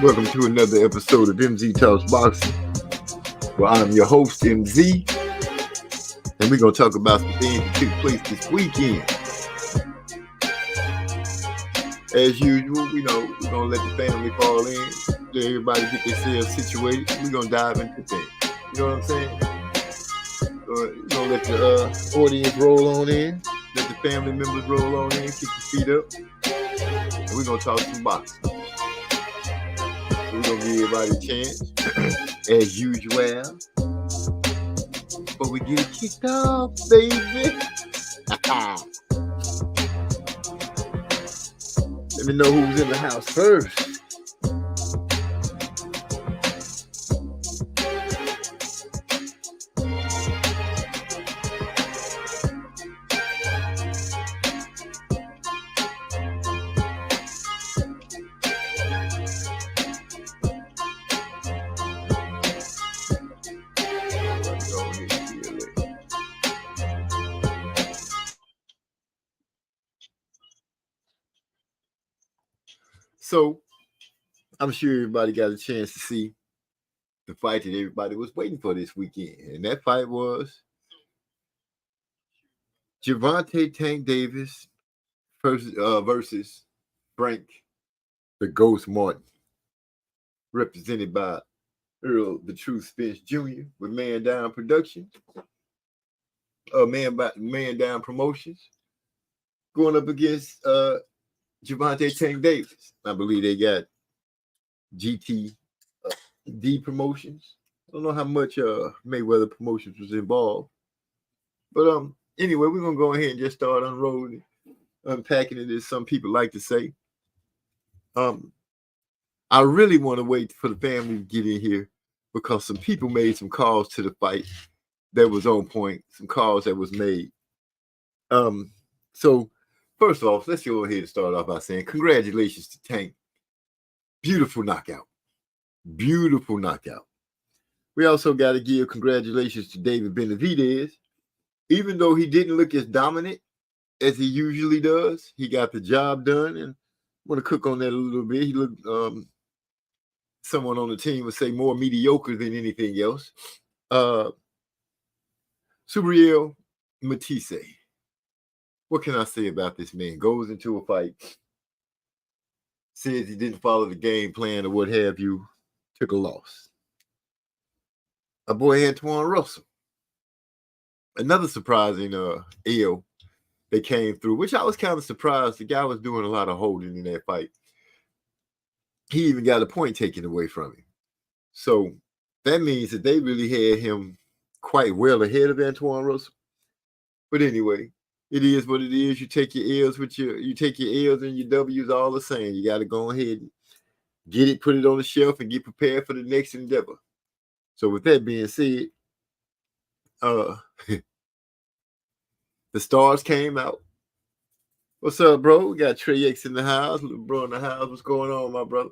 Welcome to another episode of MZ Talks Boxing, where I'm your host, MZ, and we're going to talk about some things that took place this weekend. As usual, we're going to let the family fall in, let everybody get themselves situated. We're going to dive into things. You know what I'm saying? We're going to let the audience roll on in, let the family members roll on in, keep your feet up, and we're going to talk some boxing. We're going to give everybody a chance, as usual. But we get it kicked off, baby. Let me know who's in the house first. So, I'm sure everybody got a chance to see the fight that everybody was waiting for this weekend. And that fight was Gervonta Tank Davis versus Frank the Ghost Martin, represented by Earl the Truth Spence Jr. with Man Down Productions, Man Down Promotions, going up against Gervonta Tank Davis. I believe they got GTD Promotions. I don't know how much Mayweather Promotions was involved. But anyway, we're going to go ahead and just start unrolling, unpacking it, as some people like to say. I really want to wait for the family to get in here because some people made some calls to the fight that was on point, some calls that was made. So first off, let's go ahead and start off by saying congratulations to Tank. Beautiful knockout. Beautiful knockout. We also got to give congratulations to David Benavidez. Even though he didn't look as dominant as he usually does, he got the job done. And I want to cook on that a little bit. He looked, someone on the team would say, more mediocre than anything else. Subriel Matisse. What can I say about this man? Goes into a fight, says he didn't follow the game plan or what have you, took a loss. Our boy Antoine Russell. Another surprising L that came through, which I was kind of surprised. The guy was doing a lot of holding in that fight. He even got a point taken away from him. So that means that they really had him quite well ahead of Antuanne Russell. But anyway, it is what it is. You take your L's you take your L's and your W's all the same. You got to go ahead and get it, put it on the shelf, and get prepared for the next endeavor. So with that being said, the stars came out. What's up, bro? We got Trey X in the house, little bro in the house. What's going on, my brother?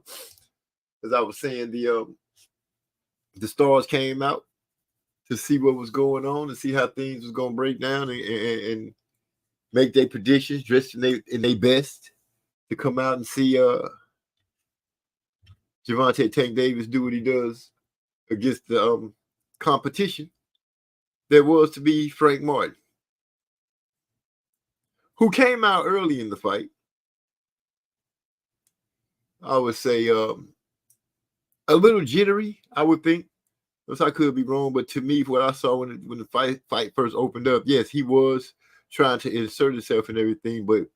As I was saying, the stars came out to see what was going on, to see how things was going to break down and make their predictions, dressed in their best, to come out and see Gervonta Tank Davis do what he does against the competition that was to be Frank Martin, who came out early in the fight. I would say a little jittery, I would think. I could be wrong, but to me, what I saw when the fight first opened up, yes, he was trying to insert himself and everything, but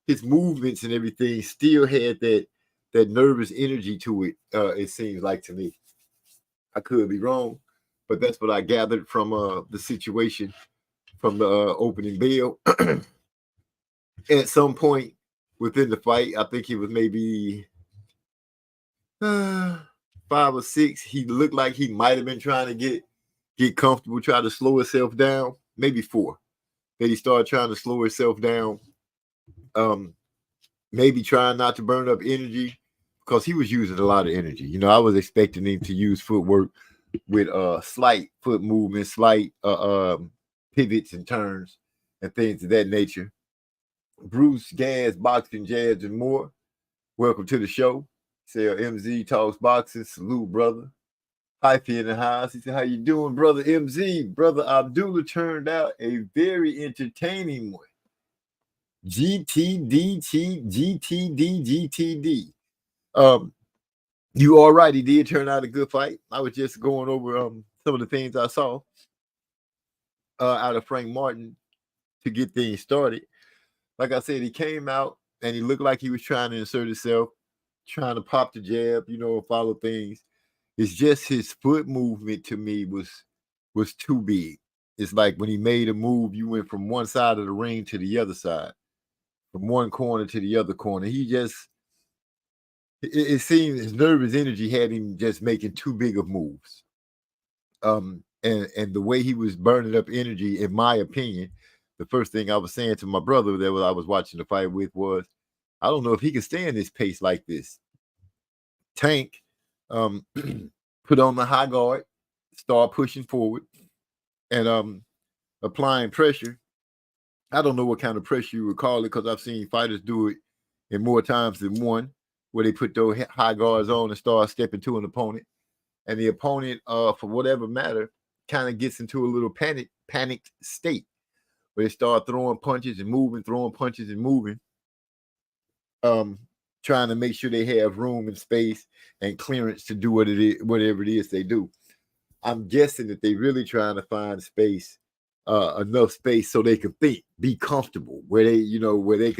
his movements and everything still had that nervous energy to it, it seems like to me. I could be wrong, but that's what I gathered from the situation from the opening bell. At some point within the fight, I think he was maybe 5 or 6. He looked like he might have been trying to get comfortable, try to slow himself down. Maybe 4. That he started trying to slow himself down. Maybe trying not to burn up energy because he was using a lot of energy. You know, I was expecting him to use footwork with slight foot movement, slight pivots and turns and things of that nature. Bruce Gans, Boxing Jazz, and more. Welcome to the show. Say MZ talks boxing. Salute, brother. Hyphy in the house. He said, "How you doing, brother MZ?" Brother Abdullah turned out a very entertaining one. GTD. You all right? He did turn out a good fight. I was just going over some of the things I saw out of Frank Martin to get things started. Like I said, he came out and he looked like he was trying to insert himself, trying to pop the jab, follow things. It's just his foot movement to me was too big. It's like when he made a move, you went from one side of the ring to the other side, from one corner to the other corner. It seemed his nervous energy had him just making too big of moves. And the way he was burning up energy, in my opinion, the first thing I was saying to my brother that I was watching the fight with was, I don't know if he can stay in this pace like this. Tank put on the high guard, start pushing forward, and applying pressure. I don't know what kind of pressure you would call it, because I've seen fighters do it in more times than one, where they put those high guards on and start stepping to an opponent. And the opponent, for whatever matter, kind of gets into a little panicked state, where they start throwing punches and moving, trying to make sure they have room and space and clearance to do whatever it is they do. I'm guessing that they really trying to find space, enough space so they can think, be comfortable, where they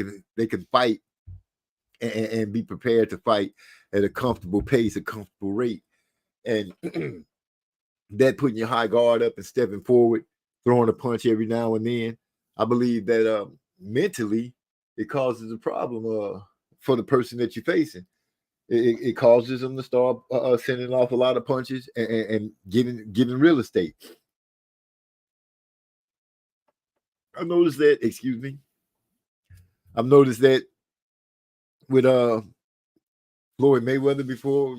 can fight and be prepared to fight at a comfortable pace, a comfortable rate. And that putting your high guard up and stepping forward, throwing a punch every now and then, I believe that mentally it causes a problem for the person that you're facing. It causes them to start sending off a lot of punches and getting real estate. I've noticed that with Floyd Mayweather before,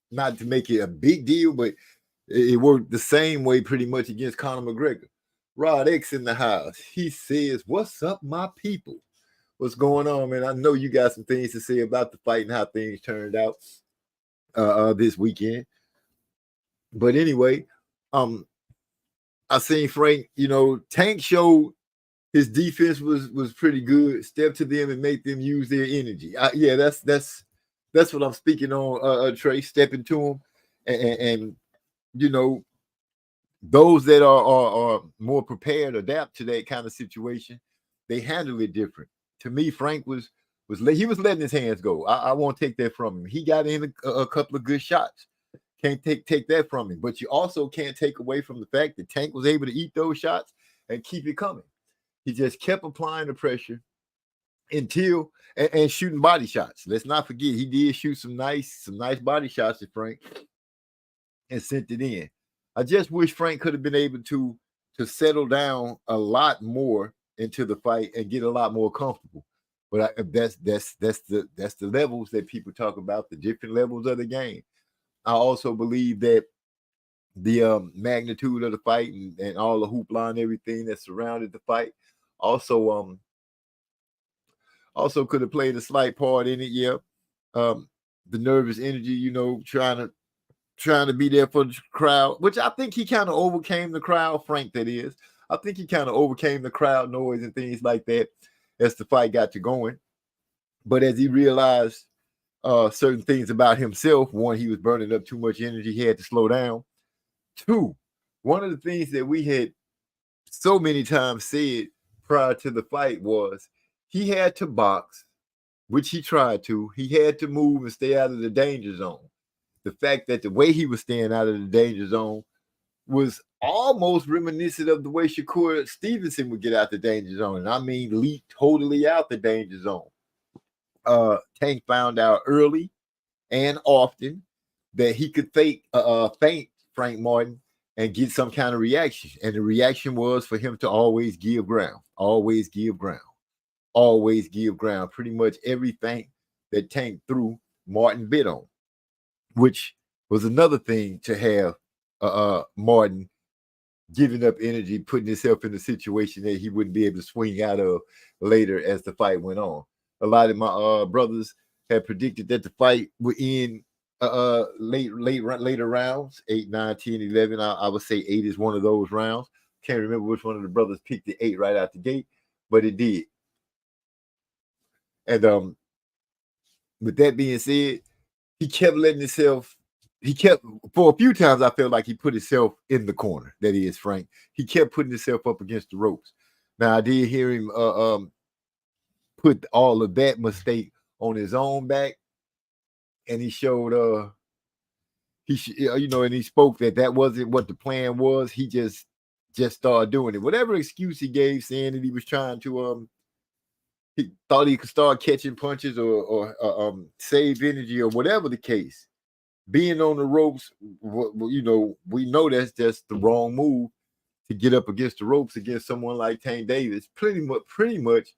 not to make it a big deal, but it worked the same way pretty much against Conor McGregor. Rod X in the house. He says, "What's up, my people? What's going on, man? I know you got some things to say about the fight and how things turned out this weekend." But anyway, I seen Frank, Tank showed his defense was pretty good. Step to them and make them use their energy. That's what I'm speaking on, Trey, stepping to them. And those that are more prepared, adapt to that kind of situation, they handle it different. To me, Frank was letting his hands go. I won't take that from him. He got in a couple of good shots. Can't take that from him. But you also can't take away from the fact that Tank was able to eat those shots and keep it coming. He just kept applying the pressure until and shooting body shots. Let's not forget, he did shoot some nice body shots at Frank and sent it in. I just wish Frank could have been able to settle down a lot more into the fight and get a lot more comfortable. But that's the levels that people talk about, the different levels of the game. I also believe that the magnitude of the fight and all the hoopla and everything that surrounded the fight also could have played a slight part in it. Yeah. The nervous energy, trying to be there for the crowd, which I think he kind of overcame the crowd, Frank, that is. I think he kind of overcame the crowd noise and things like that as the fight got to going. But as he realized certain things about himself, one, he was burning up too much energy. He had to slow down. Two, one of the things that we had so many times said prior to the fight was he had to box, which he tried to. He had to move and stay out of the danger zone. The fact that the way he was staying out of the danger zone was almost reminiscent of the way Shakur Stevenson would get out the danger zone. And I mean, leap totally out the danger zone. Tank found out early and often that he could feint Frank Martin and get some kind of reaction. And the reaction was for him to always give ground. Pretty much everything that Tank threw, Martin bit on, which was another thing to have Martin giving up energy, putting himself in a situation that he wouldn't be able to swing out of later as the fight went on. A lot of my brothers had predicted that the fight would end later rounds, 8, 9, 10, 11. I would say 8 is one of those rounds. Can't remember which one of the brothers picked the 8 right out the gate, but it did. And with that being said, he kept letting himself. He kept for a few times. I felt like he put himself in the corner. That is, Frank. He kept putting himself up against the ropes. Now I did hear him put all of that mistake on his own back, and he showed and he spoke that wasn't what the plan was. He just started doing it. Whatever excuse he gave, saying that he was trying to he thought he could start catching punches or save energy or whatever the case. Being on the ropes, we know that's just the wrong move to get up against the ropes against someone like Tank Davis. Pretty much,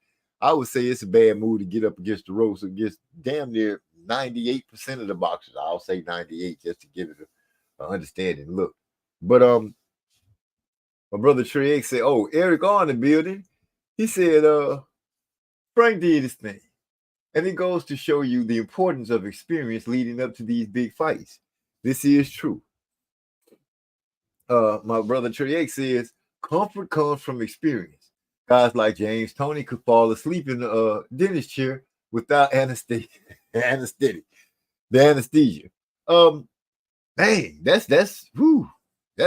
I would say it's a bad move to get up against the ropes against damn near 98% of the boxers. I'll say 98 just to give it an understanding look. But my brother Trey X said, "Oh, Eric on the building." He said, Frank did his thing. And it goes to show you the importance of experience leading up to these big fights. This is true. My brother Trey X says, comfort comes from experience. Guys like James Toney could fall asleep in the dentist chair without anesthesia. The anesthesia. Man, that's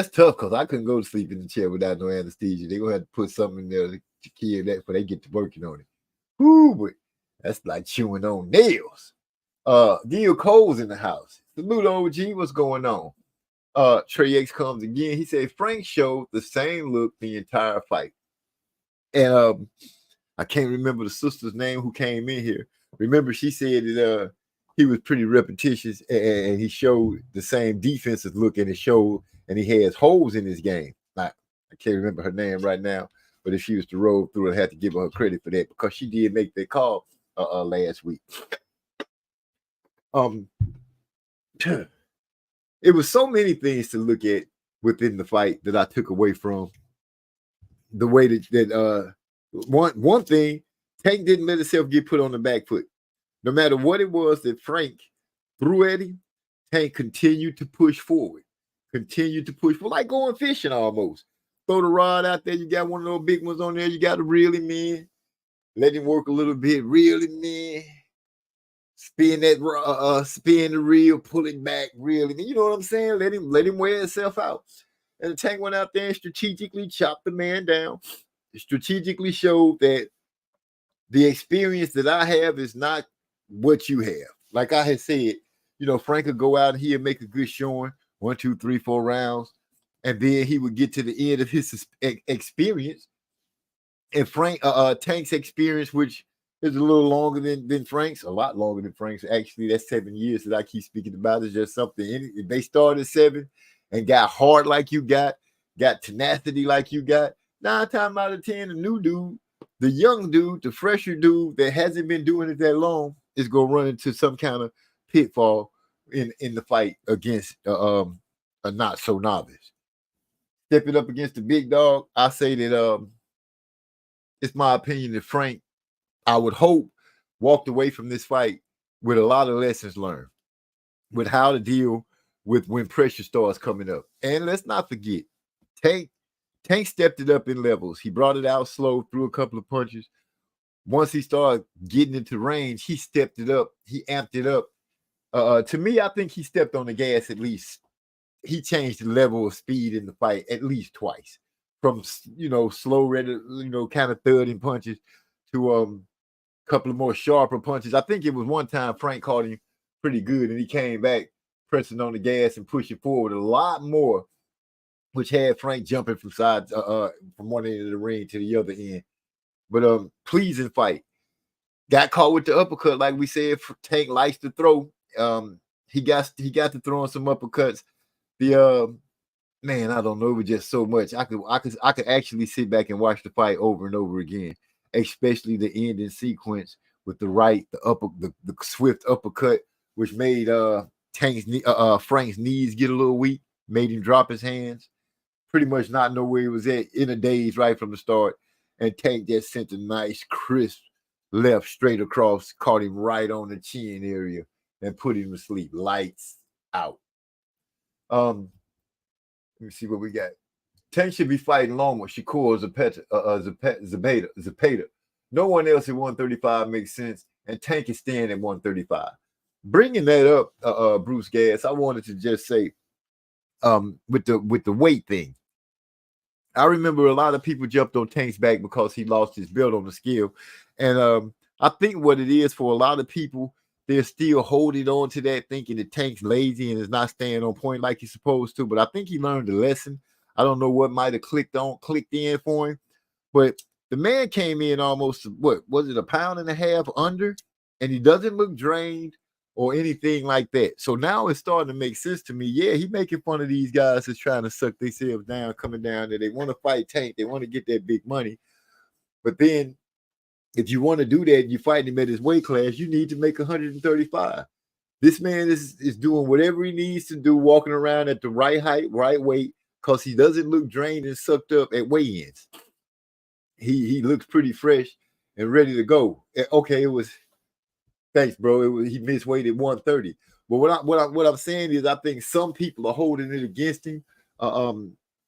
tough because I couldn't go to sleep in the chair without no anesthesia. They're gonna have to put something in there to kill that before they get to working on it. But that's like chewing on nails. Gil Cole's in the house. Salute OG, what's going on? Trey X comes again. He said Frank showed the same look the entire fight. And I can't remember the sister's name who came in here. Remember, she said that he was pretty repetitious and he showed the same defensive look and he has holes in his game. I can't remember her name right now, but if she was to roll through, I had to give her credit for that because she did make that call last week. It was so many things to look at within the fight that I took away from the way that one thing, Tank didn't let himself get put on the back foot. No matter what it was that Frank threw at him, Tank continued to push forward. Like going fishing almost. Throw the rod out there, you got one of those big ones on there, you got to reel him in. Let him work a little bit, reel him in. Spin the reel, pull it back, reel him in. You know what I'm saying? Let him wear himself out. And the Tank went out there and strategically chopped the man down. Strategically showed that the experience that I have is not what you have. Like I had said, Frank would go out and he'd make a good showing, 1, 2, 3, 4 rounds, and then he would get to the end of his experience. And Tank's experience, which is a little longer than Frank's, a lot longer than Frank's. Actually, that's 7 years that I keep speaking about. It's just something. If they started 7 and got hard like you got tenacity like you got, 9 times out of 10, the new dude, the young dude, the fresher dude that hasn't been doing it that long is going to run into some kind of pitfall in the fight against a not so novice. Stepping up against the big dog, I say that it's my opinion that Frank, I would hope, walked away from this fight with a lot of lessons learned with how to deal with when pressure starts coming up. And let's not forget, Tank stepped it up in levels. He brought it out slow, threw a couple of punches. Once he started getting into range, he stepped it up. He amped it up. To me, I think he stepped on the gas at least. He changed the level of speed in the fight at least twice. From, slow, ready, kind of thudding punches to a couple of more sharper punches. I think it was one time Frank caught him pretty good and he came back pressing on the gas and pushing forward a lot more, which had Frank jumping from sides from one end of the ring to the other end. But pleasing fight. Got caught with the uppercut, like we said. Tank likes to throw. He got to throwing some uppercuts. The man, I don't know, it was just so much. I could actually sit back and watch the fight over and over again, especially the ending sequence with the swift uppercut, which made Frank's knees get a little weak, made him drop his hands, pretty much not know where he was at in a daze right from the start. And Tank just sent a nice, crisp left straight across, caught him right on the chin area, and put him to sleep. Lights out. Let me see what we got. Tank should be fighting Loma, Shakur, Zapata. No one else at 135 makes sense, and Tank is staying at 135. Bringing that up, Bruce Gas, I wanted to just say, with the weight thing, I remember a lot of people jumped on Tank's back because he lost his belt on the scale, and I think what it is for a lot of people, they're still holding on to that, thinking that Tank's lazy and is not staying on point like he's supposed to. But I think he learned a lesson. I don't know what might have clicked in for him, but the man came in almost, what was it, a pound and a half under, and he doesn't look drained or anything like that. So now it's starting to make sense to me. Yeah, he's making fun of these guys that's trying to suck themselves down, coming down there. They want to fight Tank. They want to get that big money. But then if you want to do that and you fight him at his weight class, you need to make 135. This man is doing whatever he needs to do, walking around at the right height, right weight, because he doesn't look drained and sucked up at weigh-ins. He looks pretty fresh and ready to go. Okay, it was thanks, bro. He missed weight at 130. But what I'm saying is, I think some people are holding it against him,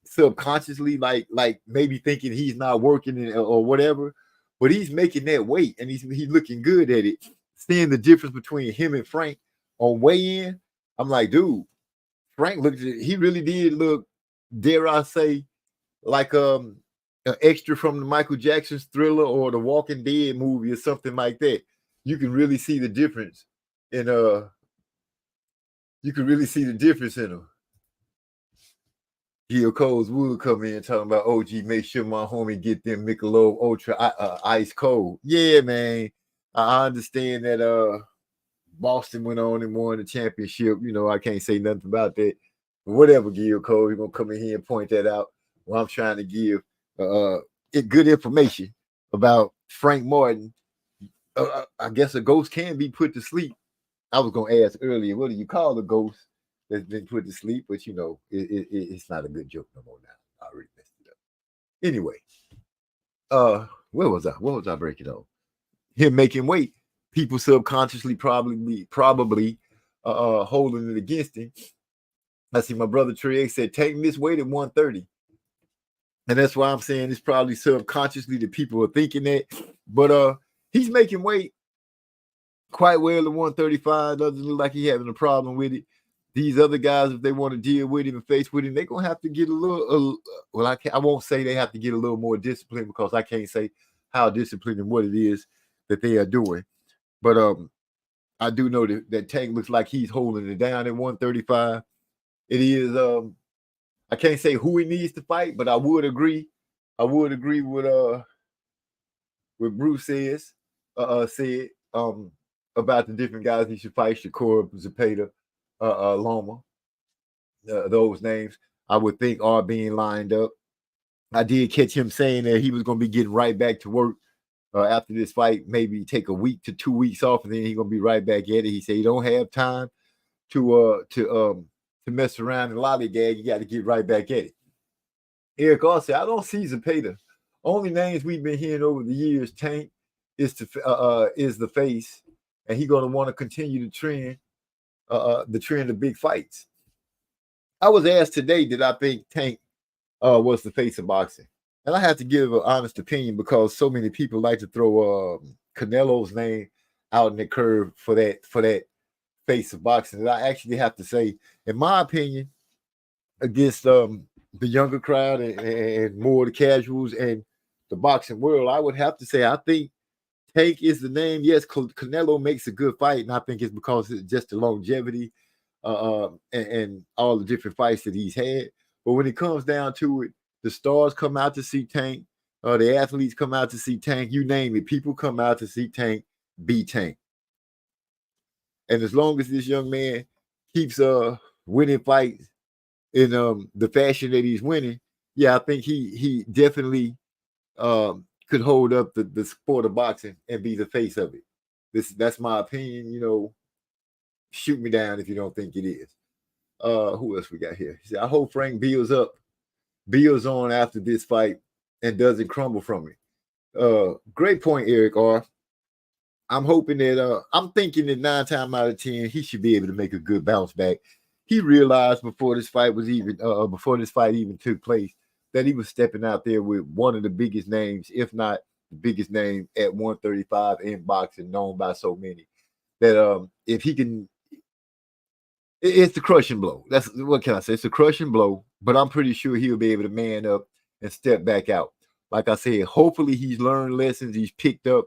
subconsciously, like maybe thinking he's not working or whatever. But he's making that weight, and he's looking good at it. Seeing the difference between him and Frank on weigh-in, I'm like, dude, Frank he really did look, dare I say, like an extra from the Michael Jackson's Thriller or the Walking Dead movie or something like that. You can really see the difference in him. Gil Coles would come in talking about OG, make sure my homie get them Michelob Ultra ice cold. Yeah, man. I understand that Boston went on and won the championship. You know, I can't say nothing about that. But whatever, Gil Cole, you're gonna come in here and point that out. Well, I'm trying to give good information about Frank Martin. I guess a ghost can be put to sleep. I was gonna ask earlier, what do you call a ghost that's been put to sleep? But you know, it's not a good joke no more now. I already messed it up. Anyway, where was I? What was I breaking on? Him making weight. People subconsciously probably holding it against him. I see my brother Trey said, taking this weight at 130. And that's why I'm saying it's probably subconsciously that people are thinking that. But he's making weight quite well at 135. Doesn't look like he's having a problem with it. These other guys, if they want to deal with him and face with him, they're going to have to get a little, I won't say they have to get a little more disciplined, because I can't say how disciplined and what it is that they are doing. But I do know that Tank looks like he's holding it down at 135. It is, I can't say who he needs to fight, but I would agree. With Bruce said about the different guys he should fight: Shakur, Zapata, Loma. Those names I would think are being lined up. I did catch him saying that he was going to be getting right back to work after this fight. Maybe take a week to 2 weeks off, and then he's going to be right back at it. He said he don't have time to mess around and lollygag. You got to get right back at it. Eric also said, I don't see Zapata. Only names we've been hearing over the years, Tank is the face, and he's going to want to continue the trend of big fights. I was asked today, did I think Tank was the face of boxing? And I have to give an honest opinion, because so many people like to throw Canelo's name out in the curve for that face of boxing. And I actually have to say, in my opinion, against the younger crowd and more the casuals and the boxing world, I would have to say I think Tank is the name. Yes, Canelo makes a good fight, and I think it's because it's just the longevity and all the different fights that he's had. But when it comes down to it, the stars come out to see Tank. The athletes come out to see Tank. You name it. People come out to see Tank be Tank. And as long as this young man keeps winning fights in the fashion that he's winning, yeah, I think he definitely could hold up the sport of boxing and be the face of it. That's my opinion. You know, shoot me down if you don't think it is. Who else we got here? He said, I hope Frank builds on after this fight and doesn't crumble from it. Great point, Eric R. I'm hoping that I'm thinking that 9 times out of 10 he should be able to make a good bounce back. He realized before this fight even took place that he was stepping out there with one of the biggest names, if not the biggest name at 135 in boxing, known by so many. That if he can, it's the crushing blow. That's what can I say? It's a crushing blow, but I'm pretty sure he'll be able to man up and step back out. Like I said, hopefully he's learned lessons, he's picked up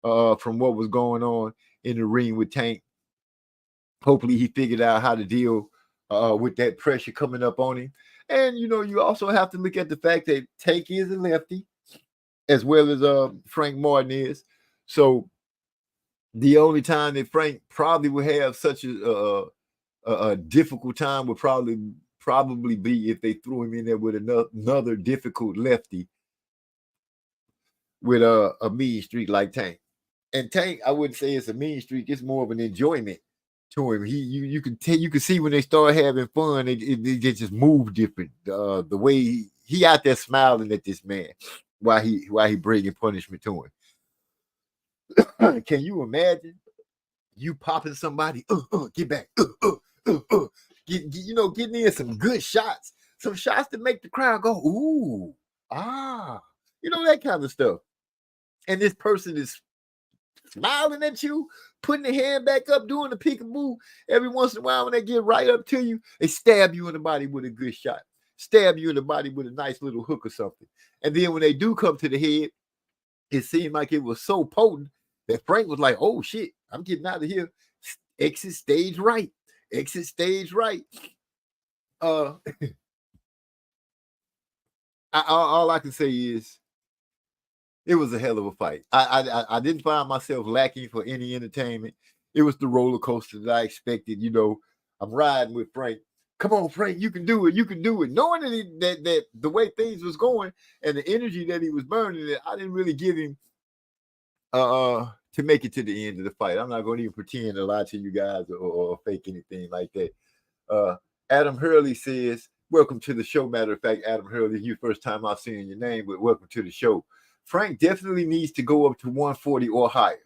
from what was going on in the ring with Tank. Hopefully he figured out how to deal with that pressure coming up on him. And you also have to look at the fact that Tank is a lefty, as well as Frank Martin is. So the only time that Frank probably would have such a difficult time would probably be if they threw him in there with another difficult lefty with a mean streak like Tank. And Tank, I wouldn't say it's a mean streak; it's more of an enjoyment to him. You can see when they start having fun, it just move different. The way he out there smiling at this man while he bringing punishment to him. Can you imagine you popping somebody? Get back! Getting in some good shots, some shots that make the crowd go ooh, that kind of stuff. And this person is smiling at you, putting the hand back up, doing the peekaboo. Every once in a while, when they get right up to you, they stab you in the body with a good shot, stab you in the body with a nice little hook or something. And then when they do come to the head, it seemed like it was so potent that Frank was like, "Oh shit, I'm getting out of here. Exit stage right. Exit stage right." All I can say is it was a hell of a fight. I didn't find myself lacking for any entertainment. It was the roller coaster that I expected. I'm riding with Frank. Come on, Frank, you can do it. You can do it. Knowing that the way things was going and the energy that he was burning, that I didn't really give him to make it to the end of the fight. I'm not going to even pretend to lie to you guys or fake anything like that. Adam Hurley says, "Welcome to the show." Matter of fact, Adam Hurley, you first time I've seen your name, but welcome to the show. Frank definitely needs to go up to 140 or higher.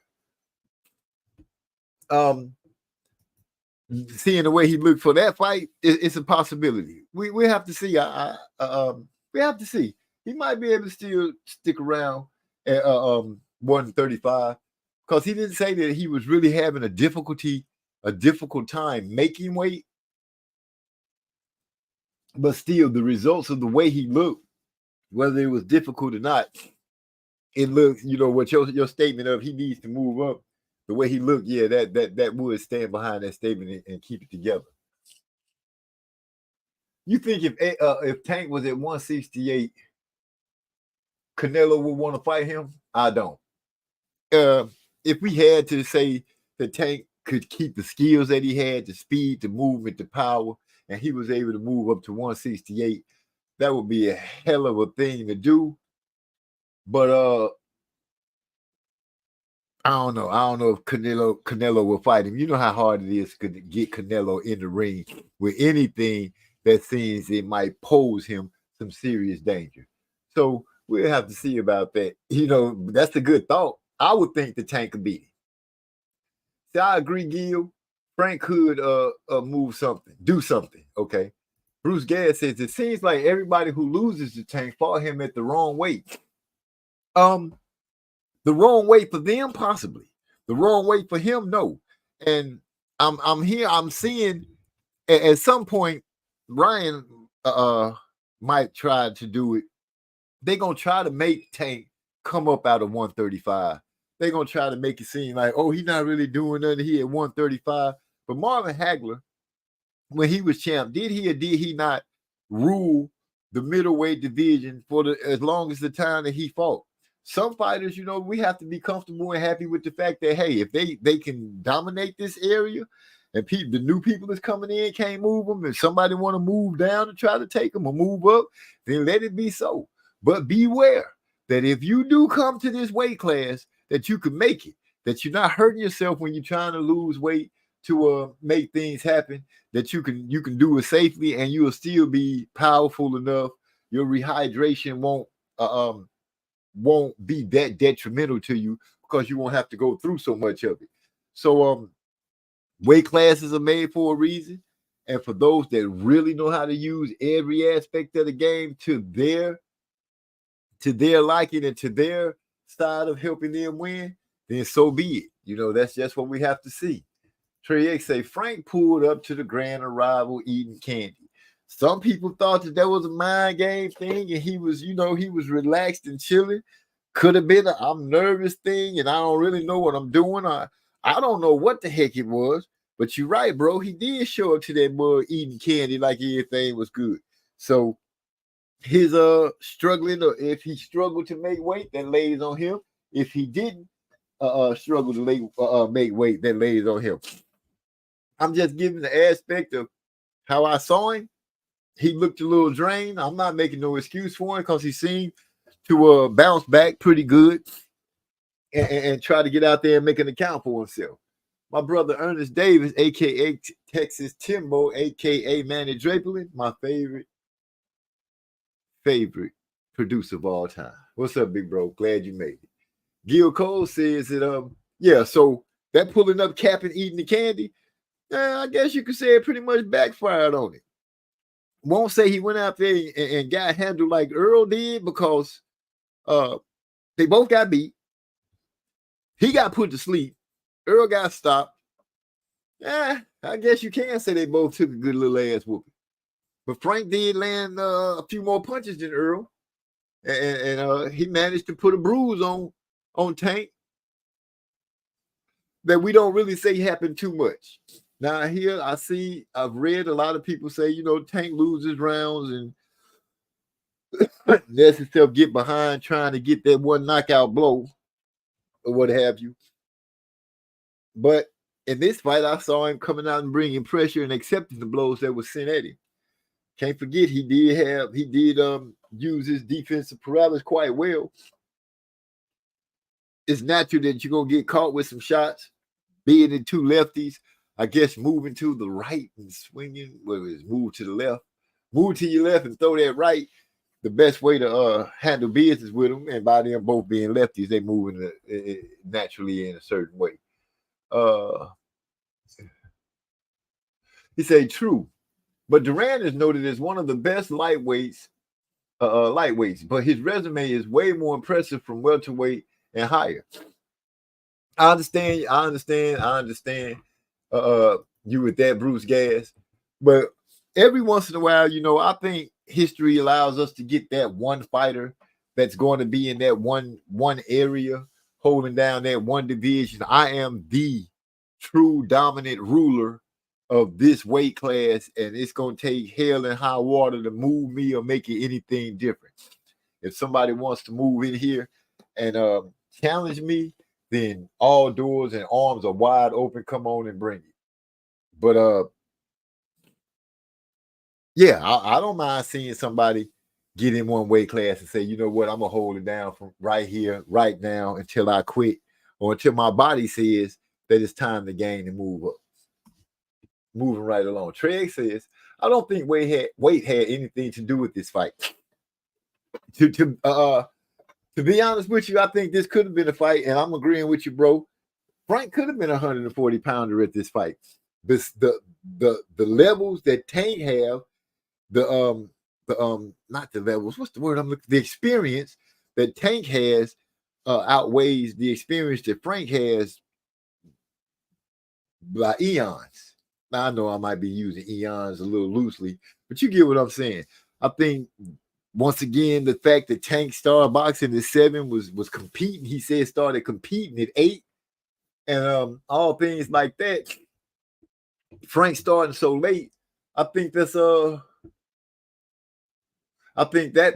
Seeing the way he looked for that fight, it's a possibility. We have to see. We have to see. He might be able to still stick around at 135 because he didn't say that he was really having a difficult time making weight. But still, the results of the way he looked, whether it was difficult or not, it looks, what your statement of he needs to move up, the way he looked, yeah, that would stand behind that statement and keep it together. You think if Tank was at 168, Canelo would want to fight him? I don't. If we had to say that Tank could keep the skills that he had, the speed, the movement, the power, and he was able to move up to 168, that would be a hell of a thing to do. But I don't know. I don't know if Canelo will fight him. You know how hard it is to get Canelo in the ring with anything that seems it might pose him some serious danger. So we'll have to see about that. That's a good thought. I would think the Tank could beat him. See, I agree, Gil. Frank could move something, do something. Okay. Bruce Gadd says it seems like everybody who loses the Tank fought him at the wrong weight. The wrong way for them, possibly. The wrong way for him, no. And I'm seeing at some point Ryan might try to do it. They're gonna try to make Tank come up out of 135. They're gonna try to make it seem like, oh, he's not really doing nothing here at 135. But Marvin Hagler, when he was champ, did he or did he not rule the middleweight division for as long as the time that he fought? Some fighters, we have to be comfortable and happy with the fact that, hey, if they can dominate this area and the new people that's coming in can't move them, and somebody want to move down to try to take them or move up, then let it be so. But beware that if you do come to this weight class, that you can make it, that you're not hurting yourself when you're trying to lose weight to make things happen, that you can do it safely and you will still be powerful enough. Your rehydration won't be that detrimental to you because you won't have to go through so much of it. So weight classes are made for a reason. And for those that really know how to use every aspect of the game to their liking and to their side of helping them win, then so be it. You know, that's just what we have to see. Trey X say Frank pulled up to the grand arrival eating candy. Some people thought that was a mind game thing, and he was relaxed and chilling. Could have been a I'm nervous thing, and I don't really know what I'm doing. I don't know what the heck it was. But you're right, bro. He did show up to that mug eating candy like everything was good. So his struggling, or if he struggled to make weight, that lays on him. If he didn't struggle to make weight, that lays on him. I'm just giving the aspect of how I saw him. He looked a little drained. I'm not making no excuse for him because he seemed to bounce back pretty good and try to get out there and make an account for himself. My brother Ernest Davis, a.k.a. Texas Timbo, a.k.a. Manny Draperlin, my favorite producer of all time. What's up, big bro? Glad you made it. Gil Cole says that, so that pulling up cap and eating the candy, I guess you could say it pretty much backfired on it. Won't say he went out there and got handled like Earl did because they both got beat. He got put to sleep. Earl got stopped. I guess you can say they both took a good little ass whooping. But Frank did land a few more punches than Earl. And he managed to put a bruise on Tank that we don't really say happened too much. Now here I've read a lot of people say, Tank loses rounds and lets himself get behind trying to get that one knockout blow or what have you. But in this fight, I saw him coming out and bringing pressure and accepting the blows that were sent at him. Can't forget he did use his defensive paralysis quite well. It's natural that you're gonna get caught with some shots, being in two lefties. I guess moving to the right and swinging, whether it's move to the left, move to your left and throw that right. The best way to handle business with them, and by them both being lefties, they moving naturally in a certain way. He said true, but Duran is noted as one of the best lightweights, but his resume is way more impressive from welterweight and higher. I understand. You with that, Bruce Gas, but every once in a while, I think history allows us to get that one fighter that's going to be in that one area, holding down that one division. I am the true dominant ruler of this weight class, and it's going to take hell and high water to move me or make it anything different. If somebody wants to move in here and challenge me, then all doors and arms are wide open. Come on and bring it. But I don't mind seeing somebody get in one weight class and say, you know what, I'm gonna hold it down from right here, right now, until I quit, or until my body says that it's time to gain and move up. Moving right along. Trey says, I don't think weight had anything to do with this fight. To be honest with you, I think this could have been a fight, and I'm agreeing with you, bro. Frank could have been a 140-pounder at this fight. The levels that Tank have, not the levels, what's the word I'm looking? The experience that Tank has outweighs the experience that Frank has by eons. Now I know I might be using eons a little loosely, but you get what I'm saying. I think once again, the fact that Tank started boxing at 7 was competing. He said started competing at 8, and all things like that. Frank starting so late, I think that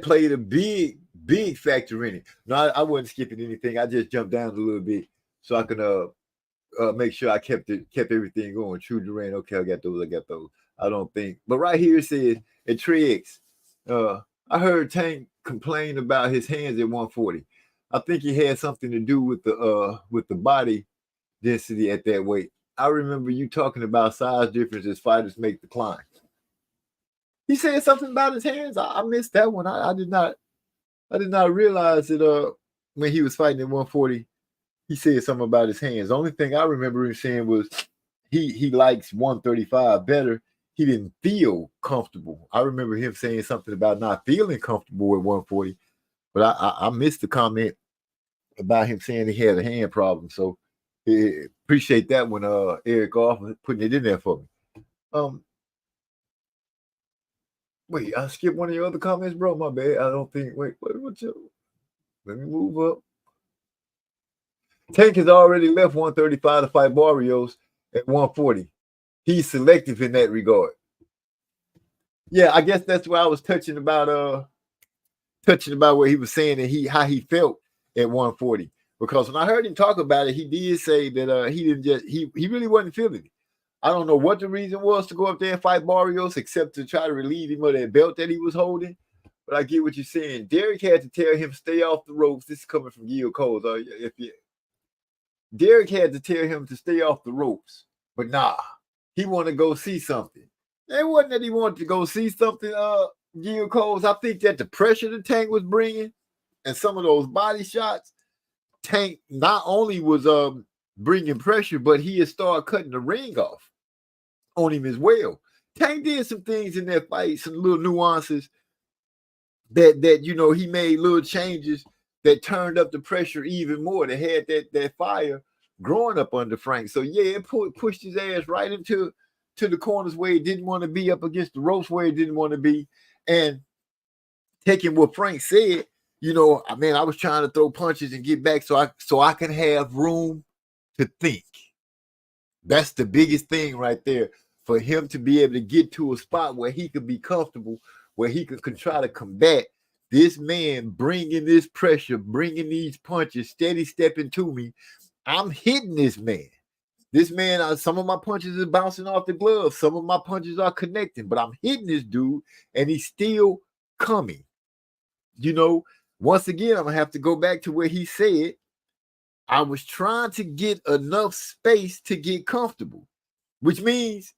played a big factor in it. No, I wasn't skipping anything. I just jumped down a little bit so I can make sure I kept everything going. True Duran, okay, I got those. I don't think, but right here it says at Trey X, I heard Tank complain about his hands at 140. I think he had something to do with the body density at that weight. I remember you talking about size differences fighters make the climb. He said something about his hands. I missed that one. I did not realize that when he was fighting at 140, he said something about his hands. The only thing I remember him saying was he likes 135 better. He didn't feel comfortable. I remember him saying something about not feeling comfortable at 140, but I missed the comment about him saying he had a hand problem. So appreciate that one, Eric Off putting it in there for me. Wait, I skipped one of your other comments, bro. My bad. I don't think. Wait, what you? Let me move up. Tank has already left 135 to fight Barrios at 140. He's selective in that regard. Yeah, I guess that's why I was touching about what he was saying and how he felt at 140. Because when I heard him talk about it, he did say that he really wasn't feeling it. I don't know what the reason was to go up there and fight Barrios, except to try to relieve him of that belt that he was holding. But I get what you're saying. Derek had to tell him stay off the ropes. This is coming from Gil Coles. Derek had to tell him to stay off the ropes, but nah, he wanted to go see something. It wasn't that he wanted to go see something, Gil Coles. I think that the pressure the Tank was bringing and some of those body shots, Tank not only was bringing pressure, but he had started cutting the ring off on him as well. Tank did some things in that fight, some little nuances that he made little changes that turned up the pressure even more. They had that fire growing up under Frank. So yeah, it pushed his ass right into the corners where he didn't want to be, up against the ropes where he didn't want to be. And taking what Frank said, I was trying to throw punches and get back so I can have room to think. That's the biggest thing right there, for him to be able to get to a spot where he could be comfortable, where he could try to combat this man bringing this pressure, bringing these punches, steady stepping to me. I'm hitting this man. This man, some of my punches are bouncing off the glove. Some of my punches are connecting, but I'm hitting this dude, and he's still coming. Once again, I'm going to have to go back to where he said, I was trying to get enough space to get comfortable, which means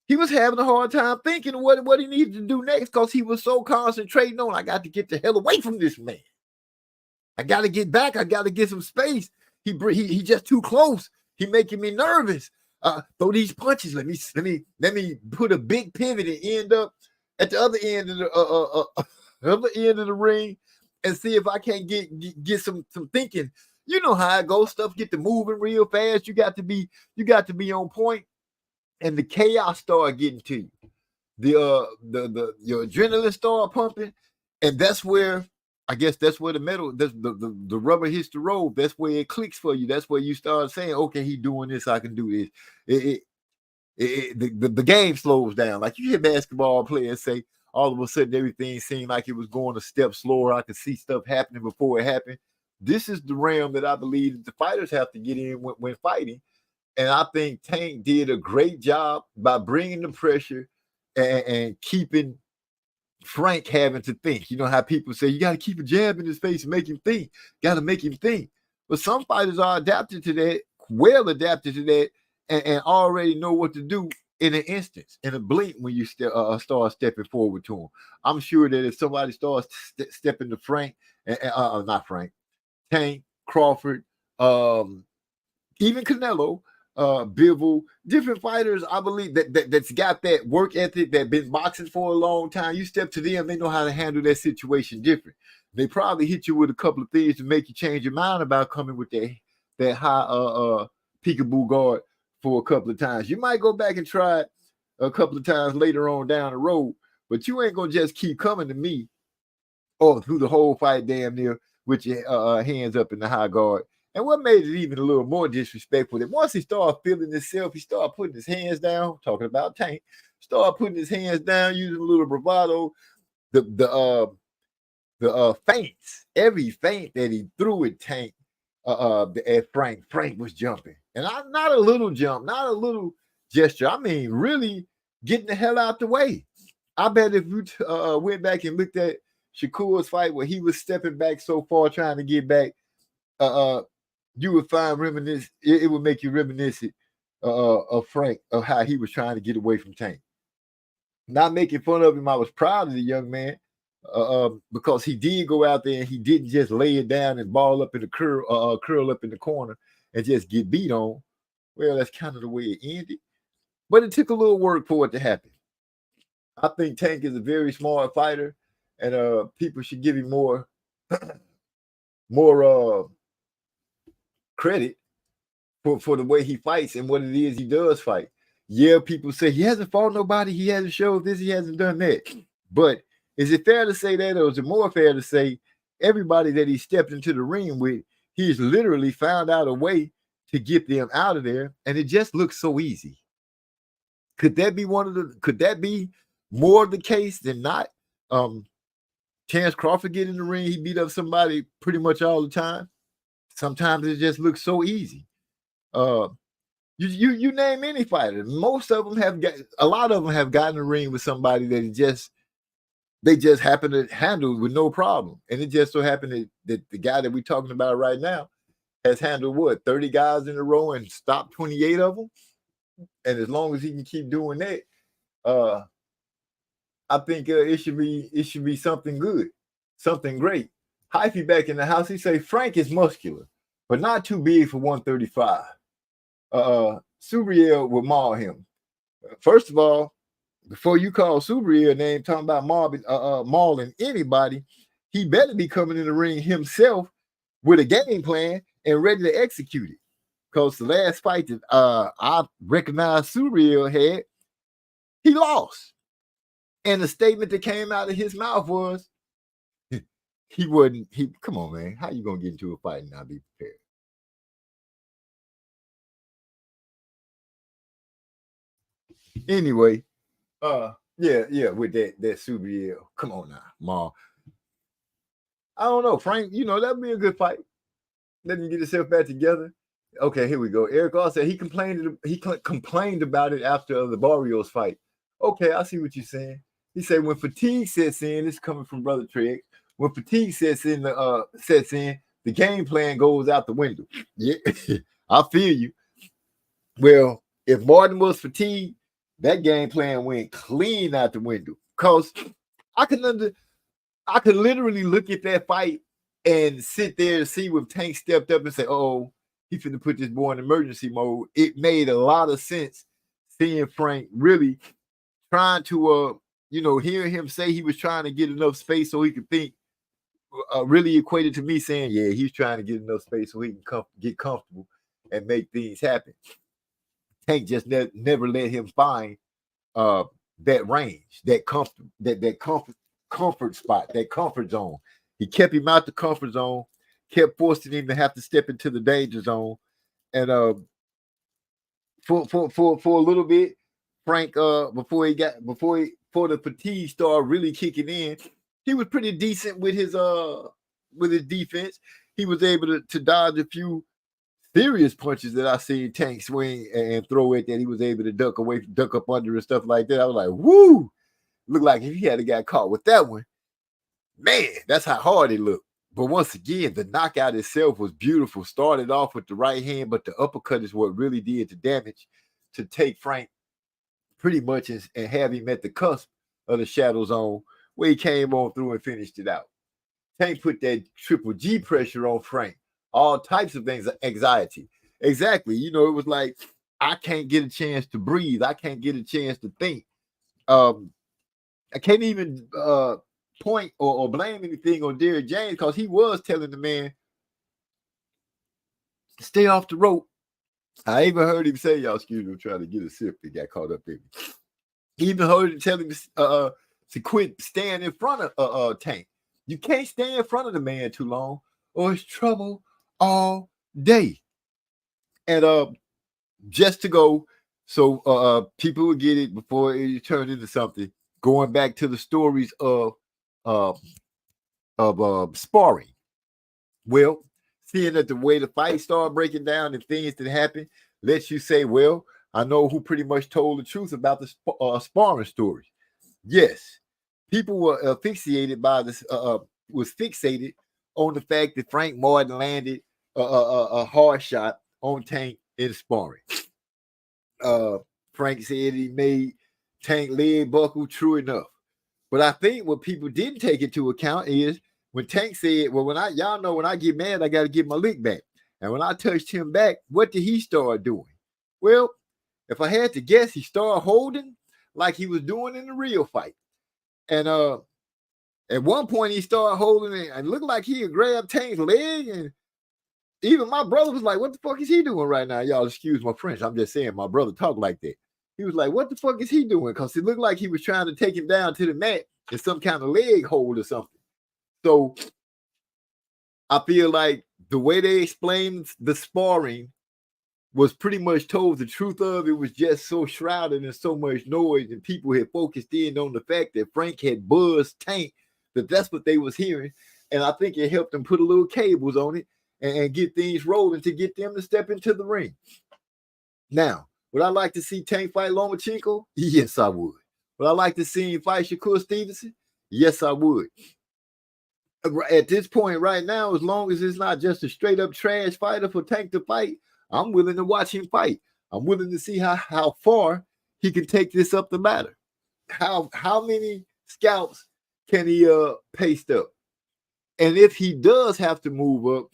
he was having a hard time thinking what he needed to do next, because he was so concentrating on, I got to get the hell away from this man. I got to get back. I got to get some space. He just too close. He making me nervous. Throw these punches. Let me put a big pivot and end up at the other end of the ring and see if I can't get some thinking. You know how it goes. Stuff get to moving real fast. You got to be on point. And the chaos started getting to you. Your adrenaline started pumping, and that's where the rubber hits the road. That's where it clicks for you. That's where you start saying, okay, he's doing this, I can do this. The game slows down. Like you hear basketball players say, all of a sudden everything seemed like it was going a step slower. I could see stuff happening before it happened. This is the realm that I believe that the fighters have to get in when fighting. And I think Tank did a great job by bringing the pressure and keeping Frank having to think. You know how people say, you got to keep a jab in his face and make him think. Got to make him think. But some fighters are adapted to that, well adapted to that, and already know what to do in an instance, in a blink, when you start stepping forward to him. I'm sure that if somebody starts stepping to Frank, not Frank, Tank, Crawford, even Canelo, Bivol, different fighters, I believe that's got that work ethic, that been boxing for a long time. You step to them, they know how to handle that situation different. They probably hit you with a couple of things to make you change your mind about coming with that high peekaboo guard for a couple of times. You might go back and try it a couple of times later on down the road, but you ain't gonna just keep coming to me through the whole fight damn near with your hands up in the high guard. And what made it even a little more disrespectful, that once he started feeling himself, he started putting his hands down, talking about Tank, started putting his hands down, using a little bravado, the feints, every feint that he threw at Tank, at Frank was jumping. And not a little jump, not a little gesture. I mean, really getting the hell out the way. I bet if you went back and looked at Shakur's fight where he was stepping back so far trying to get back, you would find it would make you reminiscent of Frank, of how he was trying to get away from Tank. Not making fun of him, I was proud of the young man because he did go out there and he didn't just lay it down and ball up in the curl up in the corner. and just get beat on. Well, that's kind of the way it ended. But it took a little work for it to happen. I think Tank is a very smart fighter, and people should give him more credit for the way he fights and what it is he does fight. Yeah, people say he hasn't fought nobody, he hasn't showed this, he hasn't done that. But is it fair to say that, or is it more fair to say everybody that he stepped into the ring with, he's literally found out a way to get them out of there, and it just looks so easy? Could that be more the case than not? Terence Crawford get in the ring, he beat up somebody pretty much all the time. Sometimes it just looks so easy. You name any fighter, most of them a lot of them have gotten in the ring with somebody that they just happen to handle with no problem. And it just so happened that the guy that we're talking about right now has handled 30 guys in a row and stopped 28 of them. And as long as he can keep doing that, I think it should be something good, something great. Hyphy back in the house, he say Frank is muscular, but not too big for 135. Subriel will maul him. First of all, before you call Subriel name talking about mauling anybody, he better be coming in the ring himself with a game plan and ready to execute it. Because the last fight that I recognized Subriel had, he lost. And the statement that came out of his mouth was, come on, man, how you going to get into a fight and not be prepared? Anyway, with that Subriel, come on now, Ma. I don't know, Frank, that'd be a good fight. Let him get himself back together. Okay, here we go. Eric All said he complained about it after the Barrios fight. Okay, I see what you're saying. He said when fatigue sets in, this is coming from Brother Trigg. When fatigue sets in, the game plan goes out the window. Yeah, I feel you. Well, if Martin was fatigued, that game plan went clean out the window. Because I could literally look at that fight and sit there and see when Tank stepped up and say, "Oh, he finna put this boy in emergency mode." It made a lot of sense seeing Frank really trying to, hearing him say he was trying to get enough space so he could think. Really equated to me saying, yeah, he's trying to get enough space so he can get comfortable and make things happen. Tank just never let him find that range, that comfort spot, that comfort zone. He kept him out the comfort zone, kept forcing him to have to step into the danger zone. And for a little bit, Frank, before the fatigue started really kicking in, he was pretty decent with his defense. He was able to dodge a few serious punches that I seen Tank swing and throw at that. He was able to duck up under and stuff like that. I was like, woo! Looked like if he had got caught with that one, man, that's how hard it looked. But once again, the knockout itself was beautiful. Started off with the right hand, but the uppercut is what really did the damage to take Frank pretty much and have him at the cusp of the shadow zone, where he came on through and finished it out. Tank put that triple G pressure on Frank. All types of anxiety. Exactly. It was like, I can't get a chance to breathe. I can't get a chance to think. I can't even point or blame anything on Derrick James, because he was telling the man, stay off the rope. I even heard him say, y'all excuse me, I'm trying to get a sip. He got caught up in me. He even heard him tell him to quit staying in front of Tank. You can't stay in front of the man too long, or it's trouble all day. And just to go, so people would get it before it turned into something. Going back to the stories of sparring. Well, seeing that the way the fight started breaking down and things that happened lets you say, well, I know who pretty much told the truth about the sparring stories. Yes, people were fixated by this. Was fixated on the fact that Frank Martin landed a hard shot on Tank in sparring. Frank said he made Tank leg buckle. True enough, but I think what people didn't take into account is when Tank said, "Well, when I get mad, I got to get my lick back." And when I touched him back, what did he start doing? Well, if I had to guess, he started holding like he was doing in the real fight. And at one point he started holding it and looked like he had grabbed Tank's leg. And even my brother was like, what the fuck is he doing right now? Y'all excuse my French. I'm just saying my brother talked like that. He was like, what the fuck is he doing? Because it looked like he was trying to take him down to the mat in some kind of leg hold or something. So I feel like the way they explained the sparring was pretty much told the truth of. It was just so shrouded in so much noise, and people had focused in on the fact that Frank had buzzed Tank, that that's what they was hearing. And I think it helped them put a little cables on it and get things rolling to get them to step into the ring. Now, would I like to see Tank fight Lomachenko? Yes, I would. Would I like to see him fight Shakur Stevenson? Yes, I would. At this point right now, as long as it's not just a straight up trash fighter for Tank to fight, I'm willing to watch him fight. I'm willing to see how far he can take this up the ladder. How many scalps can he paste up? And if he does have to move up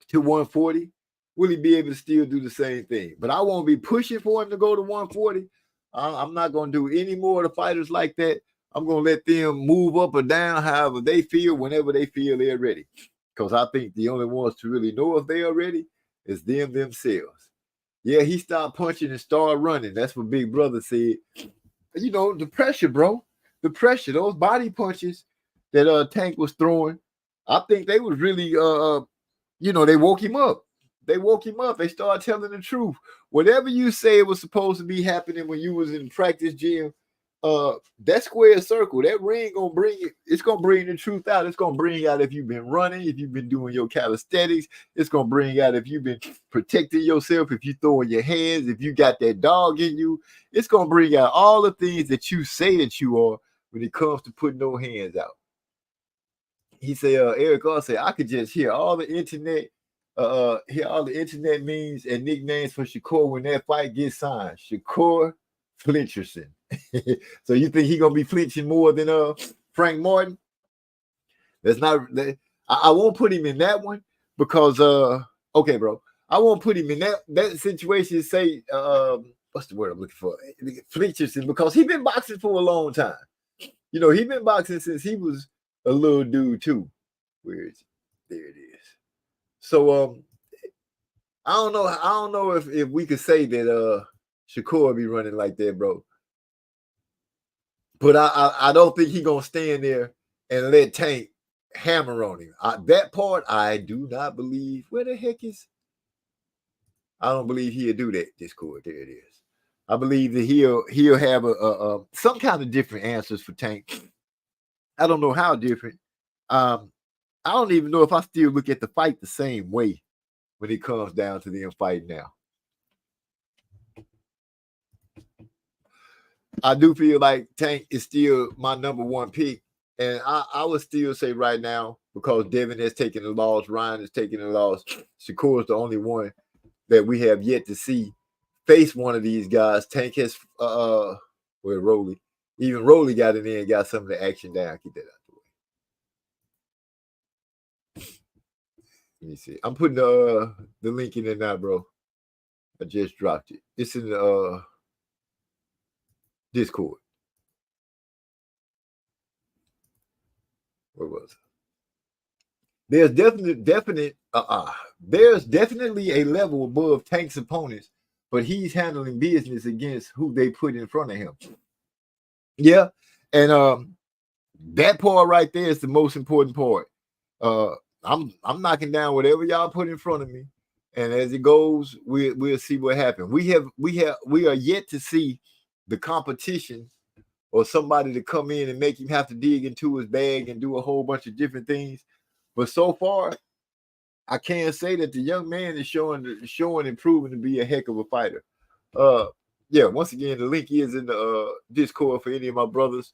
to 140, will he be able to still do the same thing? But I won't be pushing for him to go to 140. I'm not going to do any more of the fighters like that. I'm going to let them move up or down however they feel, whenever they feel they're ready. Because I think the only ones to really know if they are ready is them themselves. Yeah, he stopped punching and started running. That's what Big Brother said. You know, the pressure, bro. The pressure, those body punches that Tank was throwing, I think they was really, they woke him up. They woke him up. They started telling the truth. Whatever you say it was supposed to be happening when you was in practice gym, that square circle, that ring gonna bring it. It's gonna bring the truth out. It's gonna bring out if you've been running, if you've been doing your calisthenics. It's gonna bring out if you've been protecting yourself, if you throwing your hands, if you got that dog in you. It's gonna bring out all the things that you say that you are when it comes to putting no hands out. He said, Eric God said, I could just hear all the internet memes and nicknames for Shakur when that fight gets signed. Shakur Flincherson. So you think he gonna be flinching more than Frank Martin? That's not. I won't put him in that one because okay, bro. I won't put him in that situation. Say what's the word I'm looking for? Flincherson, because he's been boxing for a long time. You know, he's been boxing since he was a little dude too. Where is it? There it is. So I don't know if we could say that Shakur be running like that, bro. But I don't think he's gonna stand there and let Tank hammer on him. That part I do not believe. Where the heck is? I don't believe he'll do that. Discord, there it is. I believe that he'll have a some kind of different answers for Tank. I don't know how different. I don't even know if I still look at the fight the same way when it comes down to them fighting now. I do feel like Tank is still my number one pick. And I would still say right now, because Devin has taken the loss, Ryan has taken the loss, Shakur is the only one that we have yet to see face one of these guys. Tank has, Rolly. Even Rolly got in there and got some of the action down. Keep that out the way. Let me see. I'm putting the link in there now, bro. I just dropped it. It's in the Discord. Where was it? There's definitely a level above Tank's opponents, but he's handling business against who they put in front of him. Yeah, and that part right there is the most important part. I'm knocking down whatever y'all put in front of me, and as it goes, we'll see what happens. We are yet to see the competition or somebody to come in and make him have to dig into his bag and do a whole bunch of different things. But so far, I can't say that the young man is showing and proving to be a heck of a fighter. Yeah, once again, the link is in the Discord for any of my brothers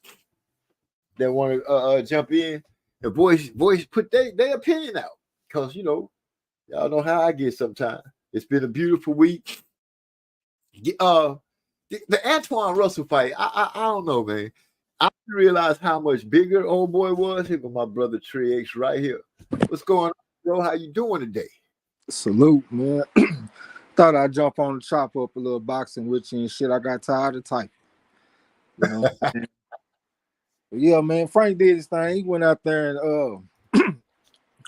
that want to jump in. The boys put their opinion out, because y'all know how I get sometimes. It's been a beautiful week. The Antoine Russell fight, I don't know, man. I didn't realize how much bigger old boy was. Here with my brother Trey X right here. What's going on, bro? How you doing today? Salute, man. Thought I'd jump on the chop up a little boxing with you and shit. I got tired of typing. You know. But yeah, man. Frank did his thing. He went out there and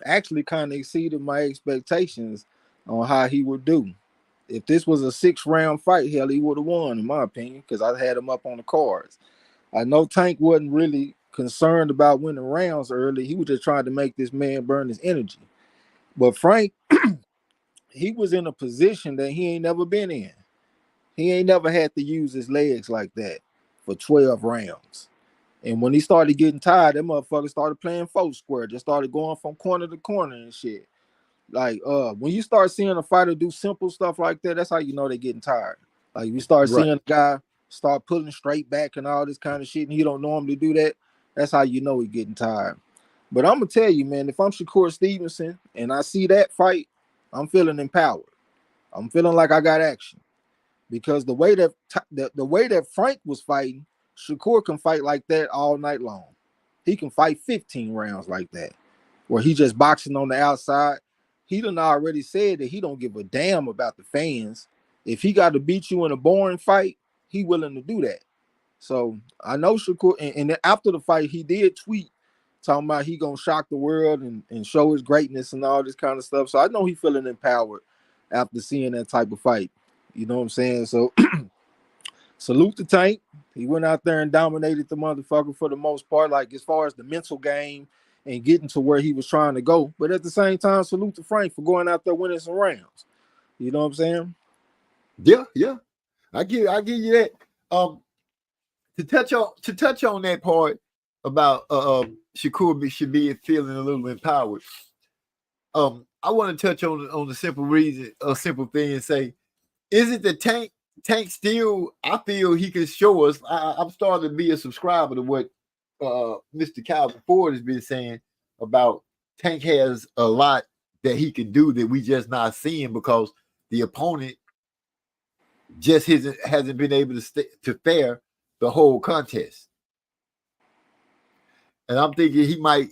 actually kind of exceeded my expectations on how he would do. If this was a 6-round fight, hell, he would have won, in my opinion, because I had him up on the cards. I know Tank wasn't really concerned about winning rounds early. He was just trying to make this man burn his energy. But Frank, he was in a position that he ain't never been in. He ain't never had to use his legs like that for 12 rounds. And when he started getting tired, that motherfucker started playing folk square, just started going from corner to corner and shit. Like, when you start seeing a fighter do simple stuff like that, that's how you know they're getting tired. Like, you start Right. seeing a guy start pulling straight back and all this kind of shit, and he don't normally do that, that's how you know he's getting tired. But I'm gonna tell you, man, if I'm Shakur Stevenson and I see that fight, I'm feeling empowered. I'm feeling like I got action. Because the way that the way that Frank was fighting, Shakur can fight like that all night long. He can fight 15 rounds like that, where he just boxing on the outside. He done already said that he don't give a damn about the fans. If he got to beat you in a boring fight, he willing to do that. So I know Shakur, and then after the fight, he did tweet talking about he gonna shock the world and show his greatness and all this kind of stuff. So I know he feeling empowered after seeing that type of fight. You know what I'm saying? So salute the Tank. He went out there and dominated the motherfucker for the most part, like as far as the mental game and getting to where he was trying to go. But at the same time, salute to Frank for going out there winning some rounds. You know what I'm saying? Yeah. I give you that. To touch on that part about Shakur should be feeling a little empowered. I want to touch on the simple reason, a simple thing, and say, is it the Tank still? I feel he can show us. I'm starting to be a subscriber to what Mr. Calvin Ford has been saying about Tank has a lot that he can do that we just not seeing because the opponent just hasn't been able to fare the whole contest. And I'm thinking he might.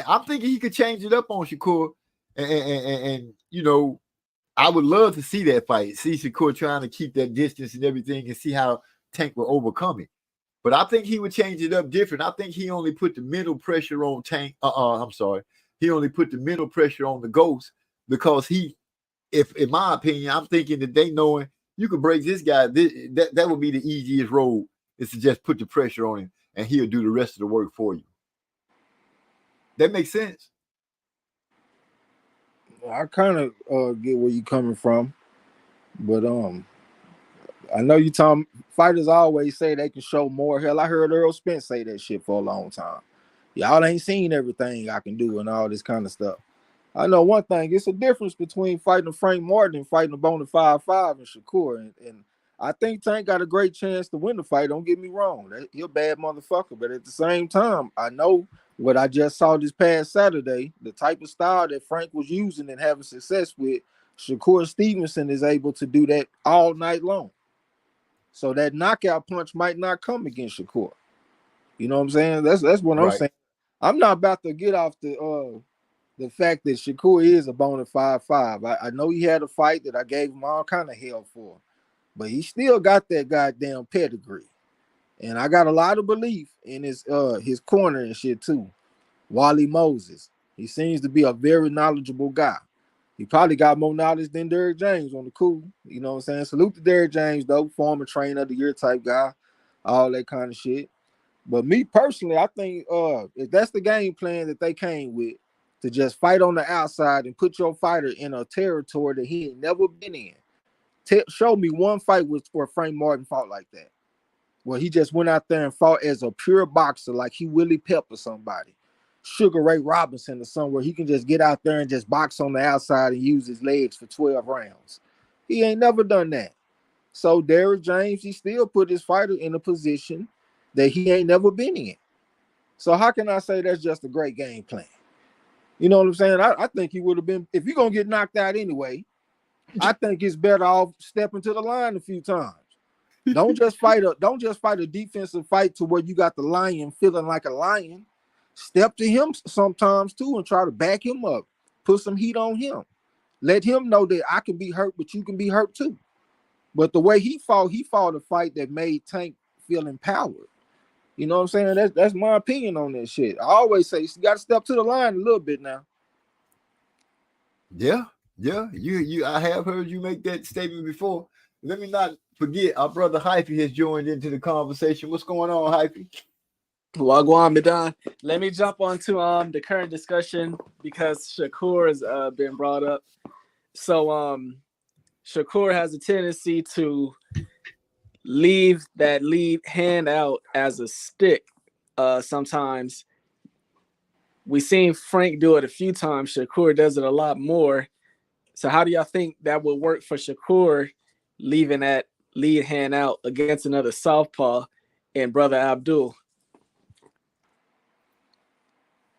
I'm thinking he could change it up on Shakur, and you know, I would love to see that fight. See Shakur trying to keep that distance and everything, and see how Tank will overcome it. But I think he would change it up different. I think he only put the mental pressure on Tank. I'm sorry. He only put the mental pressure on the Ghost because if in my opinion, I'm thinking that they knowing you could break this guy, that would be the easiest road is to just put the pressure on him and he'll do the rest of the work for you. That makes sense. I kind of get where you coming from, but I know you talking fighters always say they can show more. Hell, I heard Earl Spence say that shit for a long time. Y'all ain't seen everything I can do and all this kind of stuff. I know one thing, it's a difference between fighting Frank Martin and fighting a bona fide 5 and Shakur. And I think Tank got a great chance to win the fight. Don't get me wrong. He's a bad motherfucker. But at the same time, I know what I just saw this past Saturday, the type of style that Frank was using and having success with, Shakur Stevenson is able to do that all night long. So that knockout punch might not come against Shakur. You know what I'm saying? That's what I'm saying. I'm not about to get off the fact that Shakur is a bona fide 5. I know he had a fight that I gave him all kind of hell for, but he still got that goddamn pedigree. And I got a lot of belief in his corner and shit too. Wally Moses. He seems to be a very knowledgeable guy. He probably got more knowledge than Derrick James on the cool. You know what I'm saying? Salute to Derrick James, though, former trainer of the year type guy, all that kind of shit. But me personally, I think if that's the game plan that they came with, to just fight on the outside and put your fighter in a territory that he ain't never been in. Show me one fight where Frank Martin fought like that, where he just went out there and fought as a pure boxer, like he Willie Pepper somebody, Sugar Ray Robinson or somewhere. He can just get out there and just box on the outside and use his legs for 12 rounds. He ain't never done that. So Derrick James, he still put his fighter in a position that he ain't never been in. So how can I say that's just a great game plan? You know what I'm saying? I think he would have been, if you're gonna get knocked out anyway, I think it's better off stepping to the line a few times. Don't just fight a defensive fight to where you got the lion feeling like a lion. Step to him sometimes too and try to back him up. Put some heat on him. Let him know that I can be hurt, but you can be hurt too. But the way he fought a fight that made Tank feel empowered. You know what I'm saying? That's my opinion on that shit. I always say you got to step to the line a little bit now. Yeah. You I have heard you make that statement before. Let me not forget our brother Hyphy has joined into the conversation. What's going on, Hyphy? Wagwan Midan. Let me jump onto the current discussion because Shakur has been brought up. So Shakur has a tendency to leave that lead hand out as a stick. Sometimes we've seen Frank do it a few times. Shakur does it a lot more. So how do y'all think that would work for Shakur, leaving that lead hand out against another southpaw and brother Abdul?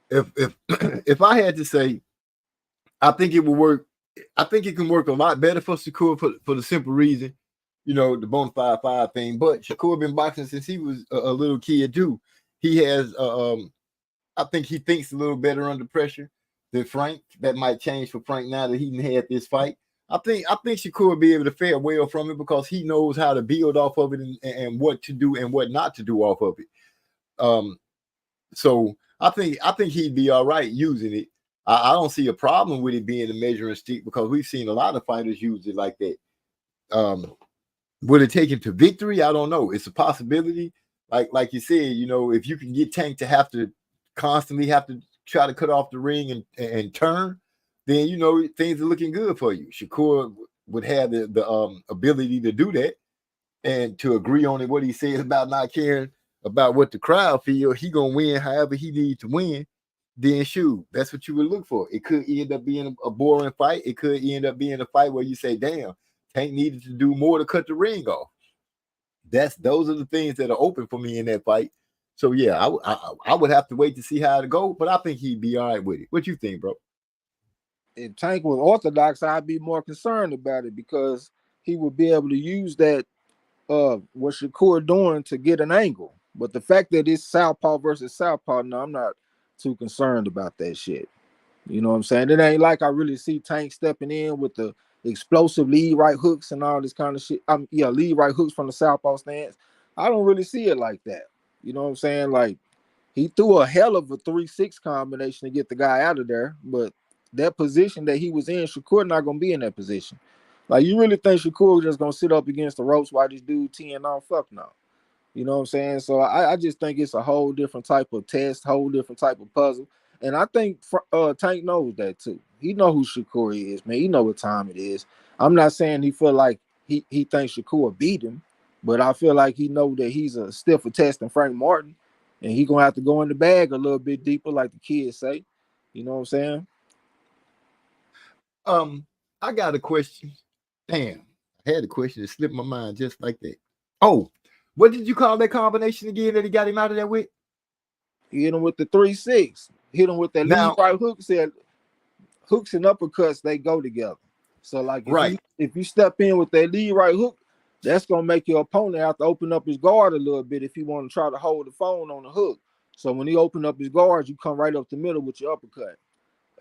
If I had to say, I think it would work. I think it can work a lot better for Shakur for the simple reason, the Bonafide 5 thing. But Shakur been boxing since he was a little kid too. He has, I think he thinks a little better under pressure than Frank. That might change for Frank now that he had this fight. I think Shakur will be able to fare well from it because he knows how to build off of it and what to do and what not to do off of it. So I think he'd be all right using it. I don't see a problem with it being a measuring stick because we've seen a lot of fighters use it like that. Would it take him to victory? I don't know. It's a possibility. Like you said, if you can get Tank to constantly have to try to cut off the ring and turn, then things are looking good for you. Shakur would have the ability to do that and to agree on it. What he says about not caring about what the crowd feel, he gonna win however he needs to win. Then shoot, that's what you would look for. It could end up being a boring fight. It could end up being a fight where you say, "Damn, Tank needed to do more to cut the ring off." Those are the things that are open for me in that fight. So yeah, I would have to wait to see how it go, but I think he'd be all right with it. What you think, bro? If Tank was orthodox, I'd be more concerned about it because he would be able to use that what Shakur doing to get an angle. But the fact that it's southpaw versus southpaw, no, I'm not too concerned about that shit. You know what I'm saying? It ain't like I really see Tank stepping in with the explosive lead right hooks and all this kind of shit. Lead right hooks from the southpaw stance. I don't really see it like that. You know what I'm saying? Like he threw a hell of a 3-6 combination to get the guy out of there, but that position that he was in, Shakur not gonna be in that position. Like you really think Shakur just gonna sit up against the ropes while this dude teeing on? Fuck no. You know what I'm saying? So I just think it's a whole different type of test, whole different type of puzzle. And I think Tank knows that too. He know who Shakur is, man. He know what time it is. I'm not saying he feel like he thinks Shakur beat him, but I feel like he know that he's a stiffer test than Frank Martin, and he gonna have to go in the bag a little bit deeper, like the kids say. You know what I'm saying? I got a question. Damn, I had a question that slipped my mind just like that. Oh, what did you call that combination again that he got him out of there with? He hit him with the 3-6. Hit him with that lead right hook. Said hooks and uppercuts, they go together. So like if you step in with that lead right hook, that's gonna make your opponent have to open up his guard a little bit if he want to try to hold the phone on the hook. So when he open up his guards, you come right up the middle with your uppercut.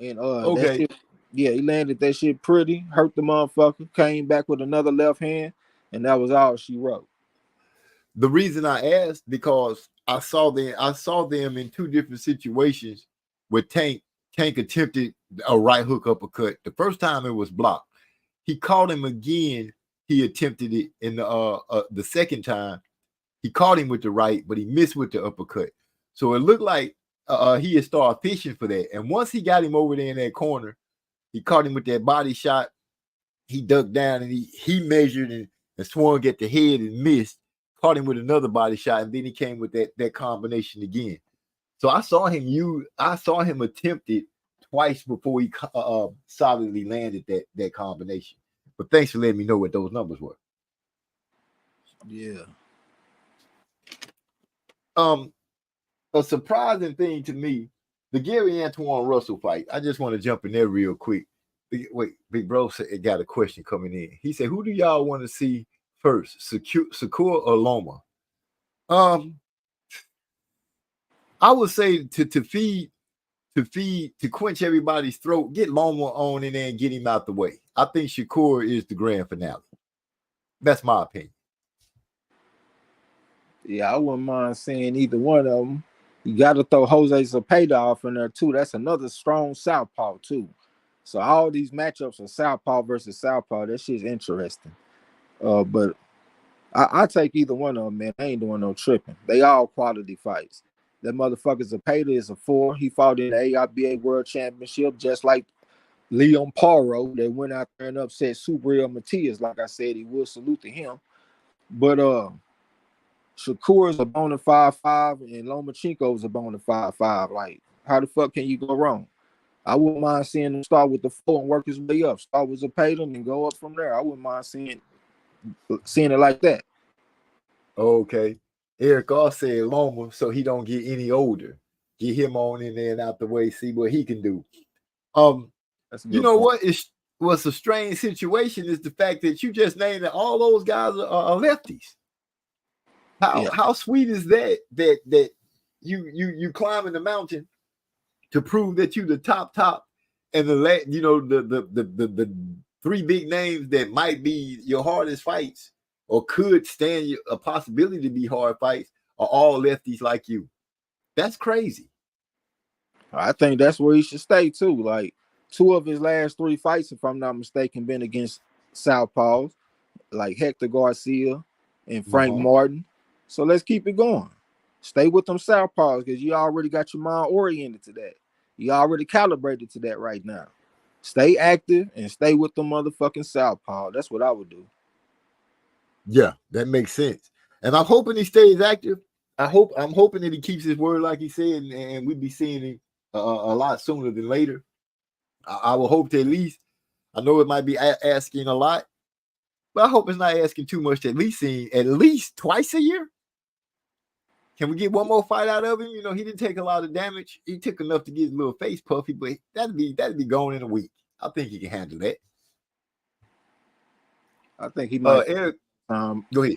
And that shit, he landed that shit pretty, hurt the motherfucker, came back with another left hand, and that was all she wrote. The reason I asked because I saw them in two different situations where Tank attempted a right hook uppercut. The first time it was blocked. He caught him again. He attempted it in the second time. He caught him with the right, but he missed with the uppercut. So it looked like he had started fishing for that. And once he got him over there in that corner, he caught him with that body shot. He ducked down and he measured and swung at the head and missed. Caught him with another body shot, and then he came with that combination again. So I saw him attempt it twice before he solidly landed that combination. But thanks for letting me know what those numbers were. Yeah. A surprising thing to me, the Gary Antoine Russell fight. I just want to jump in there real quick. Wait, Big Bro said got a question coming in. He said, "Who do y'all want to see first, Shakur or Loma?" I would say to to quench everybody's throat, get Loma on in there and get him out the way. I think Shakur is the grand finale. That's my opinion. Yeah, I wouldn't mind seeing either one of them. You got to throw Jose Zepeda off in there too. That's another strong southpaw too. So all these matchups are southpaw versus southpaw. That shit's interesting. But I take either one of them, man. I ain't doing no tripping. They all quality fights. That motherfucker Zepeda is a 4. He fought in the AIBA World Championship just like Leon Paro that went out there and upset Subriel Matias. Like I said, he will salute to him. But Shakur is a bona 5-5 and Lomachenko is a bona 5-5. Like, how the fuck can you go wrong? I wouldn't mind seeing him start with the 4 and work his way up. Start with Zepeda and go up from there. I wouldn't mind seeing it like that. Okay. Eric also said Loma so he don't get any older. Get him on in there and out the way, see what he can do. You know what? What's a strange situation is the fact that you just named that all those guys are lefties. How sweet is that you climbing the mountain to prove that you the top and the 3 big names that might be your hardest fights or could stand a possibility to be hard fights are all lefties like you. That's crazy. I think that's where he should stay too. Like 2 of his last 3 fights, if I'm not mistaken, been against southpaws like Hector Garcia and Frank Martin. So let's keep it going. Stay with them southpaws because you already got your mind oriented to that. You already calibrated to that right now. Stay active and stay with the motherfucking southpaw. That's what I would do. Yeah, that makes sense. And I'm hoping he stays active. I'm hoping that he keeps his word like he said, and we'll be seeing him a lot sooner than later. I will hope to at least, I know it might be asking a lot, but I hope it's not asking too much to at least see at least twice a year. Can we get one more fight out of him? You know, he didn't take a lot of damage. He took enough to get his little face puffy, but that'd be gone in a week. I think he can handle that. I think he might. Eric, go ahead.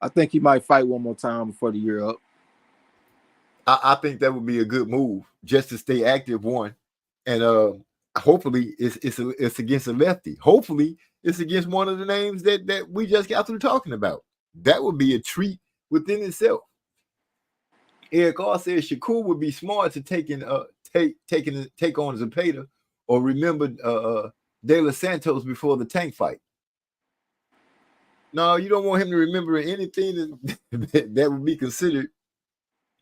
I think he might fight one more time before the year up. I think that would be a good move just to stay active, one, and hopefully it's against a lefty. Hopefully it's against one of the names that we just got through talking about. That would be a treat within itself. Eric also said Shakur would be smart to take on Zepeda or remember De Los Santos before the Tank fight. No, you don't want him to remember anything that would be considered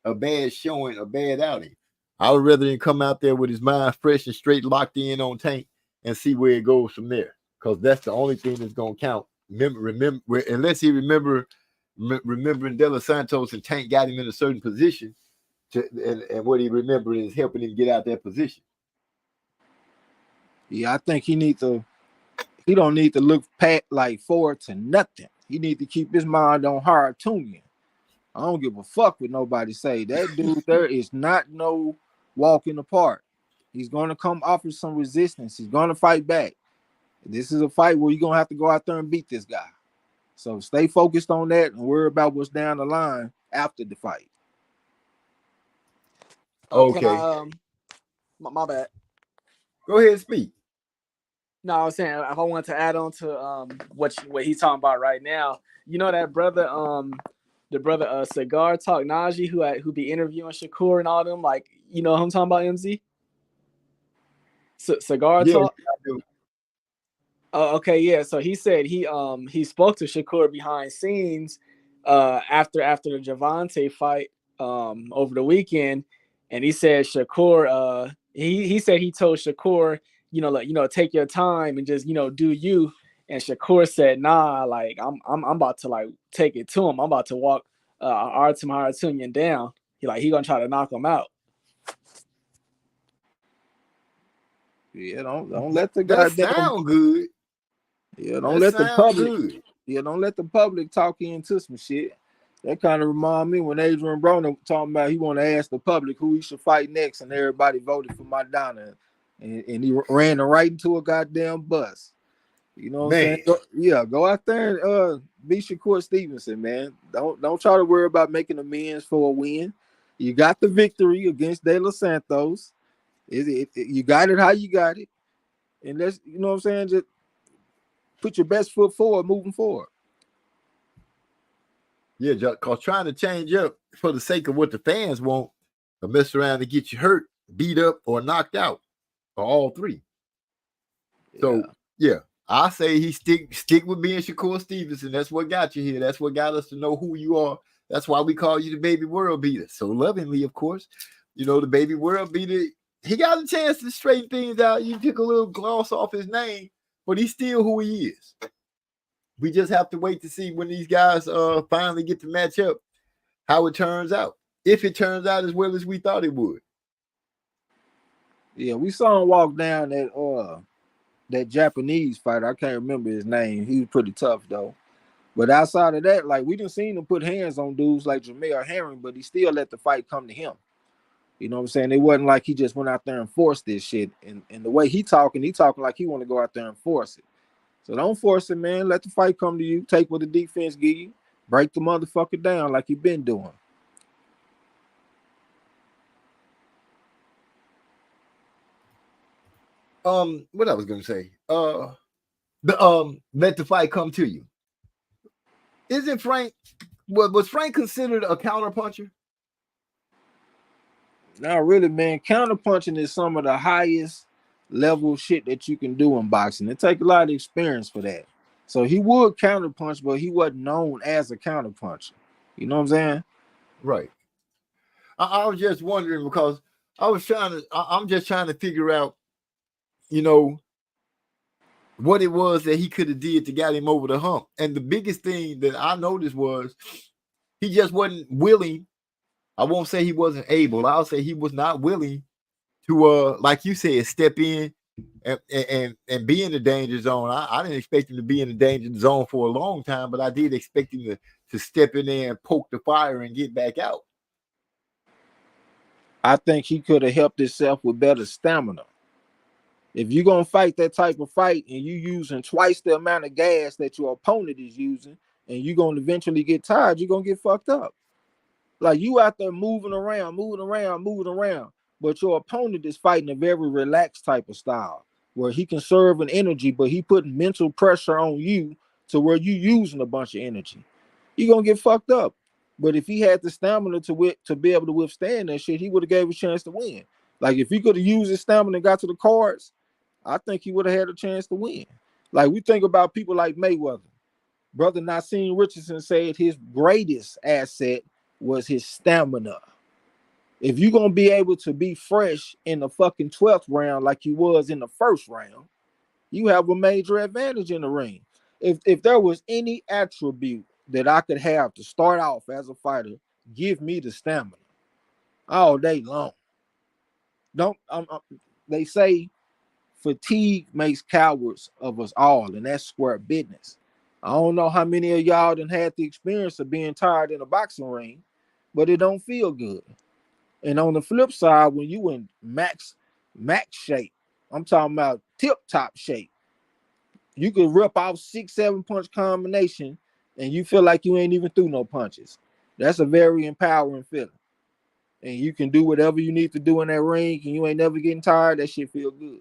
a bad showing, a bad outing. I would rather him come out there with his mind fresh and straight locked in on Tank and see where it goes from there. Because that's the only thing that's going to count. Remember, unless he remembering De Los Santos and Tank got him in a certain position, and what he remembered is helping him get out that position. Yeah, I think he don't need to look forward to nothing. He need to keep his mind on Antuanne. I don't give a fuck what nobody say. That dude there is not no walk in the park. He's going to come offer some resistance. He's going to fight back. This is a fight where you're going to have to go out there and beat this guy. So stay focused on that and worry about what's down the line after the fight. Okay. My bad. Go ahead and speak. No, I was saying I wanted to add on to what he's talking about right now. You know that brother, the brother Cigar Talk Najee who be interviewing Shakur and all them, like, you know who I'm talking about, MZ? Cigar Talk. Okay, yeah. So he said he spoke to Shakur behind scenes after the Gervonta fight over the weekend, and he said Shakur he said he told Shakur, take your time and just, do you. And Shakur said, nah, like I'm about to like take it to him. I'm about to walk Artem Harutyunyan down. He gonna try to knock him out. Yeah, don't let the guy sound good. Yeah, don't let the public. Yeah, don't let the public talk into some shit. That kind of remind me when Adrian Broner talking about he want to ask the public who he should fight next, and everybody voted for Maidana, and he ran right into a goddamn bus. You know what I'm saying? Go out there and be Shakur Stevenson, man. Don't try to worry about making amends for a win. You got the victory against De Los Santos. You got it how you got it, and that's, you know what I'm saying. Just put your best foot forward, moving forward. Yeah, because trying to change up for the sake of what the fans want, or mess around and get you hurt, beat up, or knocked out, or all three. So yeah, I say he stick with being Shakur Stevenson. That's what got you here. That's what got us to know who you are. That's why we call you the baby world beater. So lovingly, of course, you know, the baby world beater. He got a chance to straighten things out. You took a little gloss off his name, but he's still who he is. We just have to wait to see when these guys finally get to match up, how it turns out. If it turns out as well as we thought it would. Yeah, we saw him walk down that Japanese fighter. I can't remember his name. He was pretty tough though. But outside of that, like, we didn't see him put hands on dudes like Jamel Herring, but he still let the fight come to him. You know what I'm saying? It wasn't like he just went out there and forced this shit. And the way he talking like he want to go out there and force it. So don't force it, man. Let the fight come to you. Take what the defense give you. Break the motherfucker down like you been doing. What I was gonna say. Let the fight come to you. Isn't Frank? Was Frank considered a counterpuncher? Not really, man. Counterpunching is some of the highest level shit that you can do in boxing. It takes a lot of experience for that. So he would counterpunch, but he wasn't known as a counterpuncher. You know what I'm saying? Right. I was just wondering because I'm just trying to figure out, you know, what it was that he could have did to get him over the hump. And the biggest thing that I noticed was he just wasn't willing. I won't say he wasn't able. I'll say he was not willing to, like you said, step in and be in the danger zone. I didn't expect him to be in the danger zone for a long time, but I did expect him to step in there and poke the fire and get back out. I think he could have helped himself with better stamina. If you're going to fight that type of fight and you using twice the amount of gas that your opponent is using, and you're going to eventually get tired, you're going to get fucked up. Like, you out there moving around, but your opponent is fighting a very relaxed type of style where he can serve an energy, but he putting mental pressure on you to where you using a bunch of energy. You're going to get fucked up. But if he had the stamina to be able to withstand that shit, he would have gave a chance to win. Like, if he could have used his stamina and got to the cards, I think he would have had a chance to win. Like, we think about people like Mayweather. Brother Nassim Richardson said his greatest asset was his stamina. If you're going to be able to be fresh in the fucking 12th round like you was in the first round, you have a major advantage in the ring. If there was any attribute that I could have to start off as a fighter, give me the stamina all day long. They say fatigue makes cowards of us all, and that's square business. I don't know how many of y'all done had the experience of being tired in a boxing ring, but it don't feel good. And on the flip side, when you in max shape, I'm talking about tip-top shape, you could rip off 6-7 punch combination and you feel like you ain't even threw no punches. That's a very empowering feeling. And you can do whatever you need to do in that ring and you ain't never getting tired. That shit feel good.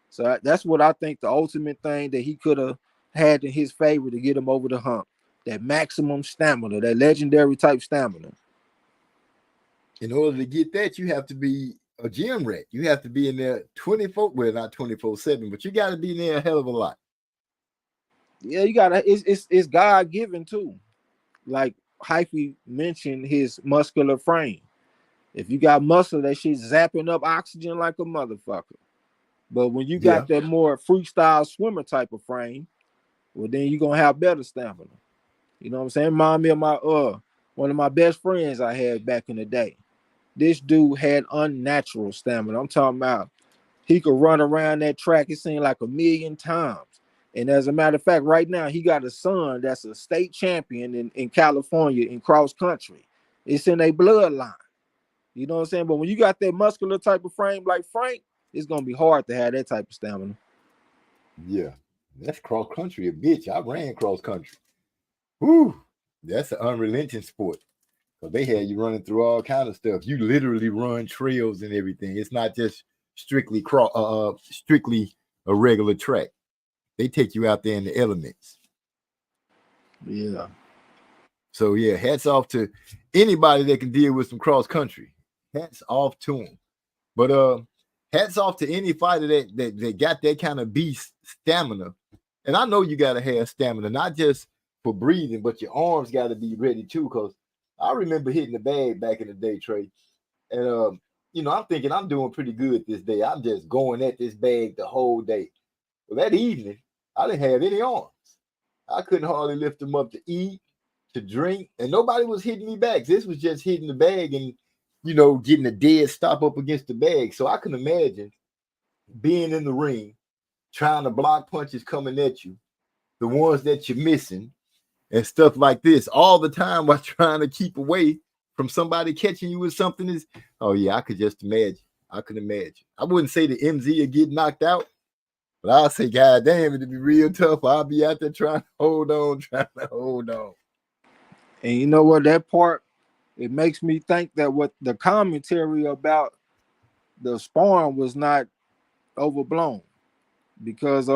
So that's what I think the ultimate thing that he could have had in his favor to get him over the hump. That maximum stamina, that legendary type stamina. In order to get that, you have to be a gym rat. You have to be in there 24, well, not 24/7, but you got to be in there a hell of a lot. Yeah, you gotta. It's God given too. Like Hyphy mentioned, his muscular frame. If you got muscle, that shit's zapping up oxygen like a motherfucker. But when you got that more freestyle swimmer type of frame, well, then you're gonna have better stamina. You know what I'm saying? Remind me of my one of my best friends I had back in the day. This dude had unnatural stamina. I'm talking about he could run around that track, it seemed like 1,000,000 times. And as a matter of fact, right now, he got a son that's a state champion in California in cross country. It's in a bloodline. You know what I'm saying? But when you got that muscular type of frame like Frank, it's going to be hard to have that type of stamina. Yeah. That's cross country, a bitch. I ran cross country. Whew. That's an unrelenting sport. Because they had you running through all kind of stuff. You literally run trails and everything. It's not just strictly strictly a regular track. They take you out there in the elements. Yeah. So yeah, hats off to anybody that can deal with some cross country. Hats off to them. But hats off to any fighter that got that kind of beast stamina. And I know you gotta have stamina, not just for breathing, but your arms gotta be ready too. Because I remember hitting the bag back in the day, Trey. And I'm thinking I'm doing pretty good this day. I'm just going at this bag the whole day. Well, that evening, I didn't have any arms. I couldn't hardly lift them up to eat, to drink, and nobody was hitting me back. This was just hitting the bag and, getting a dead stop up against the bag. So I can imagine being in the ring, trying to block punches coming at you, the ones that you're missing, and stuff like this all the time while trying to keep away from somebody catching you with something. I could just imagine. I could imagine. I wouldn't say the MZ would get knocked out, but I'll say, God damn, it'd be real tough. I'll be out there trying to hold on. And you know what? That part, it makes me think that what the commentary about the sparring was not overblown. Because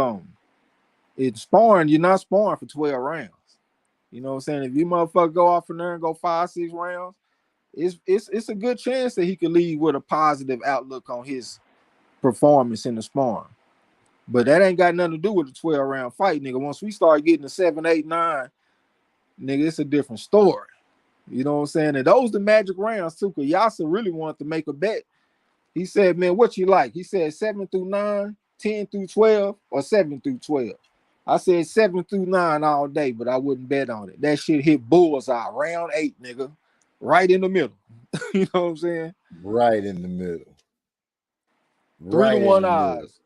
in sparring, you're not sparring for 12 rounds. You know what I'm saying? If you motherfucker go off in there and go 5-6 rounds, it's a good chance that he could leave with a positive outlook on his performance in the sparring. But that ain't got nothing to do with the 12-round fight, nigga. Once we start getting to 7, 8, 9, nigga, it's a different story. You know what I'm saying? And those the magic rounds too, because Yasser really wanted to make a bet. He said, man, what you like? He said 7 through 9, 10 through 12, or 7 through 12. I said 7 through 9 all day, but I wouldn't bet on it. That shit hit bullseye, round 8, nigga. Right in the middle. You know what I'm saying? Right in the middle. 3-1 odds.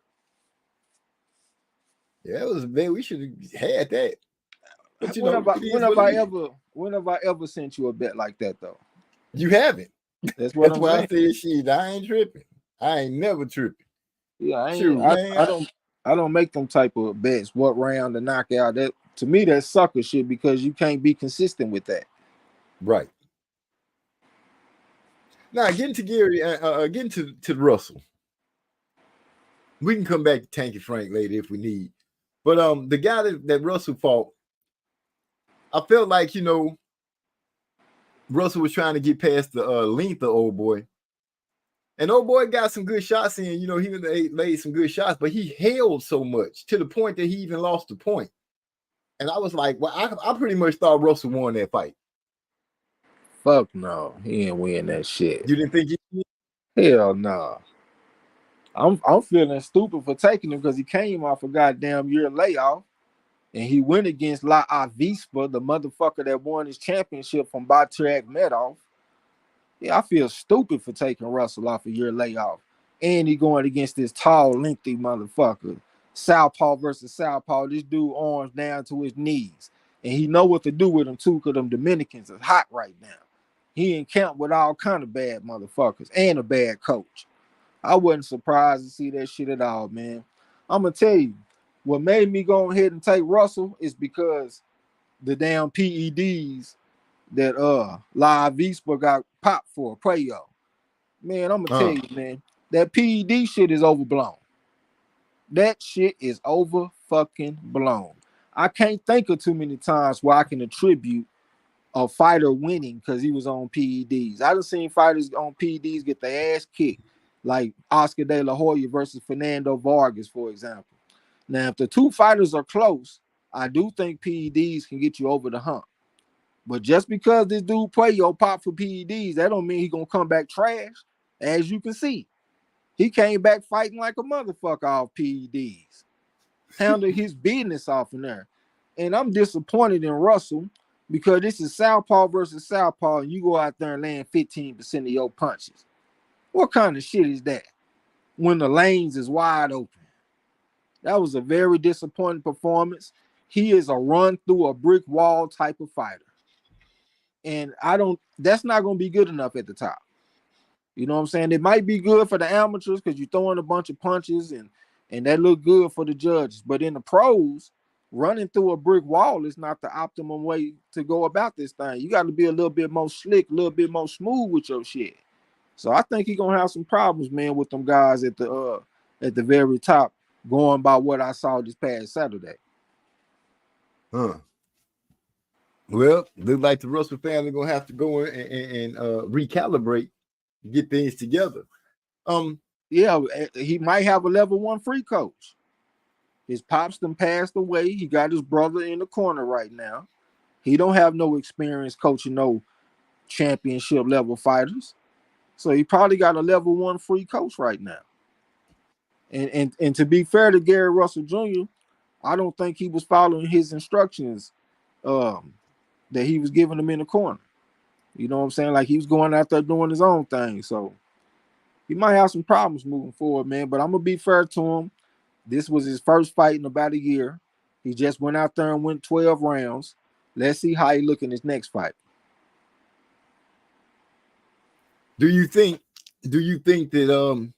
Yeah, it was big. We should have had that. But when have I ever sent you a bet like that though? You haven't. That's what I'm why saying. I said shit. I ain't tripping. I ain't never tripping. Yeah, I don't make them type of bets. What round to knock out? That to me, that's sucker shit because you can't be consistent with that. Right. Now getting to Gary, getting to Russell. We can come back to Tanky Frank later if we need. But the guy that Russell fought, I felt like, Russell was trying to get past the length of old boy. And old boy got some good shots in, he laid some good shots, but he held so much to the point that he even lost the point. And I was like, well, I pretty much thought Russell won that fight. Fuck no, he ain't win that shit. You didn't think he did? Hell no. I'm feeling stupid for taking him because he came off a goddamn year layoff and he went against La Avispa, the motherfucker that won his championship from Batrak Medov. Yeah, I feel stupid for taking Russell off a year layoff. And he going against this tall, lengthy motherfucker. Southpaw versus Southpaw. This dude arms down to his knees. And he know what to do with them too, because them Dominicans are hot right now. He in camp with all kind of bad motherfuckers and a bad coach. I wasn't surprised to see that shit at all, man. I'm going to tell you, what made me go ahead and take Russell is because the damn PEDs that La Vispa got popped for Prayo. Man, I'm gonna tell you, man, that PED shit is overblown. That shit is over fucking blown. I can't think of too many times where I can attribute a fighter winning because he was on PEDs. I done seen fighters on PEDs get their ass kicked, like Oscar De La Hoya versus Fernando Vargas, for example. Now, if the two fighters are close, I do think PEDs can get you over the hump. But just because this dude Prayo pop for PEDs, that don't mean he gonna come back trash. As you can see, he came back fighting like a motherfucker off PEDs. Handled his business off in there. And I'm disappointed in Russell because this is Southpaw versus Southpaw, and you go out there and land 15% of your punches. What kind of shit is that? When the lanes is wide open. That was a very disappointing performance. He is a run through a brick wall type of fighter. And that's not going to be good enough at the top. You know what I'm saying? It might be good for the amateurs because you're throwing a bunch of punches and that look good for the judges. But in the pros, running through a brick wall is not the optimum way to go about this thing. You got to be a little bit more slick, a little bit more smooth with your shit. So I think he's gonna have some problems, man, with them guys at the very top, going by what I saw this past Saturday. Huh. Well, look like the Russell family gonna have to go in and recalibrate, get things together. Yeah, he might have a level 1 free coach. His pops done passed away. He got his brother in the corner right now. He don't have no experience coaching no championship level fighters. So he probably got a level 1 free coach right now. And to be fair to Gary Russell Jr., I don't think he was following his instructions that he was giving him in the corner. You know what I'm saying? Like he was going out there doing his own thing. So he might have some problems moving forward, man. But I'm gonna be fair to him. This was his first fight in about a year. He just went out there and went 12 rounds. Let's see how he look in his next fight. Do you think that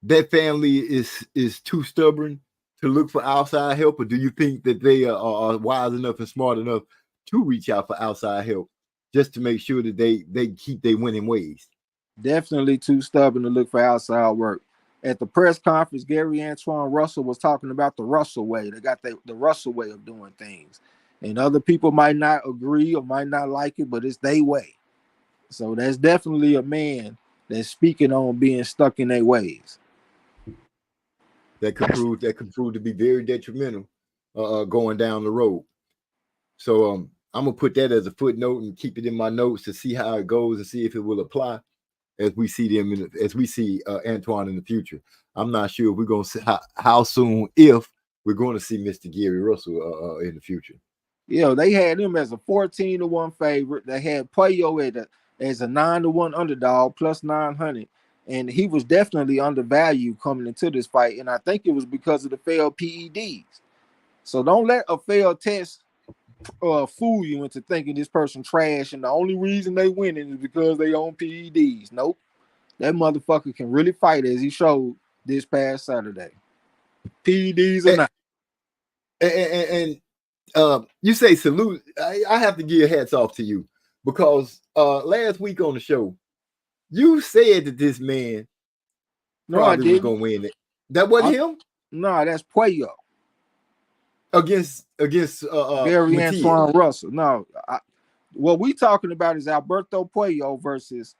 that family is too stubborn to look for outside help, or do you think that they are wise enough and smart enough to reach out for outside help just to make sure that they keep their winning ways? Definitely too stubborn to look for outside work. At the press conference, Gary Antoine Russell was talking about the Russell way. They got the Russell way of doing things. And other people might not agree or might not like it, but it's their way. So that's definitely a man that's speaking on being stuck in their ways. That could prove to be very detrimental going down the road. So I'm gonna put that as a footnote and keep it in my notes to see how it goes and see if it will apply as we see them Antoine in the future. I'm not sure if we're gonna see how soon, if we're going to see Mr. Gary Russell in the future. Yeah, they had him as a 14-1 favorite. They had Puello as a 9-1 underdog plus 900, and he was definitely undervalued coming into this fight. And I think it was because of the failed PEDs. So don't let a failed test fool you into thinking this person trash and the only reason they winning is because they own PEDs. Nope, that motherfucker can really fight as he showed this past Saturday. PEDs or not. And you say salute. I have to give hats off to you because last week on the show, you said that this man probably was going to win it. That wasn't him? No, that's Puello. Against Gary Antoine Russell. No, what we talking about is Alberto Puello versus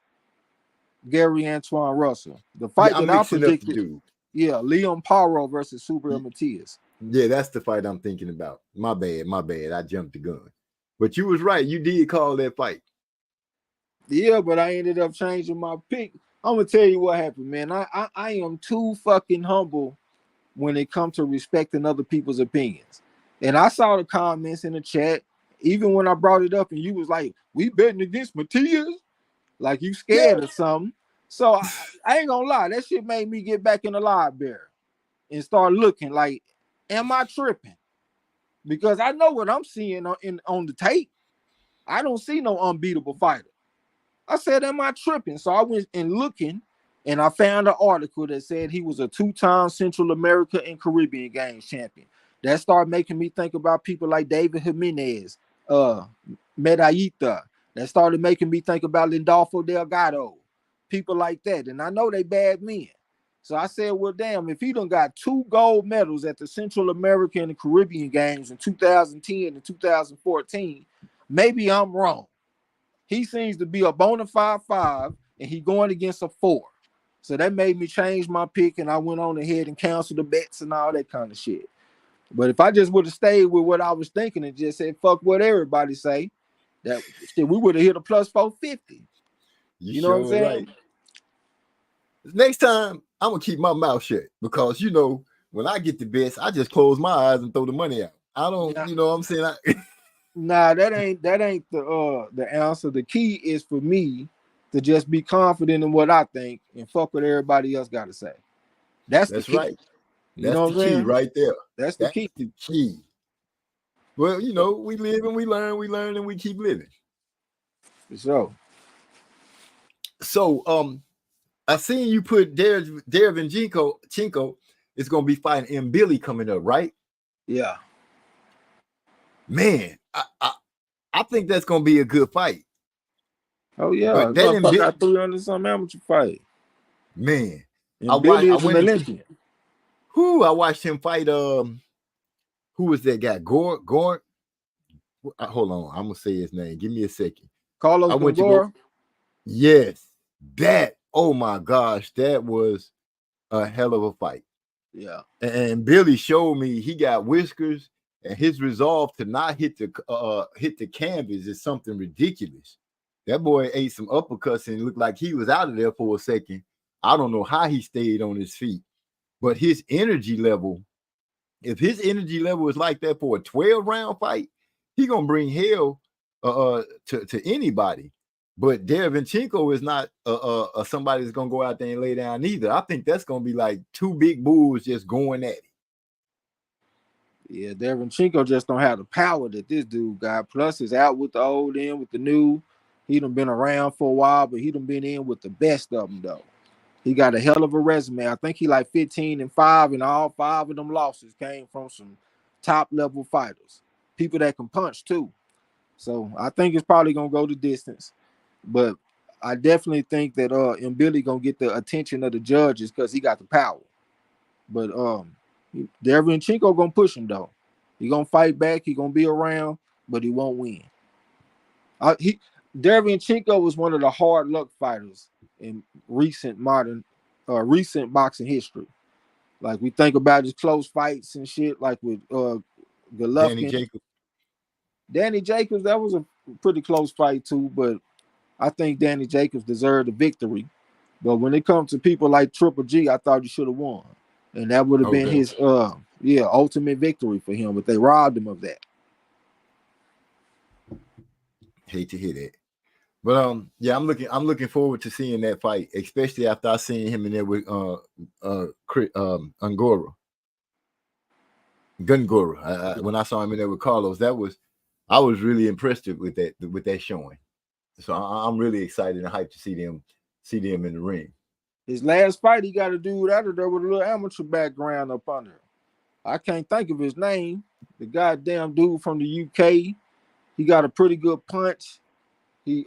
Gary Antoine Russell. The fight that I predicted, Leon Paro versus Subriel Matias. Yeah, that's the fight I'm thinking about. My bad. I jumped the gun. But you was right. You did call that fight. Yeah, but I ended up changing my pick. I'm gonna tell you what happened, man. I am too fucking humble when it comes to respecting other people's opinions. And I saw the comments in the chat, even when I brought it up, and you was like, "We betting against Matias," like you scared or something. So I ain't gonna lie, that shit made me get back in the library and start looking like, am I tripping? Because I know what I'm seeing on the tape. I don't see no unbeatable fighter. I said, am I tripping? So I went and looking, and I found an article that said he was a 2-time Central America and Caribbean Games champion. That started making me think about people like David Jimenez, Medallita. That started making me think about Lindolfo Delgado, people like that. And I know they bad men. So I said, well, damn, if he done got 2 gold medals at the Central American and Caribbean Games in 2010 and 2014, maybe I'm wrong. He seems to be a bona fide 5, and he going against a 4. So that made me change my pick, and I went on ahead and canceled the bets and all that kind of shit. But if I just would have stayed with what I was thinking and just said, fuck what everybody say, that shit, we would have hit a plus 450. You know what I'm saying? Right. Next time, I'm going to keep my mouth shut because, when I get the bets, I just close my eyes and throw the money out. I don't, you know what I'm saying? Nah, that ain't the answer. The key is for me to just be confident in what I think and fuck what everybody else got to say. That's the key. Right. You know the key right there. That's the key. The key. Well, we live and we learn and we keep living. For sure. So, I seen you put Derevyanchenko is going to be fighting M. Billy coming up, right? Yeah. Man, I think that's going to be a good fight. Oh yeah, But that motherfucker got 300 something amateur fight. man, And Billy is I an went into Olympian. I watched him fight. Who was that guy? Gore. Hold on, I'm gonna say his name. Give me a second. Carlos I went to go. Gongora. Yes, that. Oh my gosh, that was a hell of a fight. Yeah. And Billy showed me he got whiskers, and his resolve to not hit the canvas is something ridiculous. That boy ate some uppercuts and looked like he was out of there for a second. I don't know how he stayed on his feet, but his energy level, if his energy level is like that for a 12-round fight, he gonna bring hell to anybody. But Derevyanchenko is not somebody that's gonna go out there and lay down either. I think that's gonna be like two big bulls just going at it. Yeah, Derevyanchenko just don't have the power that this dude got. Plus, he's out with the old, in with the new. He done been around for a while, but he done been in with the best of them though. He got a hell of a resume. I think he like 15-5, and all 5 of them losses came from some top level fighters, people that can punch too. So I think it's probably gonna go the distance. But I definitely think that Billy gonna get the attention of the judges because he got the power. But Derevyanchenko gonna push him though. He gonna fight back. He gonna be around, but he won't win. Derevyanchenko was one of the hard luck fighters in recent boxing history. Like we think about his close fights and shit, like with Golovkin. Danny Jacobs, that was a pretty close fight too, but I think Danny Jacobs deserved a victory. But when it comes to people like Triple G, I thought he should have won. And that would have been his ultimate victory for him, but they robbed him of that. Hate to hear that. But yeah, I'm looking forward to seeing that fight, especially after I seen him in there with Gongora. When I saw him in there with Carlos, I was really impressed with that showing. So I'm really excited and hyped to see them in the ring. His last fight, he got a dude out of there with a little amateur background up under him. I can't think of his name. The goddamn dude from the UK. He got a pretty good punch. He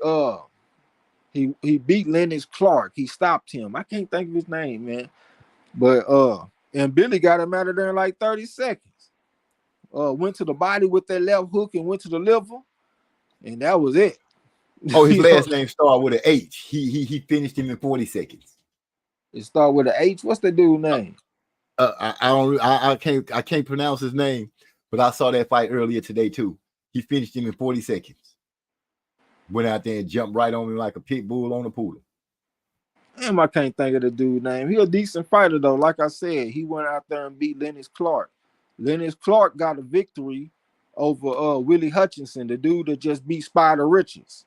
beat Lennox Clark. He stopped him. I can't think of his name, man. But and Billy got him out of there in like 30 seconds. Went to the body with that left hook and went to the liver, and that was it. Oh, his last name started with an H. He finished him in 40 seconds. It started with an H. What's the dude's name? I can't pronounce his name, but I saw that fight earlier today too. He finished him in 40 seconds. Went out there and jumped right on him like a pit bull on a poodle. Damn, I can't think of the dude's name. He a decent fighter though. Like I said, he went out there and beat Lennox Clark. Lennox Clark got a victory over Willie Hutchinson, the dude that just beat Spider Richards.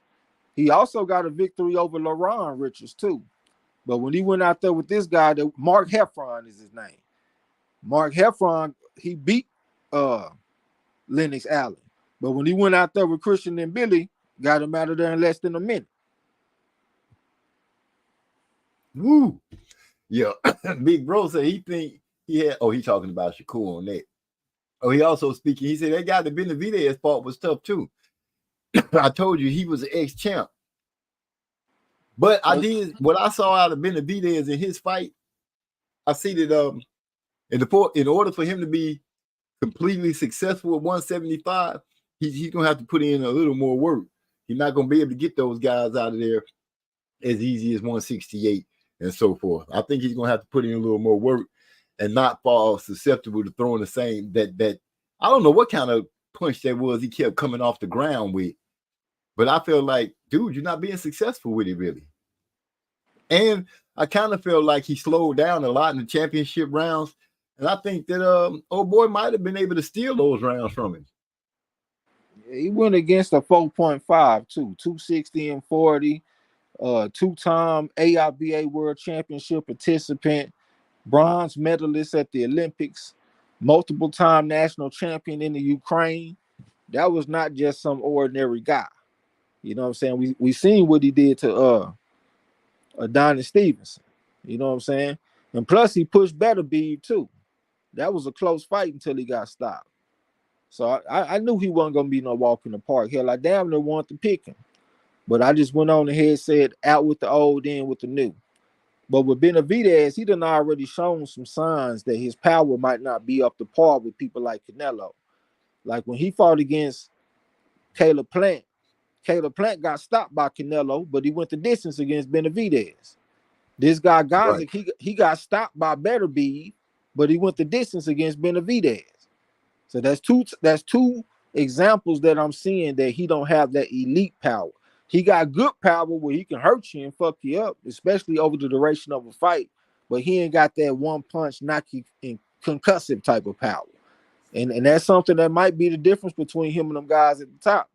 He also got a victory over LaRon Richards too. But when he went out there with this guy, Mark Heffron is his name. Mark Heffron, he beat Lennox Allen. But when he went out there with Christian and Billy, got him out of there in less than a minute. Woo. Yeah. Big Bro said he think he had, he talking about Shakur on that. Oh, he also speaking, he said that guy that Benavidez fought was tough too. I told you he was an ex-champ. But I did what I saw out of Benavidez in his fight. I see that in order for him to be completely successful at 175, he's gonna have to put in a little more work. He's not gonna be able to get those guys out of there as easy as 168 and so forth. I think he's gonna have to put in a little more work and not fall susceptible to throwing the same that I don't know what kind of punch that was he kept coming off the ground with. But I feel like, dude, you're not being successful with it, really. And I kind of feel like he slowed down a lot in the championship rounds. And I think that old boy might have been able to steal those rounds from him. He went against a 4.5 too, 260 and 40, two-time AIBA World Championship participant, bronze medalist at the Olympics, multiple-time national champion in the Ukraine. That was not just some ordinary guy. You know what I'm saying? We seen what he did to Adonis Stevenson. You know what I'm saying? And plus he pushed Benavidez too. That was a close fight until he got stopped. So I knew he wasn't gonna be no walk in the park. Hell, I damn near wanted to pick him. But I just went on ahead and said out with the old, in with the new. But with Benavidez, he done already shown some signs that his power might not be up to par with people like Canelo. Like when he fought against Caleb Plant got stopped by Canelo, but he went the distance against Benavidez. This guy Right. Gonzalez, he got stopped by Beterbiev, but he went the distance against Benavidez. So that's two examples that I'm seeing that he don't have that elite power. He got good power where he can hurt you and fuck you up, especially over the duration of a fight. But he ain't got that one punch, knock you and concussive type of power. And that's something that might be the difference between him and them guys at the top.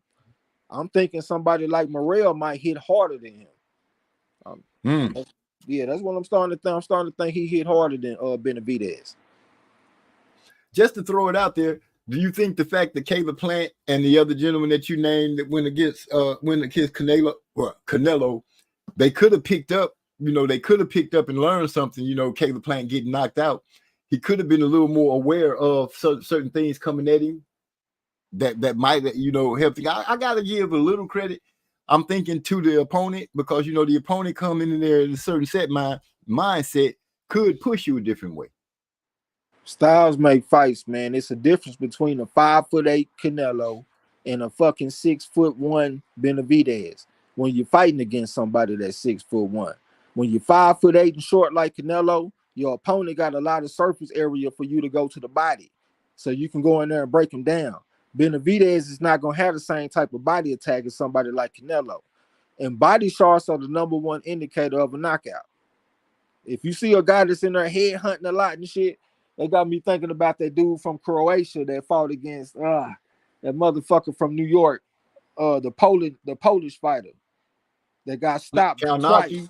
I'm thinking somebody like Morrell might hit harder than him. That's what I'm starting to think. I'm starting to think he hit harder than Benavidez. Just to throw it out there, do you think the fact that Caleb Plant and the other gentleman that you named that went against Canelo, they could have picked up, and learned something, Caleb Plant getting knocked out. He could have been a little more aware of certain things coming at him that might, help him. I got to give a little credit. I'm thinking to the opponent because, the opponent coming in there in a certain mindset could push you a different way. Styles make fights, man. It's a difference between a 5'8" Canelo and a fucking 6'1" Benavidez. When you're fighting against somebody that's 6'1", when you're 5'8" and short like Canelo, your opponent got a lot of surface area for you to go to the body, so you can go in there and break him down. Benavidez is not gonna have the same type of body attack as somebody like Canelo, and body shots are the number one indicator of a knockout. If you see a guy that's in there head hunting a lot and shit, they got me thinking about that dude from Croatia that fought against that motherfucker from New York, the Polish fighter that got stopped twice.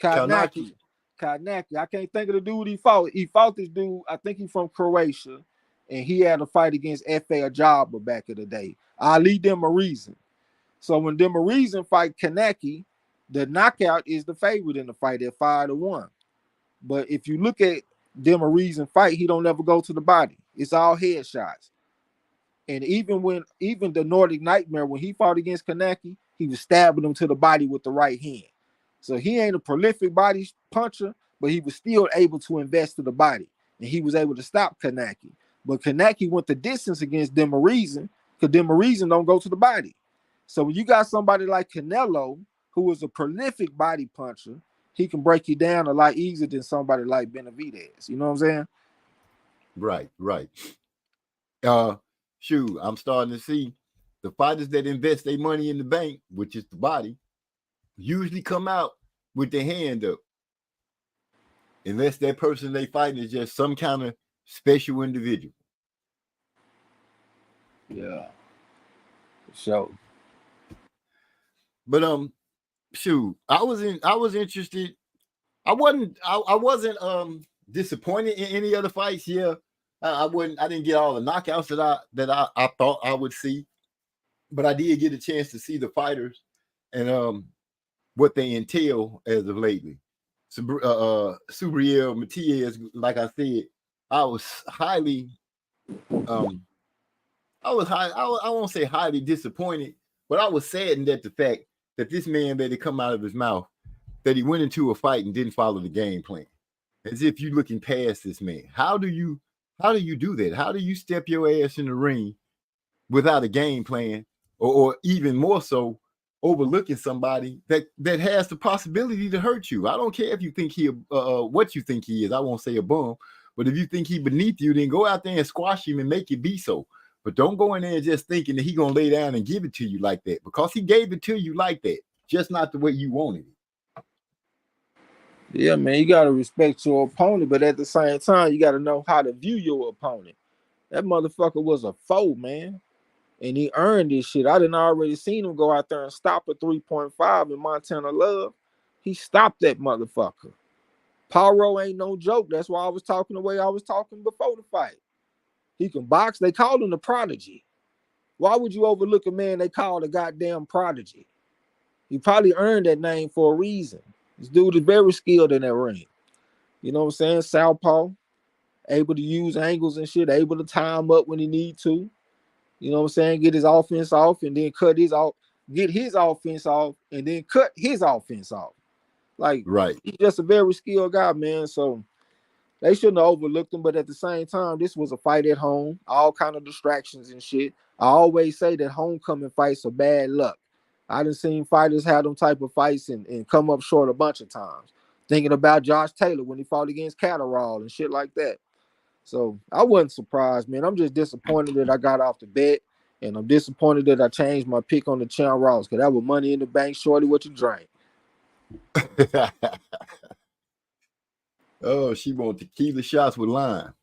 Karnacki. I can't think of the dude he fought. He fought this dude, I think he's from Croatia, and he had a fight against F.A. Ajaba back in the day. Ali Demirezen. So when Demirezen fight Karnacki, the knockout is the favorite in the fight at 5-1. But if you look at Demirezen fight, he don't ever go to the body. It's all headshots. And even the Nordic Nightmare, when he fought against Karnacki, he was stabbing him to the body with the right hand. So he ain't a prolific body puncher, but he was still able to invest to the body. And he was able to stop Karnacki. But Karnacki went the distance against Demirezen because Demirezen don't go to the body. So when you got somebody like Canelo, who is a prolific body puncher, he can break you down a lot easier than somebody like Benavidez. You know what I'm saying? Right. I'm starting to see the fighters that invest their money in the bank, which is the body, usually come out with their hand up. Unless that person they fighting is just some kind of special individual. Yeah. So. But I was interested. I wasn't disappointed in any other fights. Yeah. I didn't get all the knockouts that I thought I would see, but I did get a chance to see the fighters and what they entail as of lately. Subriel, Matias, like I said, I was highly, I won't say highly disappointed, but I was saddened at the fact that this man let it come out of his mouth that he went into a fight and didn't follow the game plan, as if you're looking past this man. How do you do that? How do you step your ass in the ring without a game plan, or even more so, overlooking somebody that has the possibility to hurt you? I don't care if you think what you think he is. I won't say a bum, but if you think he beneath you, then go out there and squash him and make it be so. But don't go in there just thinking that he gonna lay down and give it to you like that, because he gave it to you like that, just not the way you wanted it. Yeah, man, you gotta respect your opponent, but at the same time, you gotta know how to view your opponent. That motherfucker was a foe, man. And he earned this shit. I didn't already seen him go out there and stop a 3.5 in Montana Love. He stopped that motherfucker. Paro ain't no joke. That's why I was talking the way I was talking before the fight. He can box. They called him the prodigy. Why would you overlook a man they called a goddamn prodigy? He probably earned that name for a reason. This dude is very skilled in that ring. You know what I'm saying? Southpaw, able to use angles and shit, able to time up when he need to. You know what I'm saying? Get his offense off and then cut his off. get his offense off, and then cut his offense off. Like, Right. he's just a very skilled guy, man. So they shouldn't have overlooked him. But at the same time, this was a fight at home, all kind of distractions and shit. I always say that homecoming fights are bad luck. I done seen fighters have them type of fights and come up short a bunch of times. Thinking about Josh Taylor when he fought against Catterall and shit like that. So I wasn't surprised, man. I'm just disappointed that I got off the bet. And I'm disappointed that I changed my pick on the Chan Ross, because that was money in the bank, shorty what you drank. Oh, she want tequila shots with lime.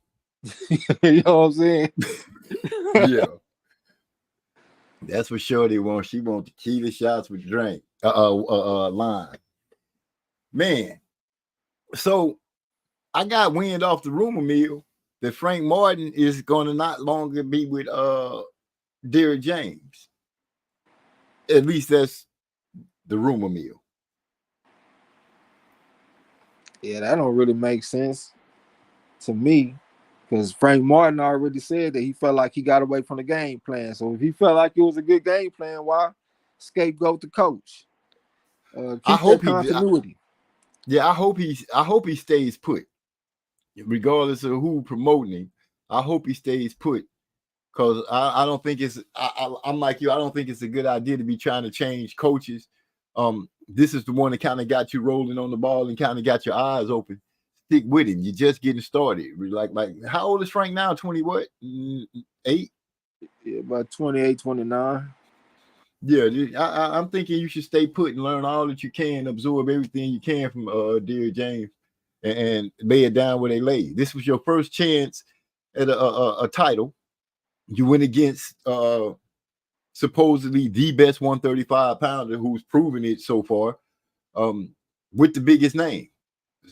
You know what I'm saying? Yeah. That's what Shorty wants. She wants tequila shots with drink. Lime. Man. So I got wind off the rumor mill that Frank Martin is gonna not longer be with Derrick James. At least that's the rumor mill. Yeah, that don't really make sense to me, because Frank Martin already said that he felt like he got away from the game plan. So if he felt like it was a good game plan, why scapegoat the coach? Keep that continuity. I hope he stays put, regardless of who promoting him. I hope he stays put, because I don't think it's. I'm like you. I don't think it's a good idea to be trying to change coaches. This is the one that kind of got you rolling on the ball and kind of got your eyes open. Stick with him. You're just getting started. Like how old is Frank now? 20 what? 8? Yeah, about 28, 29. Yeah, I'm thinking you should stay put and learn all that you can, absorb everything you can from Derrick James, and lay it down where they lay. This was your first chance at a title. You went against supposedly the best 135 pounder who's proven it so far, with the biggest name.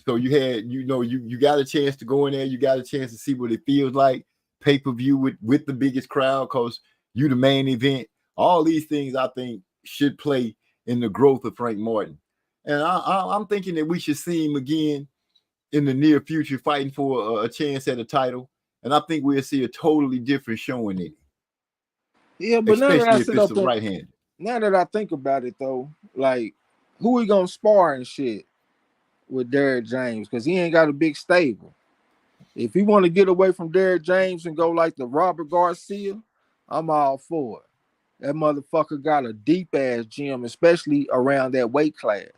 So you had, you got a chance to go in there. You got a chance to see what it feels like, pay-per-view with the biggest crowd, because you the main event. All these things I think should play in the growth of Frank Martin. And I'm thinking that we should see him again in the near future fighting for a chance at a title. And I think we'll see a totally different showing in it. Yeah, but especially if it's the right hand. Now that I think about it, though, like, who we gonna spar and shit with Derrick James? Because he ain't got a big stable. If he want to get away from Derrick James and go like the Robert Garcia, I'm all for it. That motherfucker got a deep ass gym, especially around that weight class.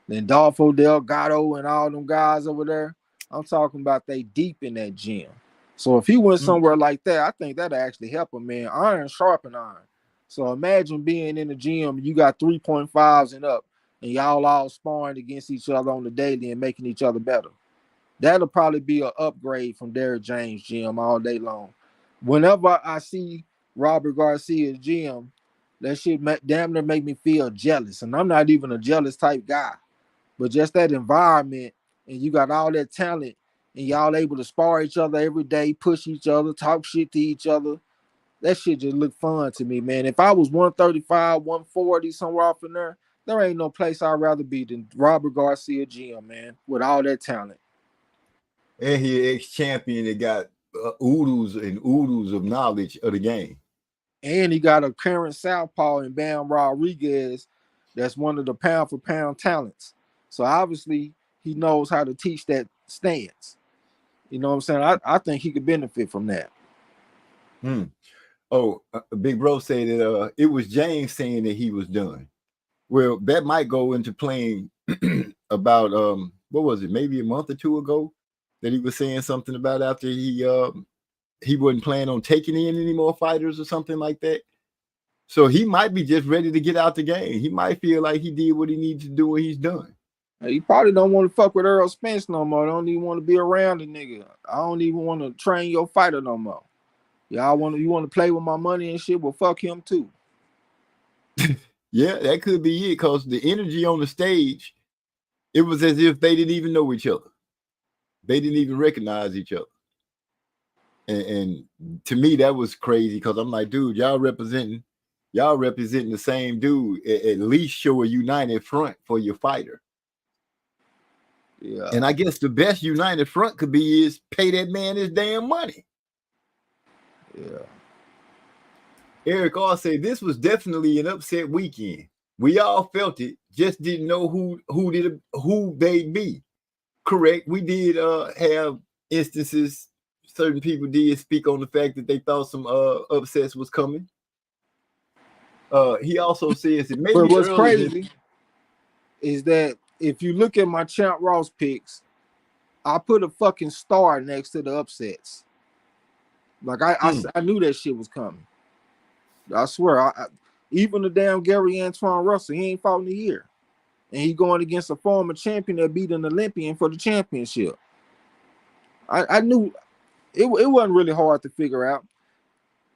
Then Dolfo Delgado and all them guys over there, I'm talking about they deep in that gym. So if he went somewhere like that, I think that'd actually help him, man. Iron sharpen iron. So imagine being in the gym, you got 3.5s and up, and y'all all sparring against each other on the daily and making each other better. That'll probably be an upgrade from Derrick James' gym all day long. Whenever I see Robert Garcia's gym, that shit damn near make me feel jealous. And I'm not even a jealous type guy. But just that environment, and you got all that talent, and y'all able to spar each other every day, push each other, talk shit to each other. That shit just look fun to me, man. If I was 135, 140, somewhere off in there ain't no place I'd rather be than Robert Garcia gym, man, with all that talent. And he an ex-champion that got oodles and oodles of knowledge of the game. And he got a current southpaw in Bam Rodriguez that's one of the pound-for-pound talents. So obviously he knows how to teach that stance. You know what I'm saying? I think he could benefit from that. Oh, Big Bro said that it was James saying that he was done. Well, that might go into playing about what was it, maybe a month or two ago, that he was saying something about after he wasn't planning on taking in any more fighters or something like that. So he might be just ready to get out the game. He might feel like he did what he needed to do and he's done. He probably don't want to fuck with Errol Spence no more. Don't even want to be around the nigga. I don't even want to train your fighter no more. You want to play with my money and shit? Well, fuck him too. Yeah, that could be it, because the energy on the stage, it was as if they didn't even know each other. They didn't even recognize each other. And to me, that was crazy, because I'm like, dude, y'all representing the same dude. At least show a united front for your fighter. Yeah. And I guess the best united front could be pay that man his damn money. Yeah. Eric R said this was definitely an upset weekend. We all felt it, just didn't know who they'd be. Correct. We did have instances. Certain people did speak on the fact that they thought some upsets was coming. He also says it may But be what's early. crazy is that if you look at my Champ Ross picks, I put a fucking star next to the upsets. Like I knew that shit was coming. I swear. Even the damn Gary Antoine Russell, he ain't fought in a year, and he going against a former champion that beat an Olympian for the championship. I knew it wasn't really hard to figure out.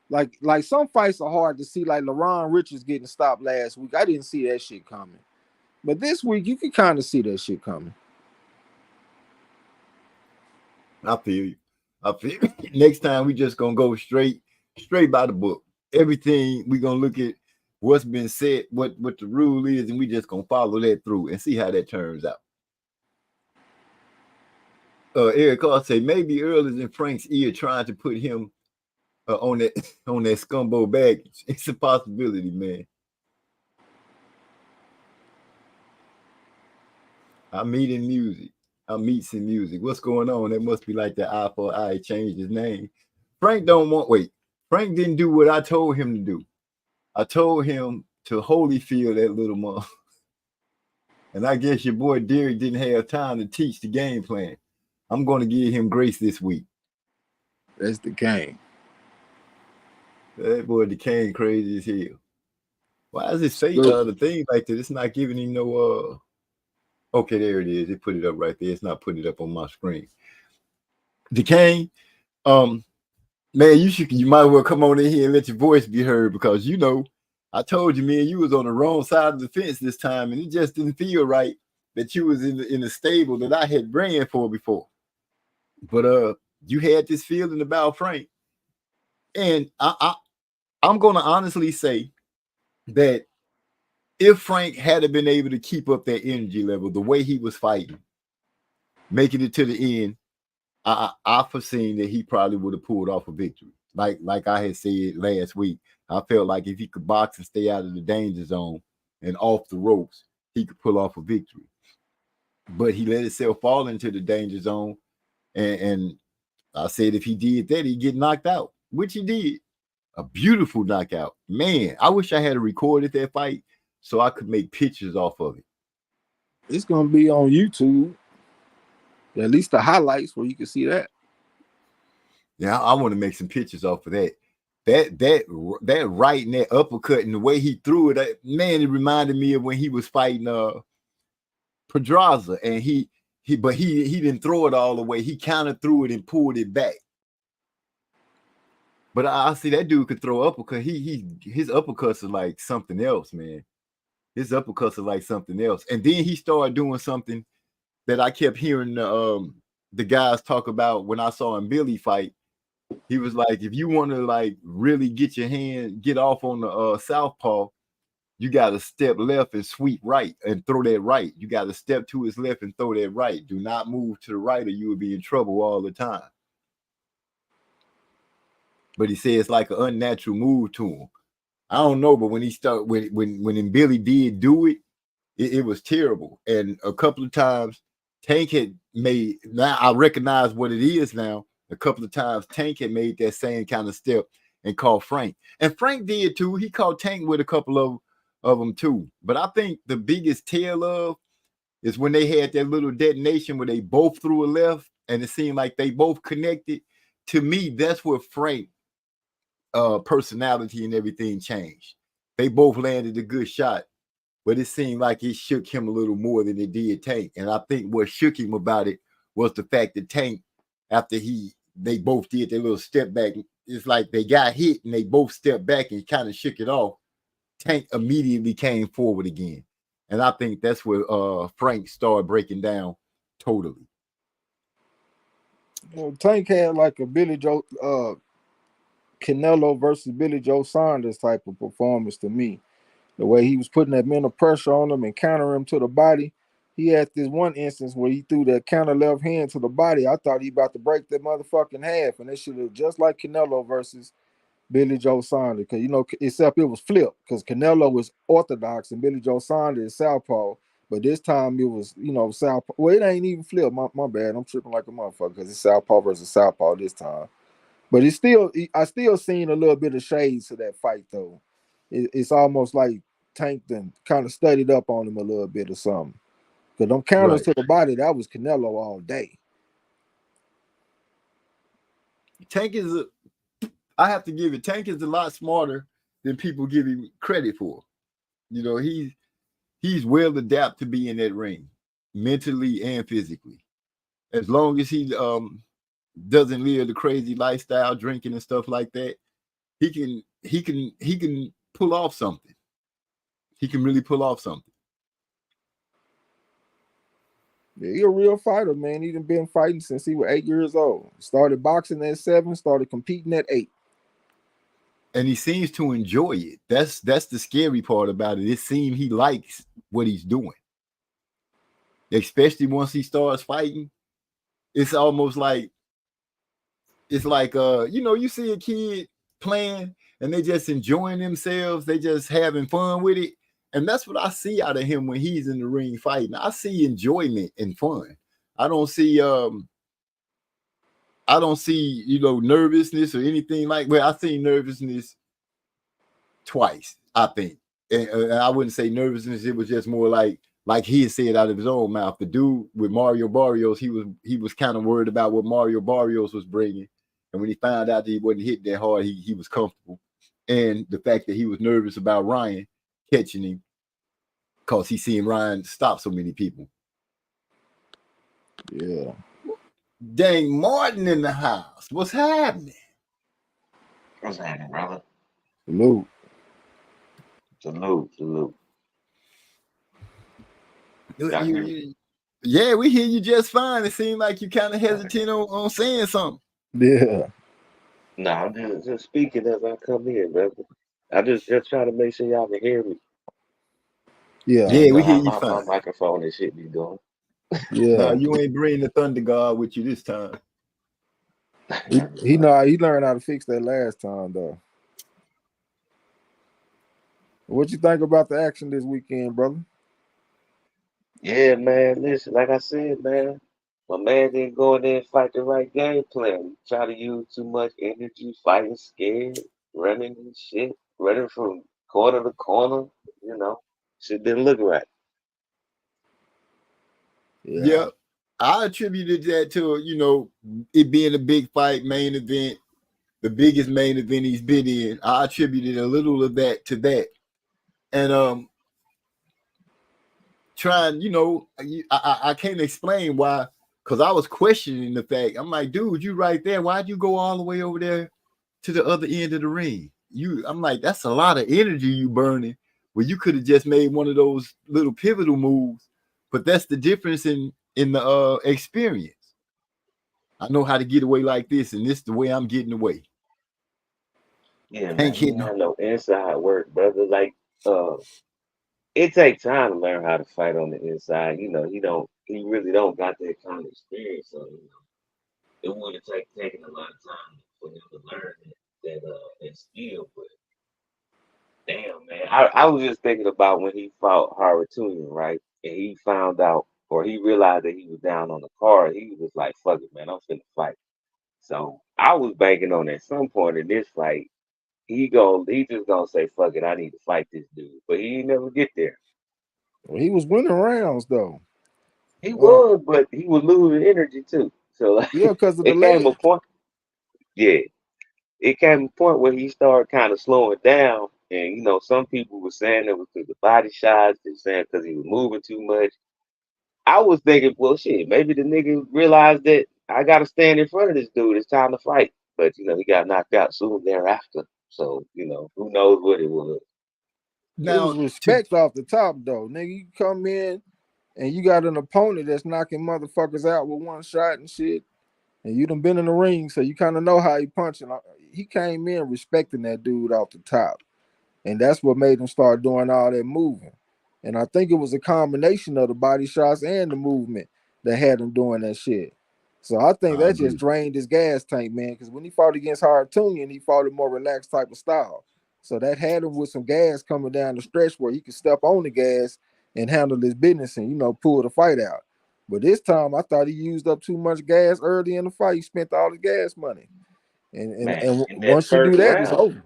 Like some fights are hard to see. Like LaRon Richards getting stopped last week, I didn't see that shit coming. But this week, you can kind of see that shit coming. I feel you. Next time we just gonna go straight by the book. Everything we gonna look at what's been said, what the rule is, and we just gonna follow that through and see how that turns out. Eric Carr say maybe earlier in Frank's ear trying to put him on that scumbo baggage. It's a possibility, man. I meet in music. I meets in music. What's going on? That must be like the eye for eye changed his name. Frank Frank didn't do what I told him to do. I told him to Holyfield that little month. And I guess your boy Derek didn't have time to teach the game plan. I'm going to give him grace this week. That's the game. That boy became crazy as hell. Why is it say the thing like that? It's not giving him no okay, there it is. It put it up right there. It's not putting it up on my screen. DeCane, man, you might well come on in here and let your voice be heard, because you know I told you, man, you was on the wrong side of the fence this time, and it just didn't feel right that you was in the stable that I had ran for before. But you had this feeling about Frank, and I'm gonna honestly say that if Frank had been able to keep up that energy level the way he was fighting, making it to the end, I foreseen that he probably would have pulled off a victory. Like I had said last week, I felt like if he could box and stay out of the danger zone and off the ropes, he could pull off a victory. But he let himself fall into the danger zone, and I said if he did that, he'd get knocked out, which he did. A beautiful knockout. Man, I wish I had recorded that fight so I could make pictures off of it. It's going to be on YouTube. At least the highlights where you can see that. Yeah, I want to make some pictures off of that. That right and that uppercut and the way he threw it, man, it reminded me of when he was fighting Pedraza, and he didn't throw it all the way. He kind of threw it and pulled it back. But I see that dude could throw uppercut. His uppercuts are like something else, man. His uppercuts are like something else. And then he started doing something that I kept hearing the guys talk about when I saw him Billy fight. He was like, if you want to like really get off on the southpaw, you got to step left and sweep right and throw that right. You got to step to his left and throw that right. Do not move to the right or you will be in trouble all the time. But he said it's like an unnatural move to him. I don't know, but when Billy did do it, it was terrible. And a couple of times, Tank had made, now I recognize what it is now. A couple of times, Tank had made that same kind of step and caught Frank. And Frank did too. He caught Tank with a couple of them too. But I think the biggest tale of is when they had that little detonation where they both threw a left and it seemed like they both connected. To me, that's where Frank personality and everything changed. They both landed a good shot, but it seemed like it shook him a little more than it did Tank. And I think what shook him about it was the fact that Tank, after they both did their little step back, it's like they got hit and they both stepped back and kind of shook it off. Tank immediately came forward again. And I think that's where Frank started breaking down totally. Tank had like a Billy Joe Canelo versus Billy Joe Saunders type of performance to me. The way he was putting that mental pressure on him and countering him to the body. He had this one instance where he threw that counter left hand to the body. I thought he about to break that motherfucking half, and that shit looked just like Canelo versus Billy Joe Saunders, because except it was flipped, because Canelo was orthodox and Billy Joe Saunders is southpaw. But this time it was, southpaw. Well, it ain't even flipped. My bad. I'm tripping like a motherfucker because it's southpaw versus southpaw this time. But I still seen a little bit of shades to that fight though. It's almost like Tank then kind of studied up on him a little bit or something. Because them counters to the body, that was Canelo all day. Tank I have to give it. Tank is a lot smarter than people give him credit for. He's well adapted to be in that ring, mentally and physically. As long as he doesn't live the crazy lifestyle, drinking and stuff like that, he can pull off something. He can really pull off something. Yeah, he a real fighter, man. He done been fighting since he was 8 years old. Started boxing at 7, started competing at 8. And he seems to enjoy it. That's the scary part about it. It seems he likes what he's doing. Especially once he starts fighting. It's almost like you see a kid playing and they just enjoying themselves. They just having fun with it. And that's what I see out of him when he's in the ring fighting. I see enjoyment and fun. I don't see nervousness or anything like. Well, I seen nervousness twice, I think, and I wouldn't say nervousness. It was just more like he had said out of his own mouth. The dude with Mario Barrios, he was kind of worried about what Mario Barrios was bringing, and when he found out that he wasn't hitting that hard, he was comfortable, and the fact that he was nervous about Ryan catching him because he seen Ryan stop so many people. Yeah. Dang, Martin in the house. What's happening? What's happening, brother? Salute. Yeah, we hear you just fine. It seemed like you kind of hesitant on saying something. Yeah. No, I'm just speaking as I come in, brother. I just trying to make sure y'all can hear me. Yeah. Yeah, we hear you my fine. microphone and shit be going. Yeah. No, you ain't bringing the Thunder God with you this time. He learned how to fix that last time though. What you think about the action this weekend, brother? Yeah, man. Listen, like I said, man, my man didn't go in there and fight the right game plan. He tried to use too much energy, fighting scared, running and shit, running from corner to corner. Shit didn't look right. Yeah. I attributed that to, it being a big fight, main event, the biggest main event he's been in. I attributed a little of that to that. And trying, I can't explain why, because I was questioning the fact. I'm like, dude, you right there. Why'd you go all the way over there to the other end of the ring? I'm like, that's a lot of energy you burning. Well, you could have just made one of those little pivotal moves, but that's the difference in the experience. I know how to get away like this, and this is the way I'm getting away. Yeah, man, he ain't had no inside work, brother. Like, it takes time to learn how to fight on the inside. He really don't got that kind of experience. So, it would have taken a lot of time for him to learn that skill. But damn, man, I was just thinking about when he fought Haratulian, right? And he found out, or he realized that he was down on the card. He was like, "Fuck it, man, I'm finna fight." So I was banking on at some point in this fight, he just gonna say, "Fuck it, I need to fight this dude," but he ain't never get there. Well, he was winning rounds though. He was, but he was losing energy too. So like, Yeah, because of the it came leg. a point. Yeah, it came a point where he started kind of slowing down, and some people were saying it was because the body shots. They're saying because he was moving too much. I was thinking, well, shit, maybe the nigga realized that I gotta stand in front of this dude. It's time to fight. But he got knocked out soon thereafter. So who knows what it was. It was respect off the top though, nigga. You come in and you got an opponent that's knocking motherfuckers out with one shot and shit, and you done been in the ring, so you kind of know how he punching. He came in respecting that dude off the top, and that's what made him start doing all that moving. And I think it was a combination of the body shots and the movement that had him doing that shit. So I think I that just agree. drained his gas tank, man. Because when he fought against Antuanne, he fought a more relaxed type of style. So that had him with some gas coming down the stretch where he could step on the gas and handle his business and pull the fight out. But this time I thought he used up too much gas early in the fight. He spent all his gas money. Man, And in that once you do first that, it's round, over.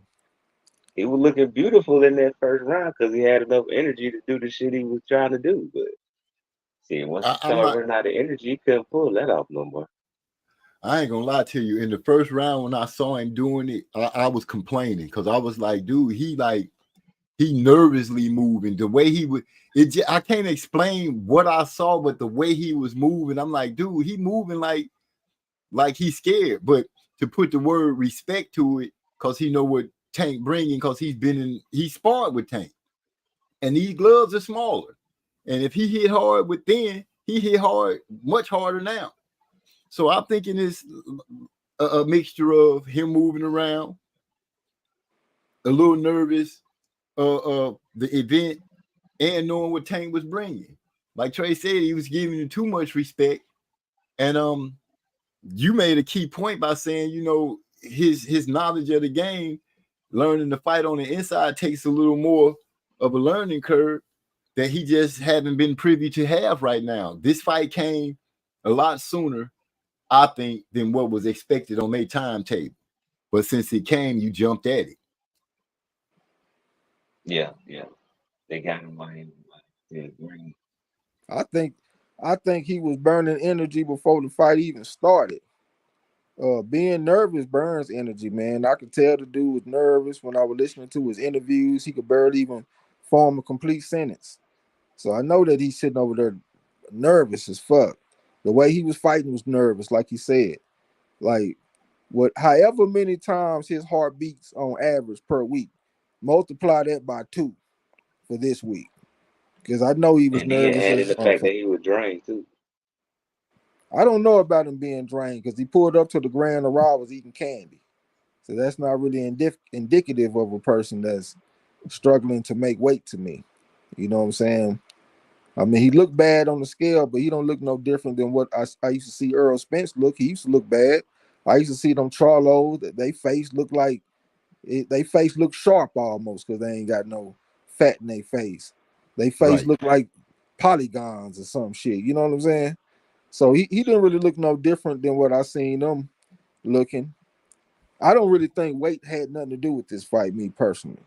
he was looking beautiful in that first round because he had enough energy to do the shit he was trying to do. But see, once he I'm started not. running out of energy, he couldn't pull that off no more. I ain't gonna lie to you. In the first round, when I saw him doing it, I was complaining because I was like, dude, he nervously moving. The way he would, I can't explain what I saw, but the way he was moving, I'm like, dude, he moving like he's scared. But to put the word respect to it, because he know what Tank bringing, because he sparred with Tank, and these gloves are smaller. And if he hit hard with then, he hit hard, much harder now. So I'm thinking it's a mixture of him moving around, a little nervous, the event, and knowing what Tank was bringing. Like Trey said, he was giving him too much respect. And you made a key point by saying, his knowledge of the game, learning to fight on the inside takes a little more of a learning curve that he just haven't been privy to have right now. This fight came a lot sooner, I think, than what was expected on their timetable. But since it came, you jumped at it. Yeah. They got him on the ring. I think he was burning energy before the fight even started. Being nervous burns energy, man. I could tell the dude was nervous when I was listening to his interviews. He could barely even form a complete sentence. So I know that he's sitting over there nervous as fuck. The way he was fighting was nervous, like he said. Like however many times his heart beats on average per week, multiply that by 2 for this week. Because I know he was And then nervous added as the fact that he was drained too. I don't know about him being drained because he pulled up to the Grand Arrival was eating candy. So that's not really indicative of a person that's struggling to make weight to me. You know what I'm saying? I mean, he looked bad on the scale, but he don't look no different than what I used to see Earl Spence look. He used to look bad. I used to see them Charlos, that they face look like they face look sharp almost because they ain't got no fat in their face. They face Right. look like polygons or some shit. You know what I'm saying? So he didn't really look no different than what I seen them looking. I don't really think weight had nothing to do with this fight, me personally.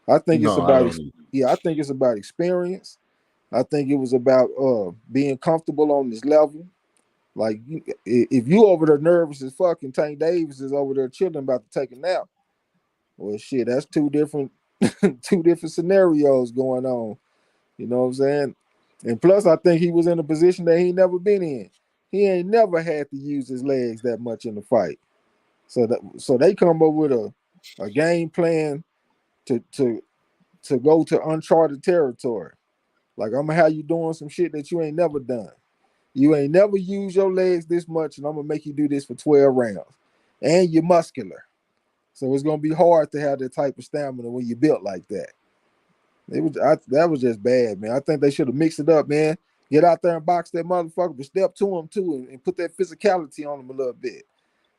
I think it's No, I about don't. I think it's about experience. I think it was about being comfortable on this level. Like if you over there nervous as fuck and Tank Davis is over there chilling about to take a nap, well shit, that's two different scenarios going on. You know what I'm saying? And plus I think he was in a position that he never been in. He ain't never had to use his legs that much in the fight. So they come up with a game plan to go to uncharted territory. Like I'm gonna have you doing some shit that you ain't never done. You ain't never used your legs this much, and I'm gonna make you do this for 12 rounds. And you're muscular. So it's gonna be hard to have that type of stamina when you're built like that. That was just bad, man. I think they should have mixed it up, man. Get out there and box that motherfucker, but step to him too and put that physicality on him a little bit.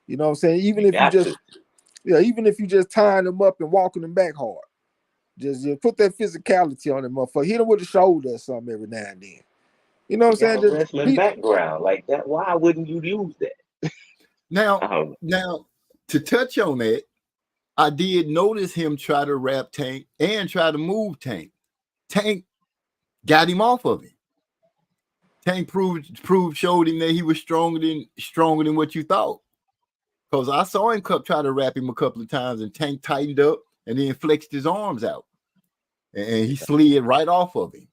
You know what I'm saying? Even if you just tying him up and walking him back hard. Just put that physicality on him, motherfucker. Hit him with the shoulder or something every now and then. You know He what I'm got saying? a Just wrestling background like that. Why wouldn't you use that? Now, I don't know. now to touch on that, I did notice him try to wrap Tank and try to move Tank. Tank got him off of him. Tank showed him that he was stronger than what you thought. Because I saw him try to wrap him a couple of times, and Tank tightened up and then flexed his arms out, and he slid right off of him.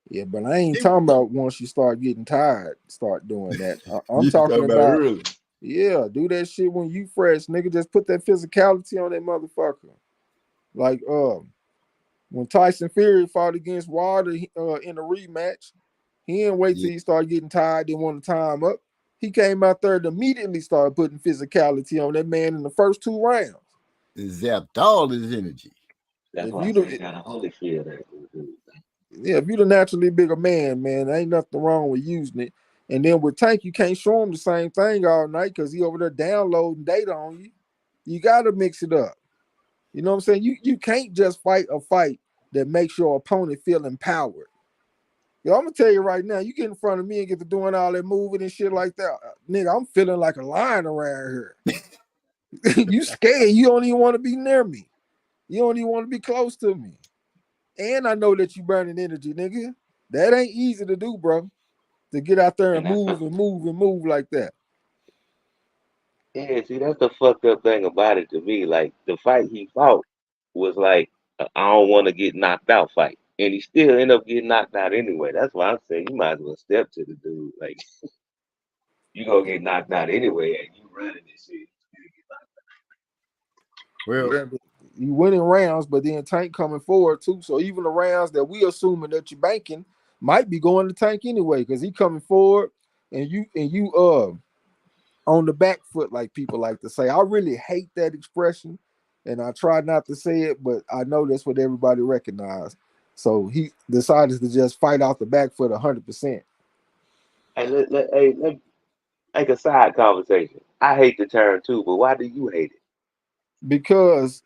yeah, but I ain't talking about once you start getting tired, start doing that. I'm You talking about about early. yeah, do that shit when you fresh, nigga. Just put that physicality on that motherfucker. Like when Tyson Fury fought against Wilder in a rematch, he didn't wait till he started getting tired, didn't want to time up. He came out there and immediately started putting physicality on that man in the first 2 rounds. Zapped all his energy. That's If why I you say do, you got a Holyfield. yeah, if you the naturally bigger man, ain't nothing wrong with using it. And then with Tank, you can't show him the same thing all night because he over there downloading data on you. You got to mix it up. You know what I'm saying? You can't just fight a fight that makes your opponent feel empowered. Yo, I'm gonna tell you right now, you get in front of me and get to doing all that moving and shit like that, nigga, I'm feeling like a lion around here. You scared. You don't even want to be near me. You don't even want to be close to me. And I know that you burning energy, nigga. That ain't easy to do, bro. To get out there and move and move and move like that. Yeah, see, that's the fucked up thing about it to me. Like the fight he fought was like I don't want to get knocked out fight, and he still ended up getting knocked out anyway. That's why I'm saying you might as well step to the dude. Like you gonna get knocked out anyway, and you running this shit. Well, Yeah, you winning rounds, but then Tank coming forward too. So even the rounds that we assuming that you're banking might be going to Tank anyway, because he coming forward and you on the back foot, like people like to say. I really hate that expression, and I try not to say it, but I know that's what everybody recognizes. So he decided to just fight off the back foot 100%. Hey, let like a side conversation. I hate the term too, but why do you hate it? Because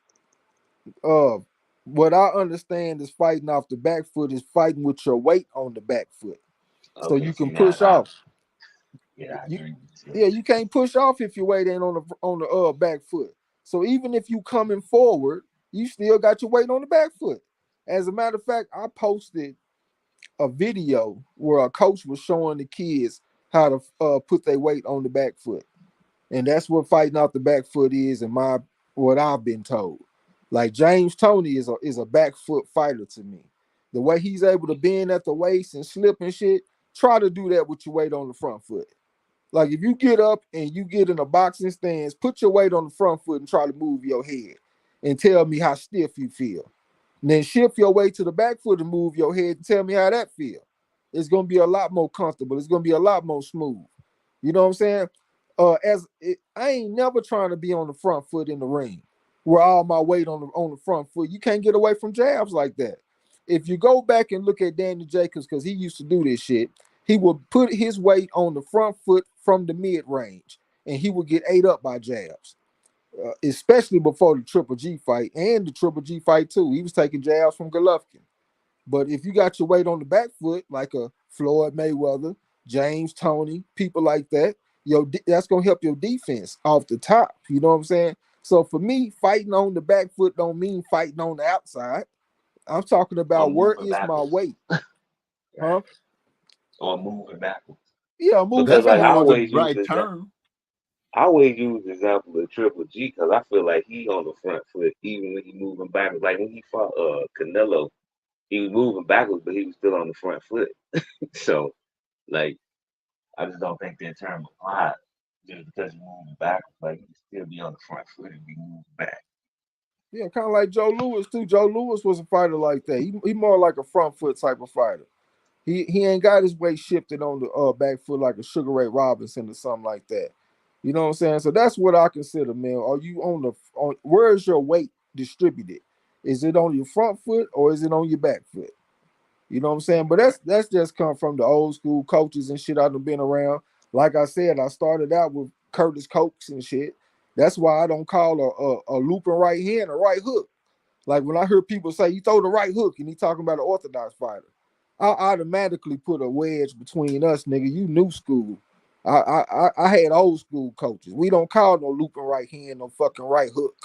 what I understand is fighting off the back foot is fighting with your weight on the back foot. So Okay, you see can now, push off. yeah, I You, agree with you. yeah, you can't push off if your weight ain't on the back foot. So even if you coming forward, you still got your weight on the back foot. As a matter of fact, I posted a video where a coach was showing the kids how to put their weight on the back foot, and that's what fighting off the back foot is, in my what I've been told. Like James Toney is a back foot fighter to me. The way he's able to bend at the waist and slip and shit, try to do that with your weight on the front foot. Like if you get up and you get in a boxing stance, put your weight on the front foot and try to move your head and tell me how stiff you feel. And then shift your weight to the back foot and move your head and tell me how that feel. It's gonna be a lot more comfortable. It's gonna be a lot more smooth. You know what I'm saying? I ain't never trying to be on the front foot in the ring where all my weight on the front foot. You can't get away from jabs like that. If you go back and look at Danny Jacobs, because he used to do this shit, he would put his weight on the front foot from the mid range, and he would get ate up by jabs, especially before the Triple G fight and the Triple G fight too. He was taking jabs from Golovkin. But if you got your weight on the back foot, like a Floyd Mayweather, James Toney, people like that, that's gonna help your defense off the top. You know what I'm saying? So for me, fighting on the back foot don't mean fighting on the outside. I'm talking Or about where moving is my backwards, weight, right? huh? Or moving backwards. Yeah, moving Because that's like back. more the right term. I always use the example of Triple G because I feel like he on the front foot even when he moving backwards. Like when he fought Canelo, he was moving backwards, but he was still on the front foot. So like I just don't think that term applies just because you're moving backwards. Like you can still be on the front foot and be moving back. Yeah, kind of like Joe Louis too. Joe Louis was a fighter like that. He more like a front foot type of fighter. He ain't got his weight shifted on the back foot like a Sugar Ray Robinson or something like that. You know what I'm saying? So that's what I consider, man. Are you on where is your weight distributed? Is it on your front foot or is it on your back foot? You know what I'm saying? But that's just come from the old school coaches and shit I've been around. Like I said, I started out with Curtis Cokes and shit. That's why I don't call a looping right hand a right hook. Like when I hear people say you throw the right hook and he talking about an orthodox fighter, I automatically put a wedge between us, nigga. You new school. I had old school coaches. We don't call no looping right hand no fucking right hook.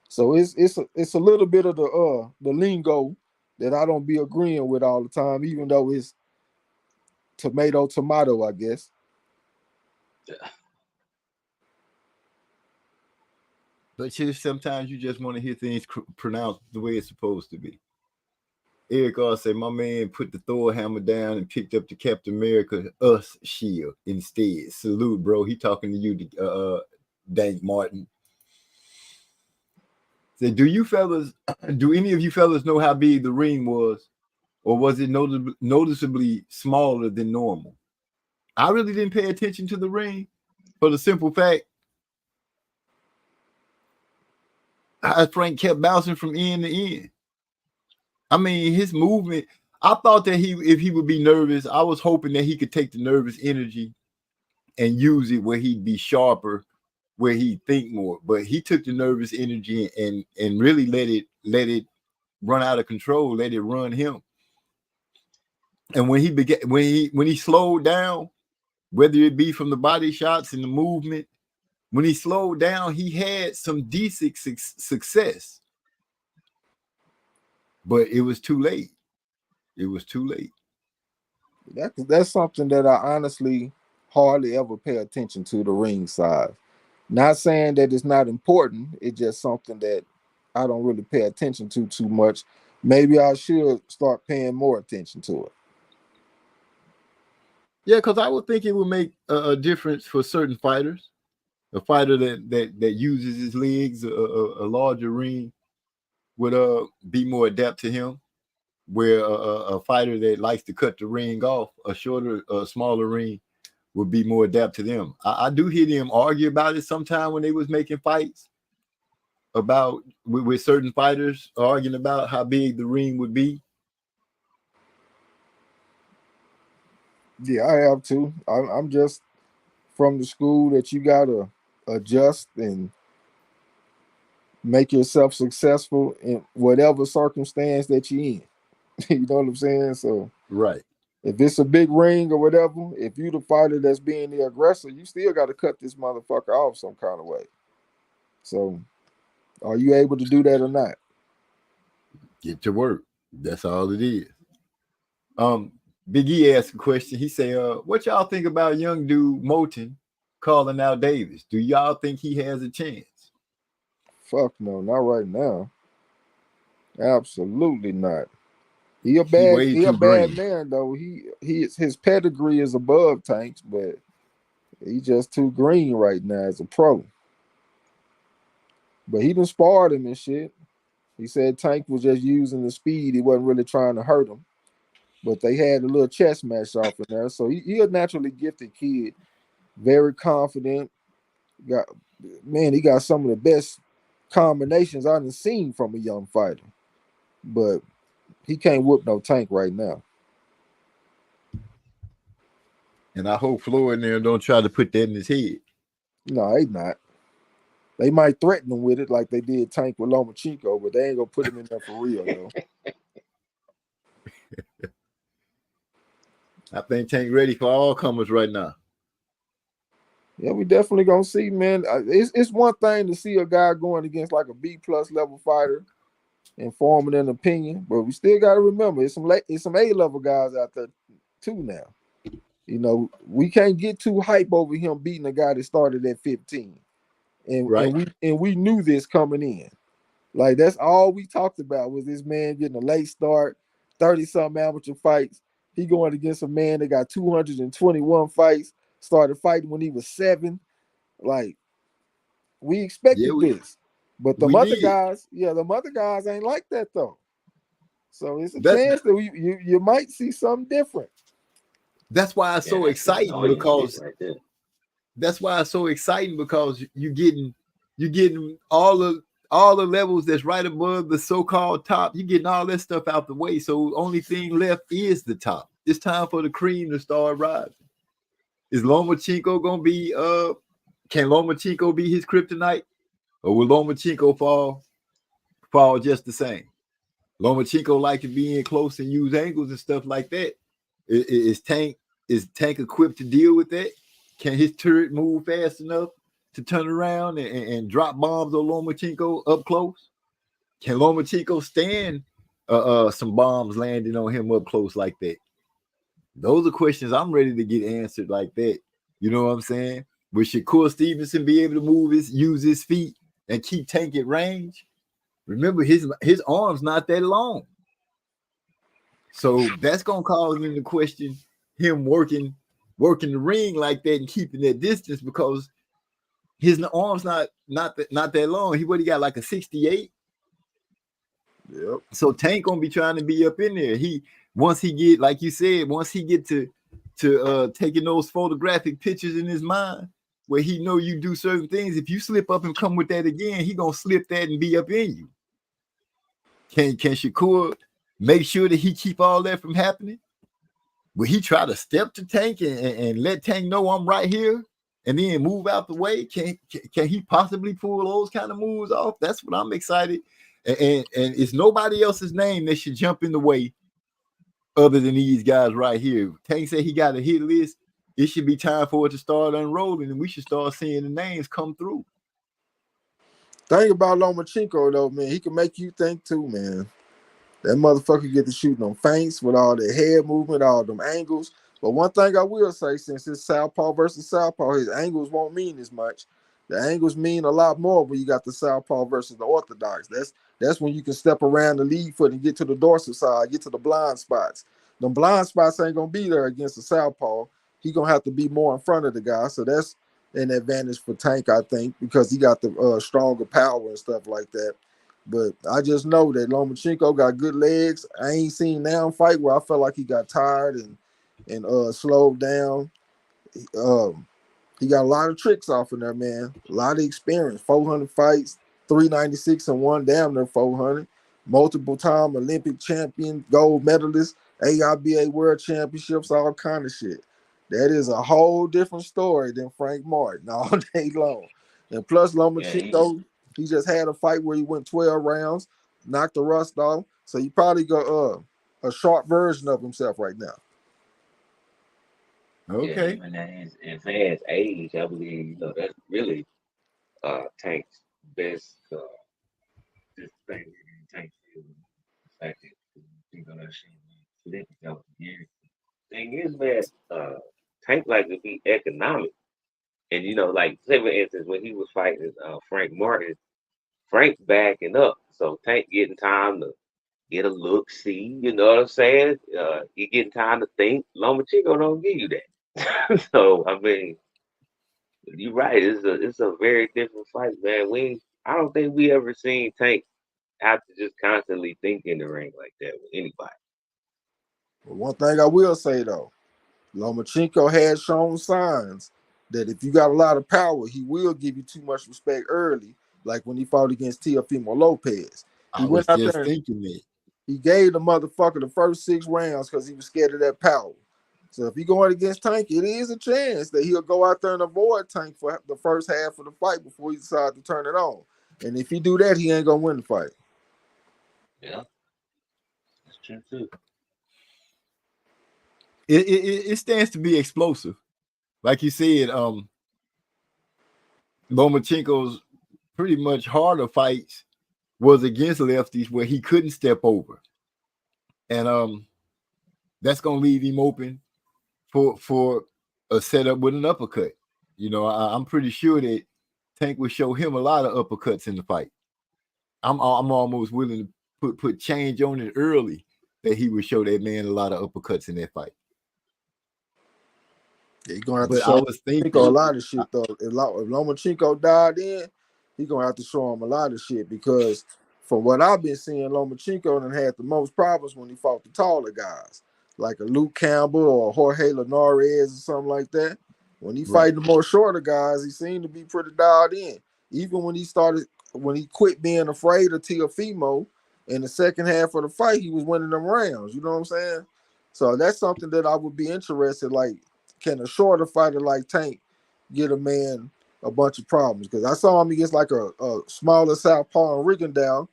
So it's a little bit of the lingo that I don't be agreeing with all the time, even though it's tomato, I guess. But sometimes you just want to hear things pronounced the way it's supposed to be. Eric R said, my man put the Thor hammer down and picked up the Captain America us shield instead. Salute, bro. He talking to you, Dank Martin. Said, do any of you fellas know how big the ring was? Or was it noticeably smaller than normal? I really didn't pay attention to the ring for the simple fact Frank kept bouncing from end to end. I mean, his movement, I thought that if he would be nervous, I was hoping that he could take the nervous energy and use it where he'd be sharper, where he'd think more. But he took the nervous energy and really let it run out of control, let it run him. And when he slowed down, whether it be from the body shots and the movement, when he slowed down, he had some decent success. But it was too late. It was too late. That's something that I honestly hardly ever pay attention to, the ring size. Not saying that it's not important. It's just something that I don't really pay attention to too much. Maybe I should start paying more attention to it. Yeah, because I would think it would make a difference for certain fighters. A fighter that uses his legs, a larger ring would be more adapt to him. Where a fighter that likes to cut the ring off, a shorter, smaller ring, would be more adapt to them. I do hear them argue about it sometime when they was making fights about with certain fighters arguing about how big the ring would be. Yeah, I have to. I'm just from the school that you gotta adjust and make yourself successful in whatever circumstance that you're in. You know what I'm saying? So right. If it's a big ring or whatever, if you the fighter that's being the aggressor, you still got to cut this motherfucker off some kind of way. So are you able to do that or not? Get to work. That's all it is. Big E asked a question. He said, what y'all think about young dude Moulton calling out Davis? Do y'all think he has a chance? Fuck no, not right now. Absolutely not. He a bad man though. His pedigree is above Tank's, but he just too green right now as a pro. But he done sparred him and shit. He said Tank was just using the speed. He wasn't really trying to hurt him. But they had a little chess match off in there. So he a naturally gifted kid. Very confident. He got some of the best combinations I've seen from a young fighter. But he can't whoop no Tank right now. And I hope Floyd and them don't try to put that in his head. No, they not. They might threaten him with it like they did Tank with Lomachenko, but they ain't gonna put him in there for real though. I think Tank ready for all comers right now. Yeah, we definitely gonna see, man. It's one thing to see a guy going against like a B+ level fighter and forming an opinion, but we still got to remember it's some A level guys out there too now. You know, we can't get too hype over him beating a guy that started at 15, and we knew this coming in. Like that's all we talked about was this man getting a late start, 30-something amateur fights. He going against a man that got 221 fights, started fighting when he was 7. Like we expected this. But the other guys ain't like that though. So it's a chance that you might see something different. That's why it's so exciting because that's why it's so exciting because you're getting all the levels that's right above the so-called top. You're getting all that stuff out the way. So only thing left is the top. It's time for the cream to start rising. Is Lomachenko gonna be can Lomachenko be his kryptonite? Or will Lomachenko fall just the same? Lomachenko like to be in close and use angles and stuff like that. Is Tank equipped to deal with that? Can his turret move fast enough to turn around and drop bombs on Lomachenko up close? Can Lomachenko stand some bombs landing on him up close like that? Those are questions I'm ready to get answered like that. You know what I'm saying? Will Shakur Stevenson be able to use his feet and keep Tank at range? Remember, his arm's not that long. So that's gonna cause me to question him working the ring like that and keeping that distance because his arm's not that long. He got like a 68. Yep. So Tank gonna be trying to be up in there. Once he get to taking those photographic pictures in his mind where he know you do certain things. If you slip up and come with that again, he gonna slip that and be up in you. Can Shakur make sure that he keep all that from happening? Will he try to step to Tank and let Tank know I'm right here and then move out the way? Can he possibly pull those kind of moves off? That's what I'm excited. And it's nobody else's name that should jump in the way other than these guys right here. Tank said he got a hit list. It should be time for it to start unrolling, and we should start seeing the names come through. Thing about Lomachenko, though, man, he can make you think too, man. That motherfucker get to shoot them feints with all the head movement, all them angles. But one thing I will say, since it's southpaw versus southpaw, his angles won't mean as much. The angles mean a lot more when you got the southpaw versus the orthodox. That's when you can step around the lead foot and get to the dorsal side, get to the blind spots. Them blind spots ain't gonna be there against the southpaw. He gonna have to be more in front of the guy. So that's an advantage for Tank, I think, because he got the stronger power and stuff like that. But I just know that Lomachenko got good legs. I ain't seen now fight where I felt like he got tired and slowed down. He got a lot of tricks off in there, man. A lot of experience. 400 fights, 396 and one, damn near 400. Multiple time Olympic champion, gold medalist, AIBA World Championships, all kind of shit. That is a whole different story than Frank Martin all day long. And plus Lomachenko, he just had a fight where he went 12 rounds, knocked the rust off. So he probably got a short version of himself right now. Okay. Yeah, and at his advanced age, I believe that's really Tank's best this thing in Tank field. The fact that that shit flipped over years. Thing is, man, Tank like to be economic. And like say for instance, when he was fighting Frank Martin, Frank backing up, so Tank getting time to get a look, see, you know what I'm saying? He getting time to think. Lomachenko don't give you that. So I mean, you're right. It's a very different fight, man. I don't think we ever seen Tank have to just constantly think in the ring like that with anybody. But one thing I will say though, Lomachenko has shown signs that if you got a lot of power, he will give you too much respect early, like when he fought against Teofimo Lopez. He I was went out just there thinking that. he gave the motherfucker the first 6 rounds because he was scared of that power. So if you're going against Tank, it is a chance that he'll go out there and avoid Tank for the first half of the fight before he decides to turn it on. And if he do that, he ain't gonna win the fight. Yeah, that's true too. It stands to be explosive. Like you said, Lomachenko's pretty much harder fights was against lefties where he couldn't step over. And that's gonna leave him open for a setup with an uppercut. I'm pretty sure that Tank will show him a lot of uppercuts in the fight. I'm almost willing to put change on it early that he would show that man a lot of uppercuts in that fight. Yeah, he's gonna have But to show I was thinking Lomachenko a lot of shit though. If Lomachenko died in, he's gonna have to show him a lot of shit because from what I've been seeing, Lomachenko done had the most problems when he fought the taller guys, like a Luke Campbell or Jorge Linares or something like that. When he fight the more shorter guys, he seemed to be pretty dialed in. Even when he quit being afraid of Teofimo in the second half of the fight, he was winning them rounds. You know what I'm saying? So that's something that I would be interested. Like, can a shorter fighter like Tank get a man a bunch of problems? Because I saw him against like a smaller southpaw in Rigondeaux.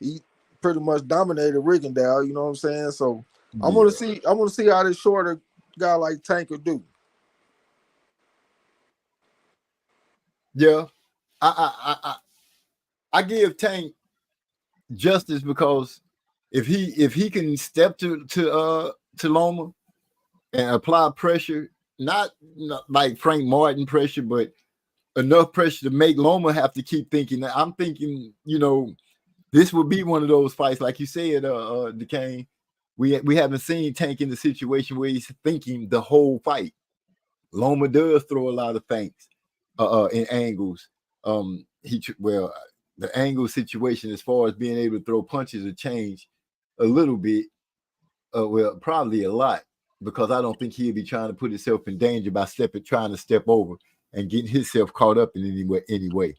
He pretty much dominated Rigondeaux. You know what I'm saying? So I'm gonna see how this shorter guy like Tank will do. Yeah, I give Tank justice because if he can step to Loma and apply pressure, not like Frank Martin pressure, but enough pressure to make Loma have to keep thinking. I'm thinking, this would be one of those fights, like you said, DeCane. We haven't seen Tank in the situation where he's thinking the whole fight. Loma does throw a lot of feints in angles. The angle situation as far as being able to throw punches will change a little bit. Probably a lot, because I don't think he'll be trying to put himself in danger by trying to step over and getting himself caught up in any way.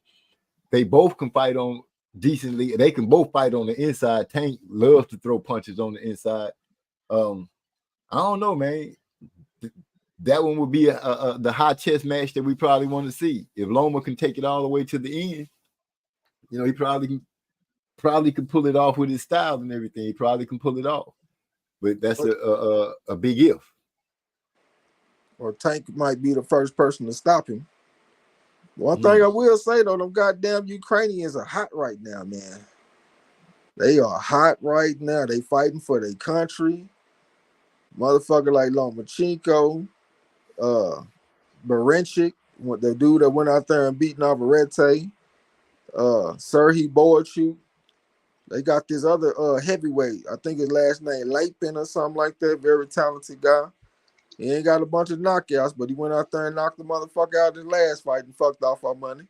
They both can fight on decently. They can both fight on the inside. Tank loves to throw punches on the inside. I don't know, man. That one would be the high chest match that we probably want to see. If Loma can take it all the way to the end, you know, he probably can pull it off with his style and everything. He probably can pull it off, but that's a big if. Or Tank might be the first person to stop him. One thing I will say though, them goddamn Ukrainians are hot right now, man. They are hot right now. They fighting for their country. Motherfucker like Lomachenko, Barenchik, the dude that went out there and beat Navarrete, Serhii Boychuk. They got this other heavyweight. I think his last name Lapin or something like that. Very talented guy. He ain't got a bunch of knockouts, but he went out there and knocked the motherfucker out in his last fight and fucked off our money.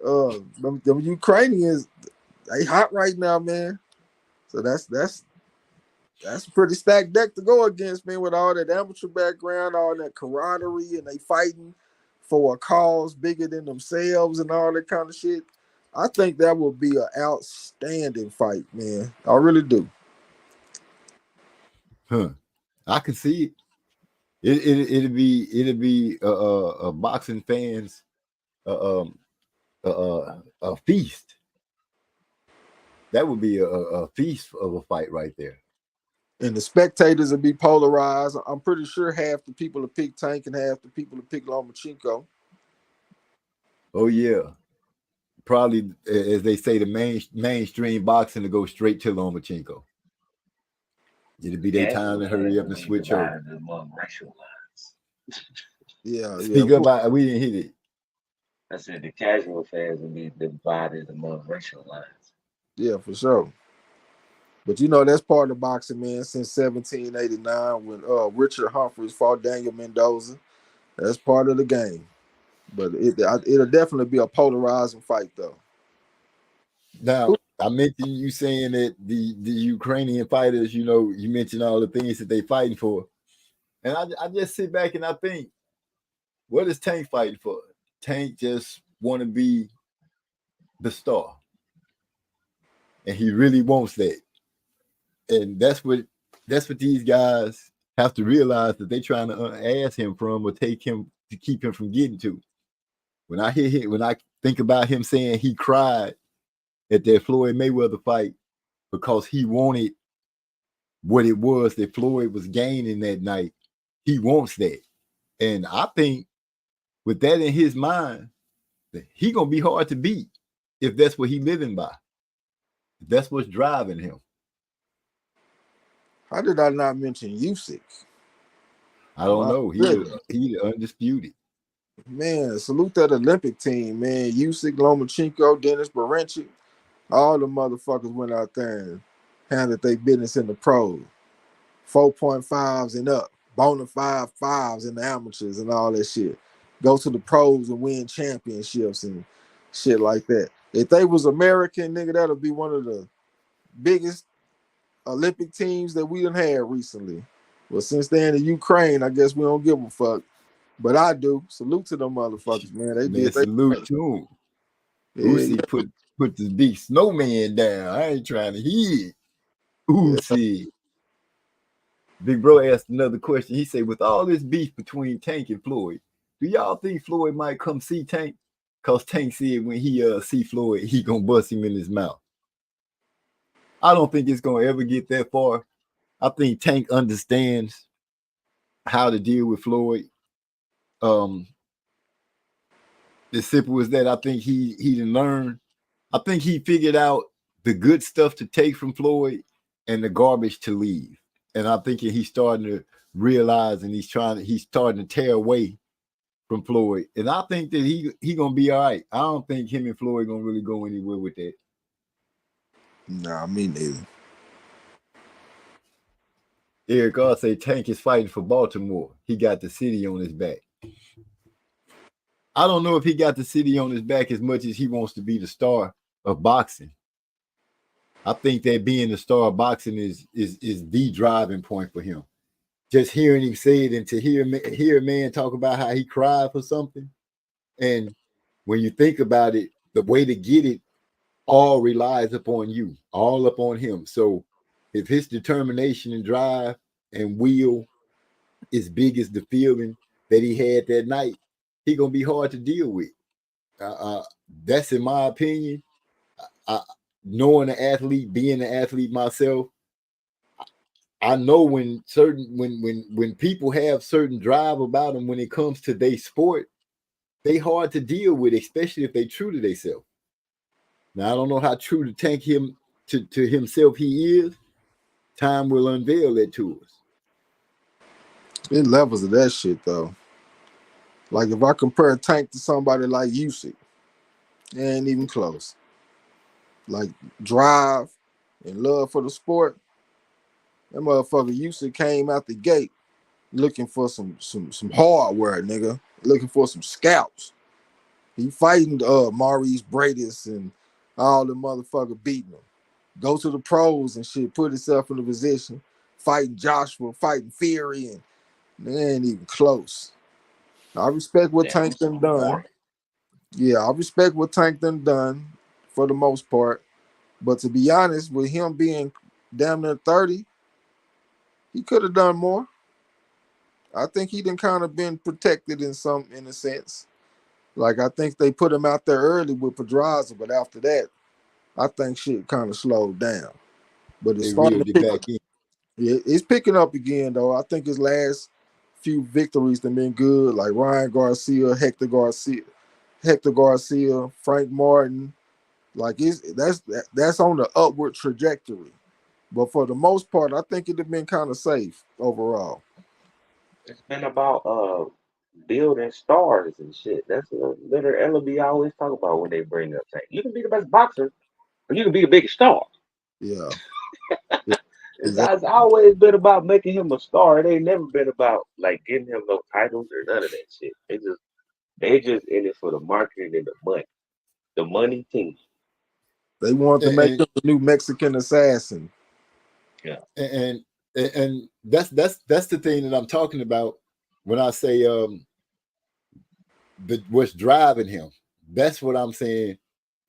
Them Ukrainians, they hot right now, man. So that's a pretty stacked deck to go against, man, with all that amateur background, all that camaraderie, and they fighting for a cause bigger than themselves and all that kind of shit. I think that will be an outstanding fight, man. I really do. I can see it. It'll be a boxing fans a feast. That would be a feast of a fight right there. And the spectators will be polarized. I'm pretty sure half the people will pick Tank and half the people will pick Lomachenko. Oh yeah, probably as they say, the mainstream boxing to go straight to Lomachenko. It'll be their time to hurry up and switch over. Among racial lines. Yeah. Speak up. We didn't hit it. I said the casual fans will be divided among racial lines. Yeah, for sure. But you know that's part of boxing, man. Since 1789, when Richard Humphreys fought Daniel Mendoza, that's part of the game. But it'll definitely be a polarizing fight, though. Now, I mentioned you saying that the Ukrainian fighters, you know, you mentioned all the things that they fighting for. And I just sit back and I think, what is Tank fighting for? Tank just want to be the star. And he really wants that. And that's what these guys have to realize, that they trying to ask him from or take him to keep him from getting to. When I think about him saying he cried at that Floyd Mayweather fight because he wanted what it was that Floyd was gaining that night. He wants that. And I think with that in his mind, that he gonna be hard to beat if that's what he living by. If that's what's driving him. How did I not mention Usyk? I don't know. He undisputed. Man, salute that Olympic team, man. Usyk, Lomachenko, Dennis Barenchik, all the motherfuckers went out there and handled their business in the pros. 4.5s and up, bona fide fives in the amateurs and all that shit. Go to the pros and win championships and shit like that. If they was American, nigga, that'll be one of the biggest Olympic teams that we done had recently. Well, since they're in the Ukraine, I guess we don't give a fuck. But I do. Salute to them motherfuckers, man. Salute to them. Usyk put this big snowman down. I ain't trying to hear it. Usyk. Big bro asked another question. He said, with all this beef between Tank and Floyd, do y'all think Floyd might come see Tank? Because Tank said when he see Floyd, he gonna bust him in his mouth. I don't think it's gonna ever get that far. I think Tank understands how to deal with Floyd. As simple as that. I think he didn't learn. I think he figured out the good stuff to take from Floyd and the garbage to leave. And I think he's starting to realize, and he's starting to tear away from Floyd. And I think that he gonna be all right. I don't think him and Floyd gonna really go anywhere with that. Nah, me neither. Eric God say Tank is fighting for Baltimore. He got the city on his back. I don't know if he got the city on his back as much as he wants to be the star of boxing. I think that being the star of boxing is the driving point for him. Just hearing him say it, and to hear a man talk about how he cried for something. And when you think about it, the way to get it all relies upon you, all upon him. So if his determination and drive and will is big as the feeling that he had that night, he gonna be hard to deal with. That's in my opinion. Knowing an athlete, being an athlete myself, I know when people have certain drive about them when it comes to their sport, they hard to deal with, especially if they true to themselves. Now I don't know how true to Tank him to himself he is. Time will unveil that to us. It levels of that shit though. Like if I compare Tank to somebody like Usyk, it ain't even close. Like drive and love for the sport, that motherfucker Usyk came out the gate looking for some hardware, nigga. Looking for some scalps. He fighting Maurice Bradis and all the motherfucker beating him. Go to the pros and shit, put himself in a position, fighting Joshua, fighting Fury, and they ain't even close. I respect what Tank done done. Yeah, I respect what Tank done for the most part. But to be honest, with him being damn near 30, he could have done more. I think he done kind of been protected in a sense. Like I think they put him out there early with Pedraza, but after that, I think shit kind of slowed down. But it's They starting to reeled it pick. back in. Yeah, it's picking up again though. I think his last few victories have been good, like Ryan Garcia, Hector Garcia, Frank Martin. Like that's on the upward trajectory. But for the most part, I think it'd have been kind of safe overall. It's been about building stars and shit. That's a literally LB always talk about when they bring up Tank. You can be the best boxer, but you can be the biggest star. Yeah, exactly. It's always been about making him a star. It ain't never been about like getting him no titles or none of that shit. They just in it for the marketing and the money. The money team. They want to make him the new Mexican assassin. Yeah. And that's the thing that I'm talking about when I say what's driving him. That's what I'm saying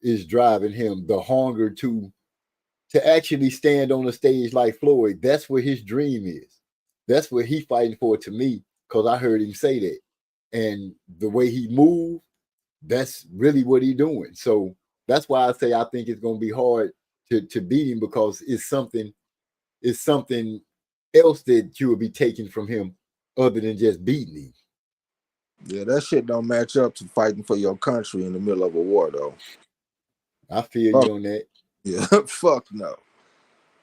is driving him, the hunger to actually stand on a stage like Floyd. That's what his dream is. That's what he's fighting for to me, because I heard him say that. And the way he moved, that's really what he's doing. So that's why I say I think it's going to be hard to beat him, because it's something else that you will be taking from him other than just beating him. Yeah, that shit don't match up to fighting for your country in the middle of a war, though. I feel you on that. Yeah, fuck no.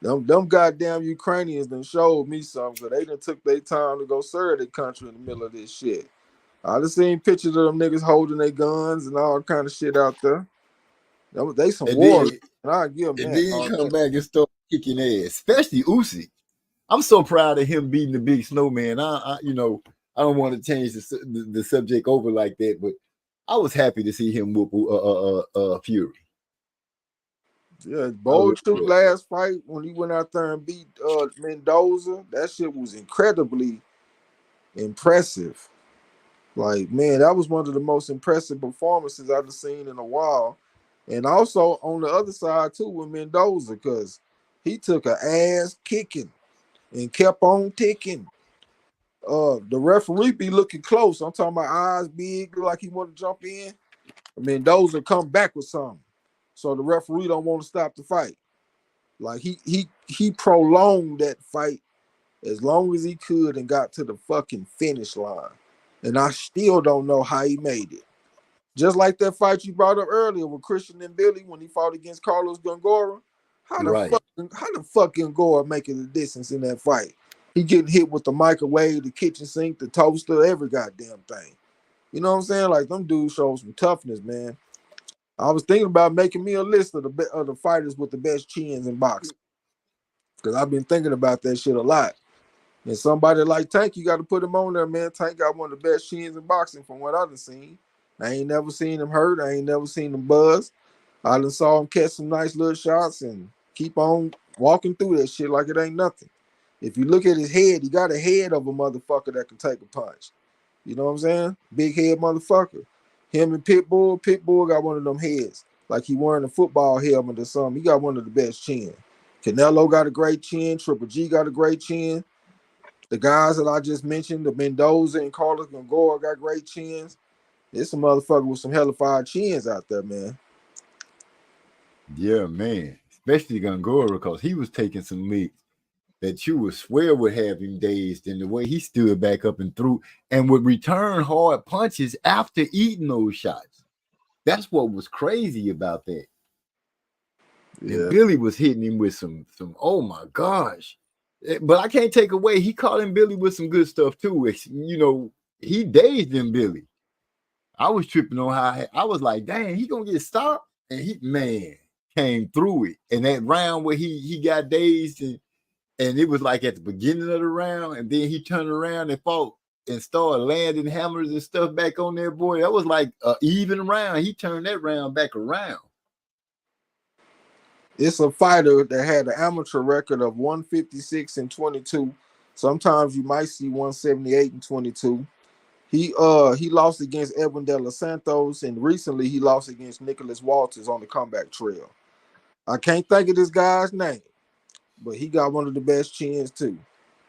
Them goddamn Ukrainians done showed me something, because they done took their time to go serve their country in the middle of this shit. I done seen pictures of them niggas holding their guns and all kind of shit out there. They some warriors. And I give them and that. then come back and start kicking ass, especially Usyk. I'm so proud of him beating the big snowman. I don't want to change the subject over like that, but I was happy to see him whoop Fury. Yeah, Boldchuk last fight when he went out there and beat Mendoza, that shit was incredibly impressive. Like, man, that was one of the most impressive performances I've seen in a while. And also on the other side too with Mendoza, because he took an ass kicking and kept on ticking. The referee be looking close. I'm talking about eyes big, look like he want to jump in. Mendoza come back with something. So the referee don't want to stop the fight. Like he prolonged that fight as long as he could and got to the fucking finish line. And I still don't know how he made it. Just like that fight you brought up earlier with Christian and Billy when he fought against Carlos Gongora. How the fuck Gongora making the distance in that fight? He getting hit with the microwave, the kitchen sink, the toaster, every goddamn thing. You know what I'm saying? Like, them dudes show some toughness, man. I was thinking about making me a list of the fighters with the best chins in boxing, because I've been thinking about that shit a lot. And somebody like Tank, you got to put him on there, man. Tank got one of the best chins in boxing from what I've seen. I ain't never seen him hurt. I ain't never seen him buzz. I done saw him catch some nice little shots and keep on walking through that shit like it ain't nothing. If you look at his head, he got a head of a motherfucker that can take a punch. You know what I'm saying? Big head motherfucker. Him and Pitbull got one of them heads. like he wearing a football helmet or something. He got one of the best chins. Canelo got a great chin. Triple G got a great chin. The guys that I just mentioned, the Mendoza and Carlos Gongora got great chins. There's some motherfucker with some hellified chins out there, man. Yeah, man. Especially Gongora, because he was taking some licks that you would swear would have him dazed, and the way he stood back up and threw and would return hard punches after eating those shots. That's what was crazy about that. Yeah. And Billy was hitting him with some, oh my gosh. But I can't take away, he caught him Billy with some good stuff too. You know, he dazed him, Billy. I was tripping on how I was like, dang, he gonna get stopped. And he, man, came through it. And that round where he got dazed and it was like at the beginning of the round, and then he turned around and fought and started landing hammers and stuff back on there, boy. That was like an even round. He turned that round back around. It's a fighter that had an amateur record of 156-22. Sometimes you might see 178-22. He lost against Edwin De Los Santos, and recently he lost against Nicholas Walters on the comeback trail. I can't think of this guy's name, but he got one of the best chins too.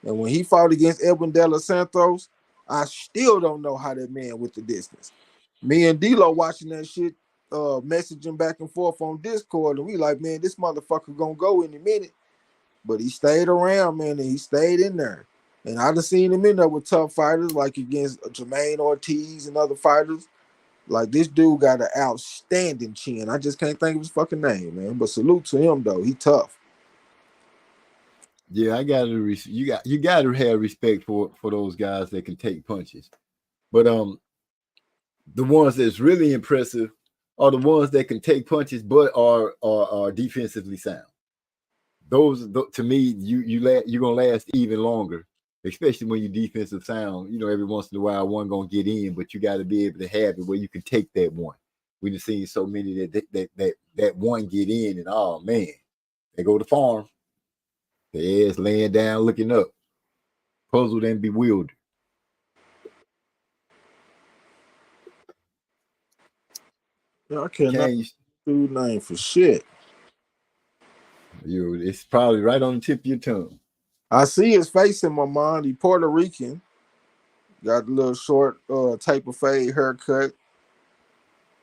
And when he fought against Edwin De Los Santos, I still don't know how that man went the distance. Me and D-Lo watching that shit, messaging back and forth on Discord, and we like, man, this motherfucker gonna go in a minute. But he stayed around, man, and he stayed in there. And I done seen him in there with tough fighters, like against Jermaine Ortiz and other fighters. Like, this dude got an outstanding chin. I just can't think of his fucking name, man. But salute to him though. He tough. Yeah, I gotta you gotta have respect for those guys that can take punches. But the ones that's really impressive are the ones that can take punches but are defensively sound. Those, to me, you're gonna last even longer, especially when you defensive sound. You know, every once in a while one gonna get in, but you got to be able to have it where you can take that one. We've seen so many that one get in, and oh man, they go to farm. Their ass laying down, looking up, puzzled and bewildered. I cannot do name for shit. It's probably right on the tip of your tongue. I see his face in my mind. He Puerto Rican. Got a little short taper fade haircut.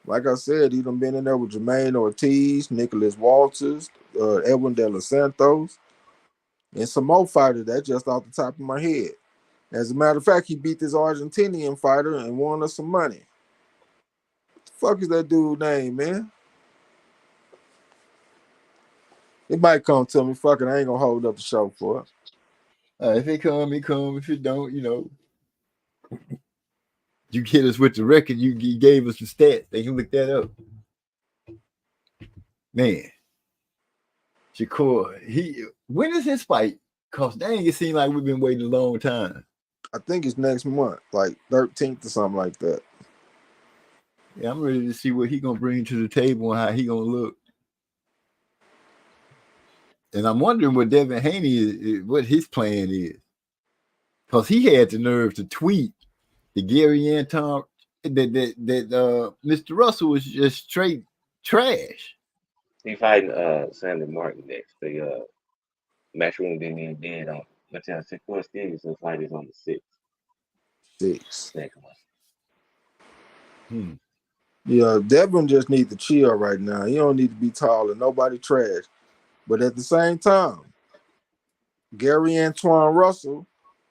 Like I said, he done been in there with Jermaine Ortiz, Nicholas Walters, Edwin De Los Santos, and some more fighters. That's just off the top of my head. As a matter of fact, he beat this Argentinian fighter and won us some money. What the fuck is that dude's name, man? It might come to me. Fuck it, I ain't gonna hold up the show for it. If it come, it come. If it don't, you know. You hit us with the record. You gave us the stats. They can look that up. Man. Shakur, when is his fight? Cause dang, it seems like we've been waiting a long time. I think it's next month, like 13th or something like that. Yeah, I'm ready to see what he gonna bring to the table and how he gonna look. And I'm wondering what Devin Haney is, what his plan is. Because he had the nerve to tweet the Gary Anton that Mr. Russell was just straight trash. He fighting Sandy Martin next. The matchroom didn't even bid on. But Shakur Stevenson fight is on the 6th. Next month. Yeah, Devin just needs to chill right now. He don't need to be tall and nobody trash. But at the same time, Gary Antoine Russell,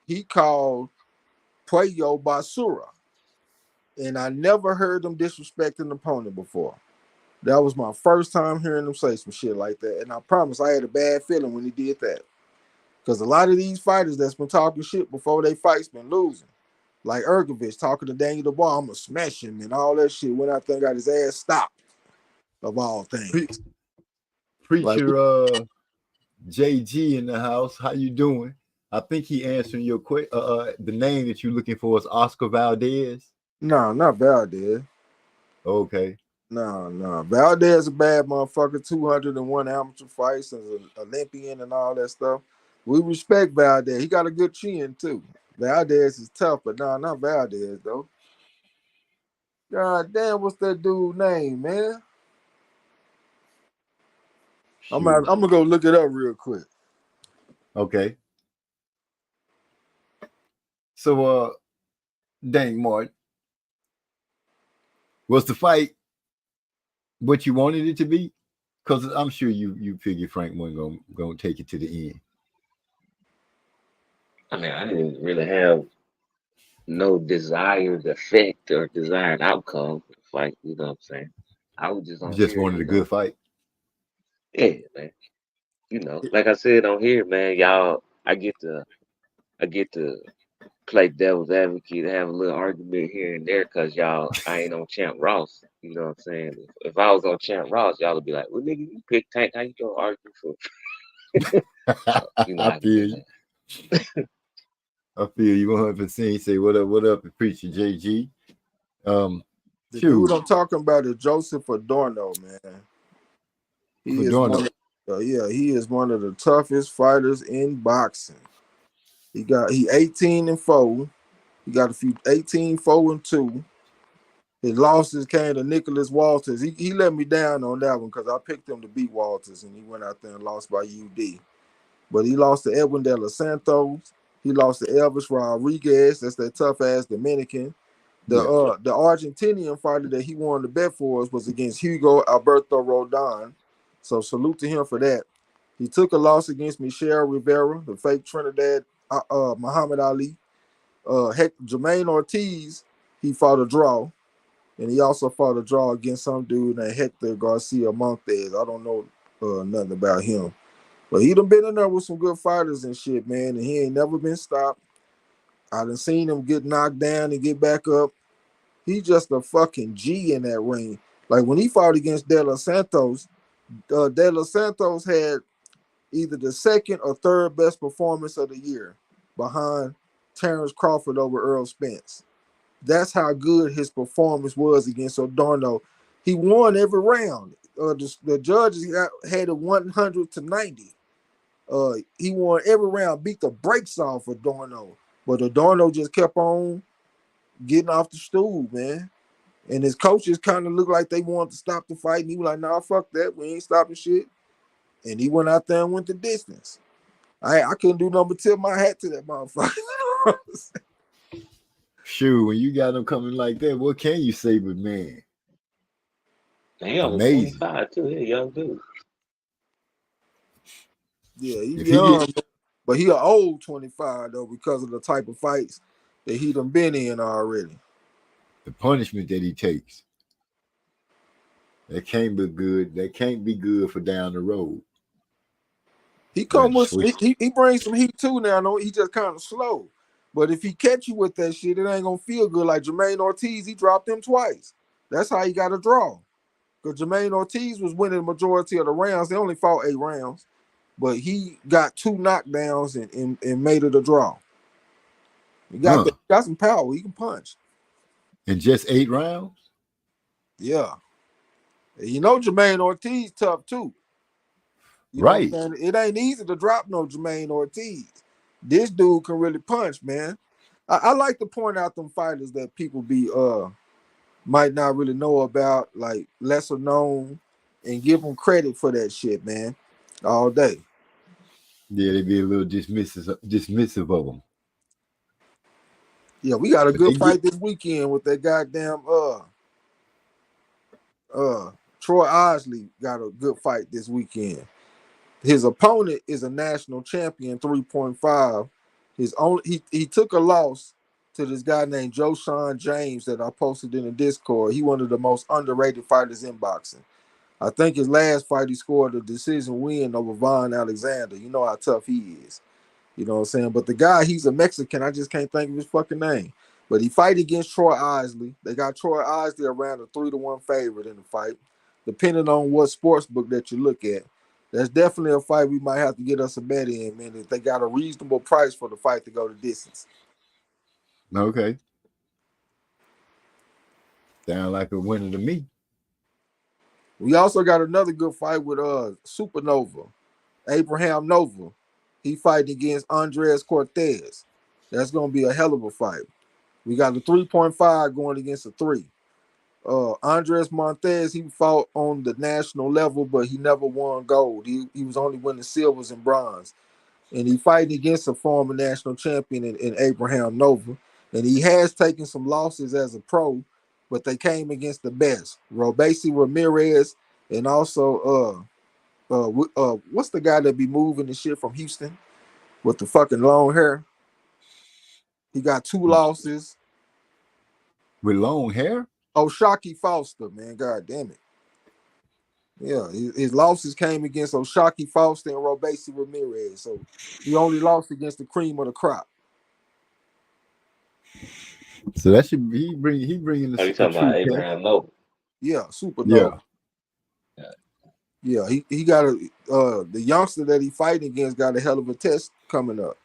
he called Puello Basura. And I never heard him disrespect an opponent before. That was my first time hearing him say some shit like that. And I promise I had a bad feeling when he did that. Because a lot of these fighters that's been talking shit before they fights been losing. Like Ergovich talking to Daniel Dubois, I'm going to smash him and all that shit. Went out there and got his ass stopped, of all things. Preacher JG in the house. How you doing? I think he answering your question. The name that you're looking for is Oscar Valdez. No, not Valdez. Okay. No. Valdez a bad motherfucker. 201 amateur fights as an Olympian and all that stuff. We respect Valdez. He got a good chin too. Valdez is tough, but no, not Valdez though. God damn, what's that dude's name, man? Shoot. I'm gonna go look it up real quick. Okay. So dang Martin. Was the fight what you wanted it to be? Because I'm sure you figured Frank wasn't gonna take it to the end. I mean, I didn't really have no desired effect or desired outcome. Like, you know what I'm saying? I was just You on just here, wanted you a good know. fight. Yeah, man. You know, like I said on here, man, y'all, I get to play devil's advocate, have a little argument here and there, cause y'all, I ain't on Champ Ross. You know what I'm saying? If I was on Champ Ross, y'all would be like, "Well, nigga, you pick Tank. How you gonna argue for?" So, you know, I I can feel do you. that. I feel you 100%. Say what up, preacher JG. The dude Shoot, I'm talking about is Joseph Adorno, man. He is Fedorno. one. He is one of the toughest fighters in boxing. He 18-4. He got a few 18-4-2. His losses came to Nicholas Walters. He let me down on that one because I picked him to beat Walters, and he went out there and lost by UD. But he lost to Edwin De Los Santos. He lost to Elvis Rodriguez. That's that tough ass Dominican. The Yeah. the Argentinian fighter that he won the bet for us was against Hugo Alberto Rodon. So salute to him for that. He took a loss against Michelle Rivera, the fake Trinidad Muhammad Ali. Jermaine Ortiz, he fought a draw. And he also fought a draw against some dude named Hector Garcia Montes. I don't know nothing about him. But he done been in there with some good fighters and shit, man. And he ain't never been stopped. I done seen him get knocked down and get back up. He just a fucking G in that ring. Like when he fought against De Los Santos, De Los Santos had either the second or third best performance of the year behind Terrence Crawford over Earl Spence. That's how good his performance was against Adorno. He won every round. The judges had it 100-90. He won every round, beat the brakes off Adorno. But Adorno just kept on getting off the stool, man. And his coaches kind of looked like they wanted to stop the fight. And he was like, nah, fuck that. We ain't stopping shit. And he went out there and went the distance. I couldn't do nothing but tip my hat to that motherfucker. Shoot, when you got them coming like that, what can you say but man? He only Amazing. 25 too. He a young dude. Yeah, he's If young, he get but he an old 25 though because of the type of fights that he done been in already. the punishment that he takes, that can't be good. That can't be good for down the road. He Got come to with switch. he brings some heat too now. I know he just kind of slow. But if he catch you with that shit, it ain't gonna feel good. Like Jermaine Ortiz, he dropped him twice. That's how he got a draw. Because Jermaine Ortiz was winning the majority of the rounds. They only fought 8 rounds. But he got 2 knockdowns and made it a draw. He got some power. He can punch. In just 8 rounds? Yeah. And you know Jermaine Ortiz tough too. You know Right. what I'm saying? It ain't easy to drop no Jermaine Ortiz. This dude can really punch, man. I like to point out them fighters that people might not really know about, like lesser known, and give them credit for that shit, man. All day. Yeah, they be a little dismissive of them. Yeah, we got a But they good get fight this weekend with that goddamn Troy Osley got a good fight this weekend. His opponent is a national champion, 3.5. He took a loss to this guy named Joe Sean James that I posted in the Discord. He one of the most underrated fighters in boxing. I think his last fight he scored a decision win over Von Alexander. You know how tough he is. You know what I'm saying? But the guy, he's a Mexican. I just can't think of his fucking name. But he fight against Troy Osley. They got Troy Osley around a 3-1 favorite in the fight, depending on what sports book that you look at. That's definitely a fight we might have to get us a bet in, man. If they got a reasonable price for the fight to go the distance. okay. Sound like a winner to me. We also got another good fight with Supernova, Abraham Nova. He fighting against Andres Cortez. That's gonna be a hell of a fight. We got the 3.5 going against a 3. Andres Montez, he fought on the national level, but he never won gold. He was only winning silvers and bronze. And he fighting against a former national champion in Abraham Nova. And he has taken some losses as a pro, but they came against the best. Robesi Ramirez and also what's the guy that be moving the shit from Houston with the fucking long hair? He got 2 losses. With long hair? Oh, Shockey Foster, man. God damn it. Yeah, his losses came against Oshaki Foster and Robesi Ramirez. So he only lost against the cream of the crop. So that should be he bringing Are you the talking about truth. Abraham Nova? Yeah, Supernova. Yeah, he got the youngster that he fighting against got a hell of a test coming up.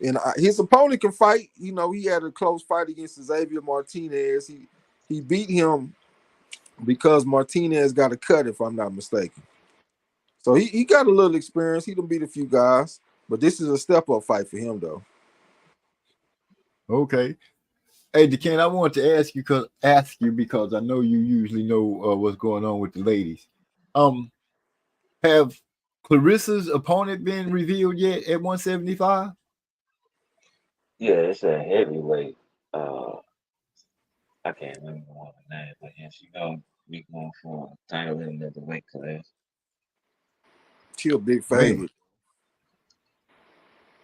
And his opponent can fight. You know, he had a close fight against Xavier Martinez. He beat him because Martinez got a cut, if I'm not mistaken. So he got a little experience. He done beat a few guys, but this is a step-up fight for him, though. Okay. Hey, DeCan, I want to ask you because I know you usually know what's going on with the ladies. Have Clarissa's opponent been revealed yet at 175? Yeah, it's a heavyweight. I can't remember what her name, but yeah, she gonna be going for a title in the weight class. She a big favorite.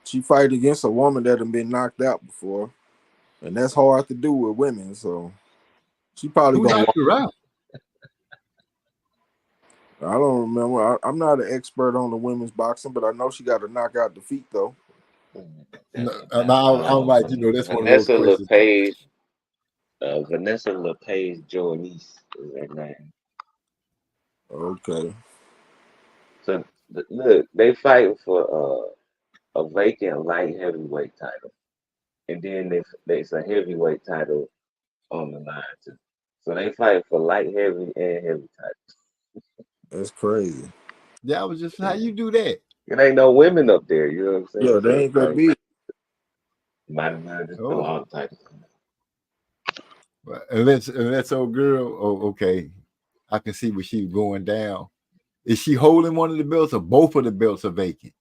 She fight against a woman that have been knocked out before, and that's hard to do with women. So she probably Who gonna. knocked her out? I don't remember. I'm not an expert on the women's boxing, but I know she got a knockout defeat though. No, I'm like, you know, that's one of those Vanessa questions. LePage. Vanessa LePage Joanise is her name. Okay. So look, they fighting for a vacant light heavyweight title, and then there's a heavyweight title on the line too. So they fight for light heavy and heavy titles. That's crazy. Yeah, I was just how you do that. It ain't no women up there, you know what I'm saying? Yeah, they ain't that like, big. might as well just throw all the titles. Unless old girl. Oh, okay. I can see where she's going down. Is she holding one of the belts or both of the belts are vacant?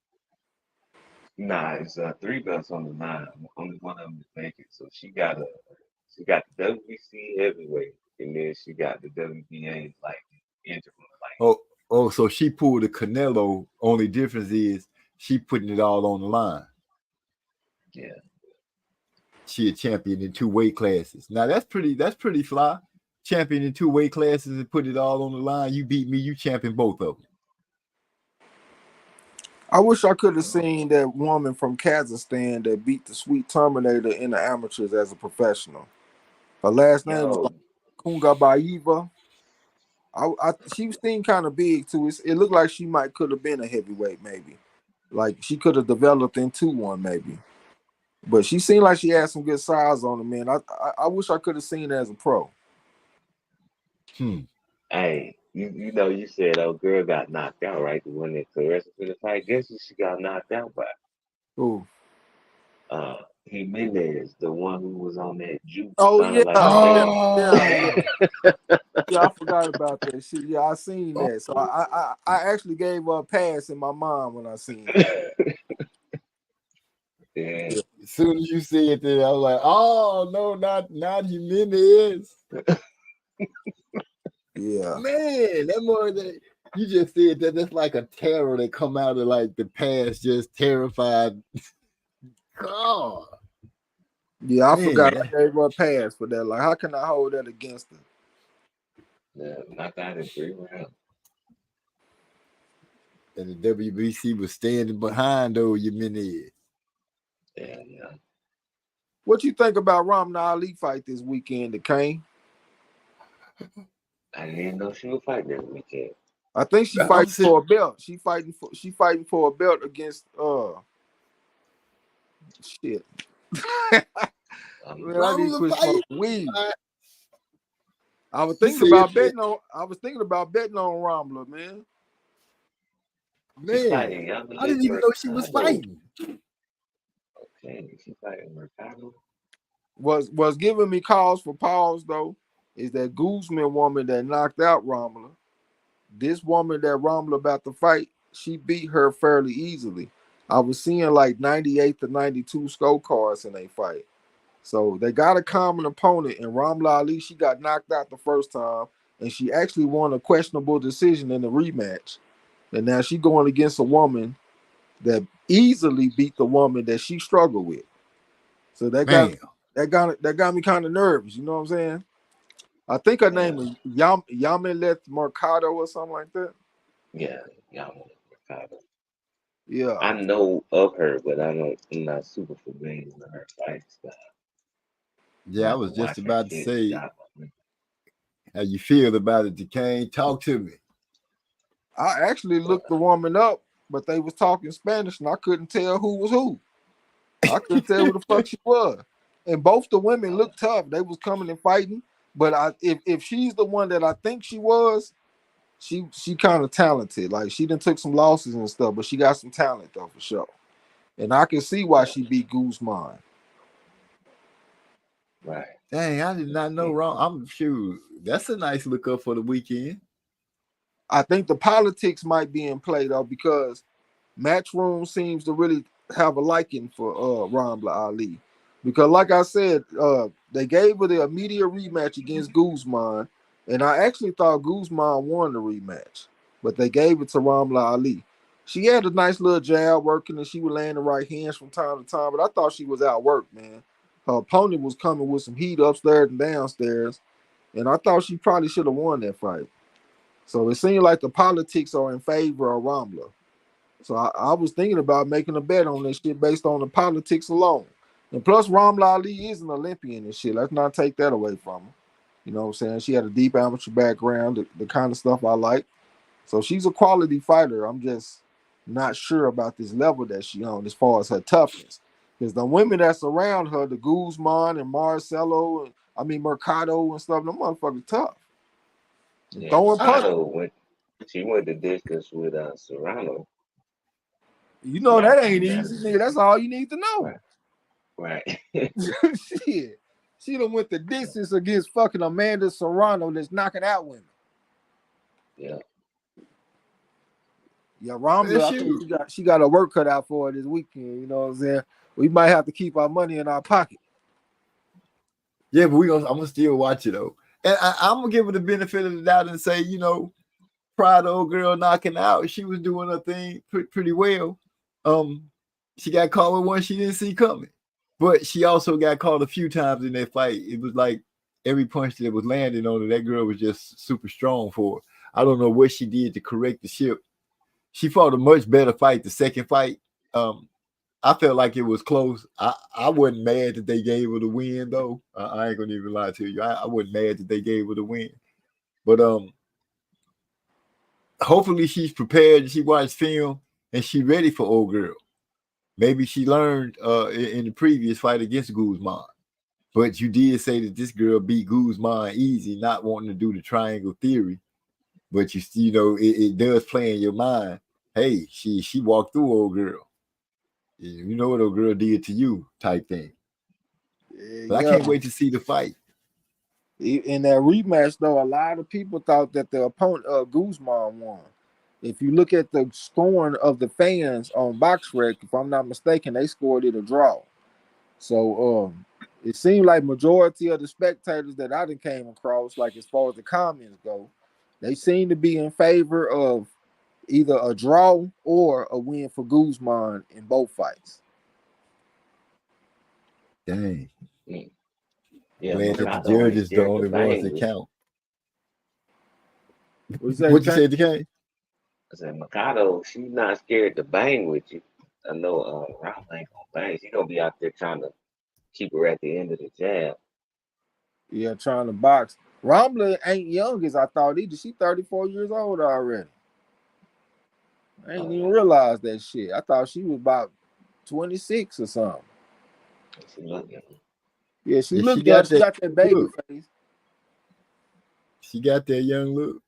Nah, it's 3 belts on the line. Only one of them is vacant. So she got the WBC heavyweight, and then she got the WBA like interim light. Oh, so she pulled the Canelo. Only difference is she putting it all on the line. Yeah. She a champion in 2 weight classes. Now that's pretty fly. Champion in 2 weight classes and put it all on the line. You beat me, you champion both of them. I wish I could have seen that woman from Kazakhstan that beat the Sweet Terminator in the amateurs as a professional. Her last name was Kungabayeva. She seemed kind of big too. It looked like she could have been a heavyweight, maybe. Like she could have developed into one, maybe. But she seemed like she had some good size on her, man. I wish I could have seen her as a pro. Hey, you know, you said old girl got knocked out, right? The one that Clarissa for the fight. Guess who she got knocked out by? Who? Jimenez, the one who was on that juke. Oh yeah, yeah. Yeah, I forgot about that shit. Yeah, I seen that. So I actually gave her a pass in my mind when I seen it. Yeah. As soon as you said that, I was like, oh no, not Jimenez. Yeah. Man, that more than you just said that's like a terror that come out of like the past, just terrified. God. Yeah, I forgot I gave her a pass for that. Like, how can I hold that against her? Yeah, knocked out in 3 rounds. And the WBC was standing behind old Jimenez. Yeah. What you think about Ramna Ali fight this weekend, the Kane? I didn't know she would fight this weekend. I think she fighting for a belt. She fighting for a belt against shit. Man, I need to quit smoking weed. I was thinking about betting on Ramla, man. Man, I didn't even know she was fighting. Okay, she fighting Mercado. what's giving me cause for pause though is that Guzman woman that knocked out Romulo. This woman that Romulo about to fight, she beat her fairly easily. I was seeing like 98 to 92 scorecards in a fight. So they got a common opponent, and Romulo Ali, she got knocked out the first time, and she actually won a questionable decision in the rematch. And now she going against a woman that easily beat the woman that she struggled with. So that got me kind of nervous. You know what I'm saying? I think her name is Yamilet Mercado or something like that. Yeah, Yamilet Mercado. Yeah, I know of her, but I'm not super familiar with her fight style. Yeah, I was just about to say how you feel about it, Duquesne. Talk to me. I actually looked the woman up, but they was talking Spanish, and I couldn't tell who was who. I couldn't tell who the fuck she was. And both the women looked tough. They was coming and fighting. But if she's the one that I think she was, she kind of talented. Like she done took some losses and stuff, but she got some talent though for sure. And I can see why she beat Guzman. Right. Dang, I did not know wrong. I'm sure that's a nice look up for the weekend. I think the politics might be in play though, because Matchroom seems to really have a liking for Romulo Ali. Because like I said, they gave her the immediate rematch against Guzman, and I actually thought Guzman won the rematch, but they gave it to Romulo Ali. She had a nice little jab working, and she would land the right hands from time to time, but I thought she was outworked, man. Her opponent was coming with some heat upstairs and downstairs, and I thought she probably should have won that fight. So it seemed like the politics are in favor of Romulo. So I was thinking about making a bet on this shit based on the politics alone. And plus, Romulo Ali is an Olympian and shit. Let's not take that away from her. You know what I'm saying? She had a deep amateur background, the kind of stuff I like. So she's a quality fighter. I'm just not sure about this level that she on as far as her toughness. Because the women that's around her, the Guzman and Marcelo, Mercado and stuff, them motherfuckers tough. Yeah, Throwing Mercado she went to discus with Serrano. You know that ain't easy, nigga. That's all you need to know. Right. Shit. She done went the distance against fucking Amanda Serrano that's knocking out women. Yeah. Yeah, Romulo, I think she got her work cut out for her this weekend. You know what I'm saying? We might have to keep our money in our pocket. Yeah, but I'm gonna still watch it though. And I'm gonna give her the benefit of the doubt and say, prior to old girl knocking out, she was doing her thing pretty well. She got caught with one she didn't see coming, but she also got caught a few times in that fight. It was like every punch that was landing on her, that girl was just super strong for her. I don't know what she did to correct the ship. She fought a much better fight the second fight. I felt like it was close. I wasn't mad that they gave her the win, though. I ain't gonna even lie to you. I wasn't mad that they gave her the win. But hopefully she's prepared and she watched film and she ready for old girl. Maybe she learned in the previous fight against Guzman. But you did say that this girl beat Guzman easy, not wanting to do the triangle theory. But it does play in your mind. Hey, she walked through old girl. You know what old girl did to you, type thing. But I can't wait to see the fight. In that rematch, though, a lot of people thought that the opponent Guzman won. If you look at the scoring of the fans on BoxRec, if I'm not mistaken, they scored it a draw. So it seemed like majority of the spectators that I done came across, like as far as the comments go, they seem to be in favor of either a draw or a win for Guzman in both fights. Dang. Yeah, glad that the judges the only ones that count. What you say, DK? I said, Mercado, she's not scared to bang with you. I know Ralph ain't gonna bang. She's gonna be out there trying to keep her at the end of the jab. Yeah, trying to box. Romulo ain't young as I thought either. She 34 years old already. I ain't even realized that shit. I thought she was about 26 or something. She look young. Yeah, she looked young. She got that baby face. She got that young look.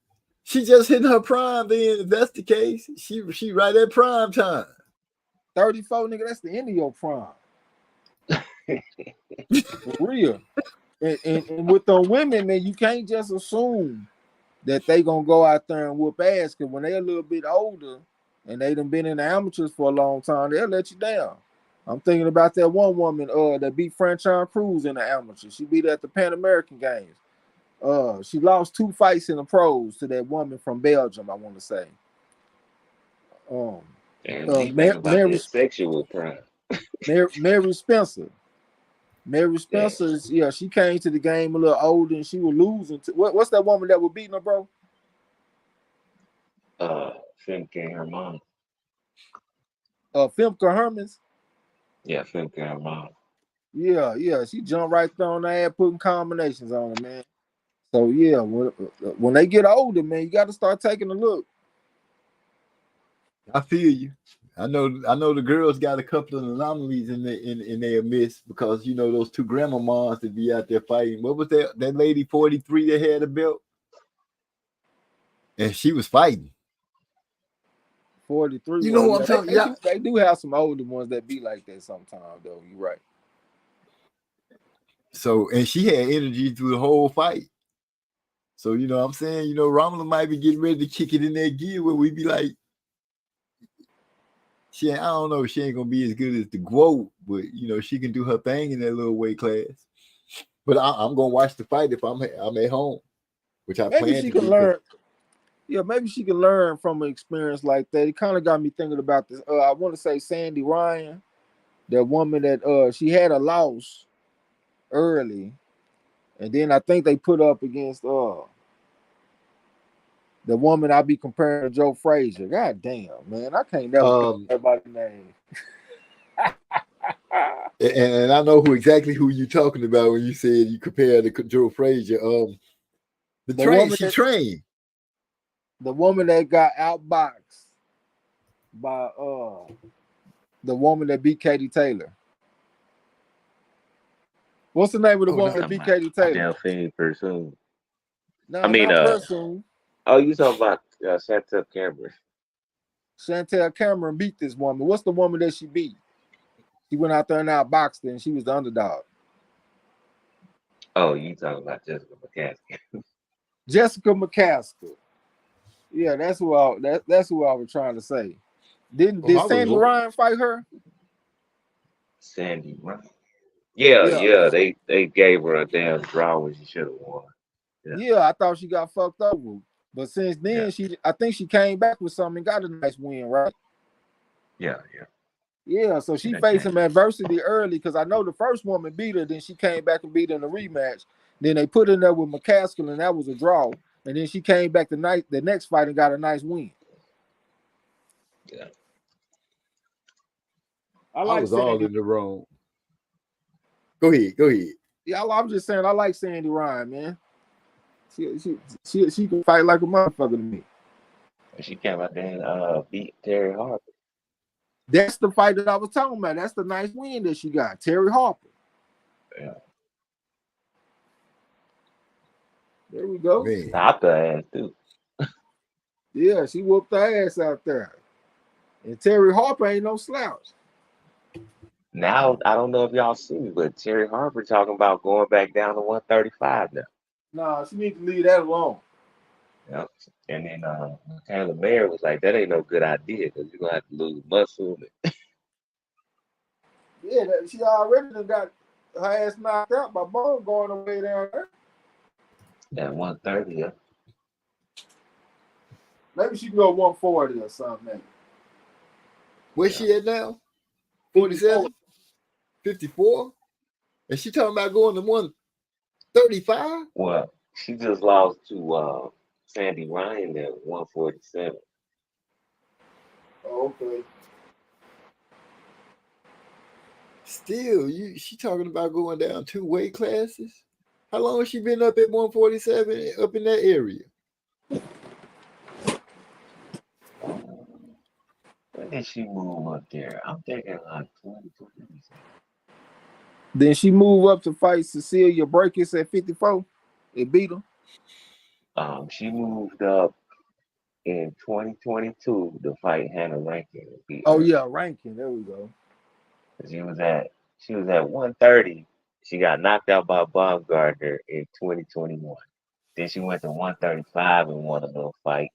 She just hit her prime then, if that's the case. She right at prime time. 34, nigga, that's the end of your prime. For real. And with the women, man, you can't just assume that they gonna go out there and whoop ass, because when they're a little bit older and they done been in the amateurs for a long time, they'll let you down. I'm thinking about that one woman that beat Franchon Cruz in the amateurs. She beat her at the Pan American Games. She lost 2 fights in the pros to that woman from Belgium, I want to say. And you think about that sexual crime. Mary Spencer. Mary Spencer, yeah, she came to the game a little older and she was losing. What's that woman that was beating her, bro? Femke Herman. Femke Hermans? Yeah, Femke Herman. Yeah, she jumped right there on the ass, putting combinations on her, man. So yeah, when they get older, man, you got to start taking a look. I feel you. I know the girls got a couple of anomalies in their midst, because you know those 2 grandmamas that be out there fighting. What was that lady 43 that had a belt? And she was fighting. 43. You know what I'm talking about? They do have some older ones that be like that sometimes, though. You're right. So, and she had energy through the whole fight. So, you know what I'm saying? You know, Romulan might be getting ready to kick it in that gear where we be like, I don't know if she ain't going to be as good as the GWOAT, but, you know, she can do her thing in that little weight class. But I'm going to watch the fight if I'm at home, which I plan to do. Learn. Yeah, maybe she can learn from an experience like that. It kind of got me thinking about this. I want to say Sandy Ryan, that woman that she had a loss early, and then I think they put up against the woman I be comparing to Joe Frazier. God damn, man, I can't never think everybody's name. And I know exactly who you're talking about when you said you compare to Joe Frazier. She trained. The woman that got outboxed by the woman that beat Katie Taylor. What's the name of the woman that beat Katie Taylor? Delphine Pursoon. No, I mean, not Pursoon. Oh, you talking about Chantel Cameron? Chantel Cameron beat this woman. What's the woman that she beat? She went out there and outboxed her, and she was the underdog. Oh, you talking about Jessica McCaskill? Jessica McCaskill. Yeah, that's who I was trying to say. Did Sandy Ryan fight her? Sandy Ryan. Yeah. They gave her a damn draw when she should have won. Yeah, I thought she got fucked over. But since then, I think she came back with something and got a nice win, right? Yeah, so she faced some adversity early, because I know the first woman beat her, then she came back and beat her in the rematch. Then they put in there with McCaskill, and that was a draw. And then she came back the next fight and got a nice win. Yeah. I was all in the wrong. Go ahead. Yeah, I'm just saying I like Sandy Ryan, man. She can fight like a motherfucker to me. She came out there and beat Terry Harper. That's the fight that I was talking about. That's the nice win that she got, Terry Harper. Yeah. There we go. Stopped her ass too. Yeah, she whooped her ass out there. And Terry Harper ain't no slouch. Now, I don't know if y'all see me, but Terry Harper talking about going back down to 135 now. Nah, she need to leave that alone. Yep. And then Taylor Mayer was like, that ain't no good idea, because you're going to have to lose muscle. Yeah, she already got her ass knocked out by Bone going away down there. At 130, yeah. Maybe she can go 140 or something. Where's she at now? 47? 54? And she talking about going to 135? Well, she just lost to Sandy Ryan at 147. Oh, okay. Still, she talking about going down 2 weight classes? How long has she been up at 147 up in that area? When did she move up there? I'm thinking like 2020. Then she moved up to fight Cecilia Brækhus at 54. It beat her. She moved up in 2022 to fight Hannah Rankin. Oh, yeah, Rankin. There we go. She was at She was at 130. She got knocked out by Baumgartner in 2021. Then she went to 135 and won a little fight.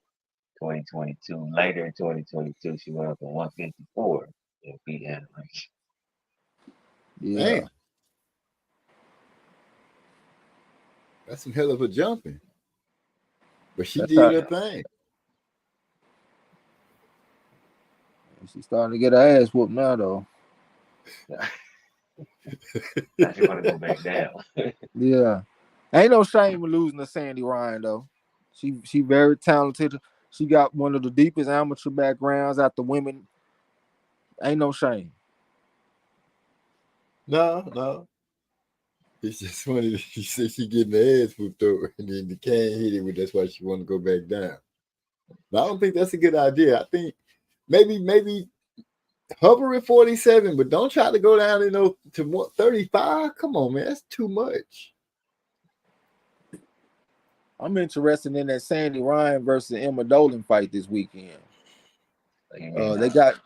2022. Later in 2022, she went up to 154 and beat Anna. Yeah. Damn. That's some hell of a jumping. But she That's did how- her thing. She's starting to get her ass whooped now, though. Now she want to go back down. Yeah. Ain't no shame in losing to Sandy Ryan, though. She very talented. She got one of the deepest amateur backgrounds out the women. Ain't no shame. No. It's just funny that she said she getting her ass whooped over and then the can hit it with that's why she want to go back down. But I don't think that's a good idea. I think maybe hover at 47, but don't try to go down to 35. Come on, man. That's too much. I'm interested in that Sandy Ryan versus Emma Dolan fight this weekend. They got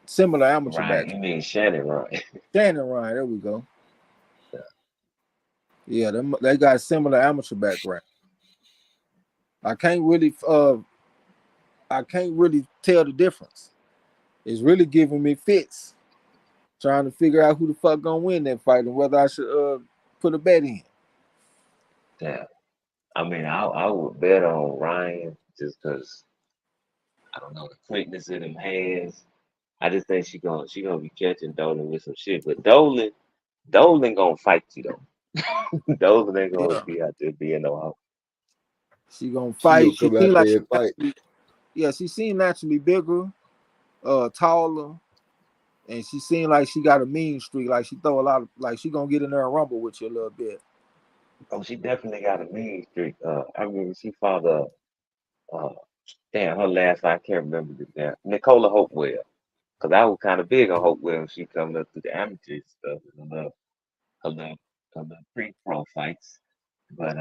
similar amateur Ryan, back. you mean Shannon Ryan? Shannon Ryan, there we go. Yeah, they got similar amateur background. I can't really tell the difference. It's really giving me fits. Trying to figure out who the fuck gonna win that fight and whether I should put a bet in. Yeah. I mean, I would bet on Ryan just because I don't know the quickness of them hands. I just think she gonna be catching Dolan with some shit. But Dolan gonna fight you though. Dolan ain't gonna be out there being no hoe. She gonna fight. She gonna come out there and fight. Yeah, she seemed naturally bigger, taller, and she seemed like she got a mean streak. Like she throw a lot of, like she gonna get in there and rumble with you a little bit. Oh, she definitely got a mean streak. I remember she fought her last fight, I can't remember the damn Nicola Hopewell. Cause I was kind of big on Hopewell when she coming up through the amateur stuff and her little pre-pro fights. But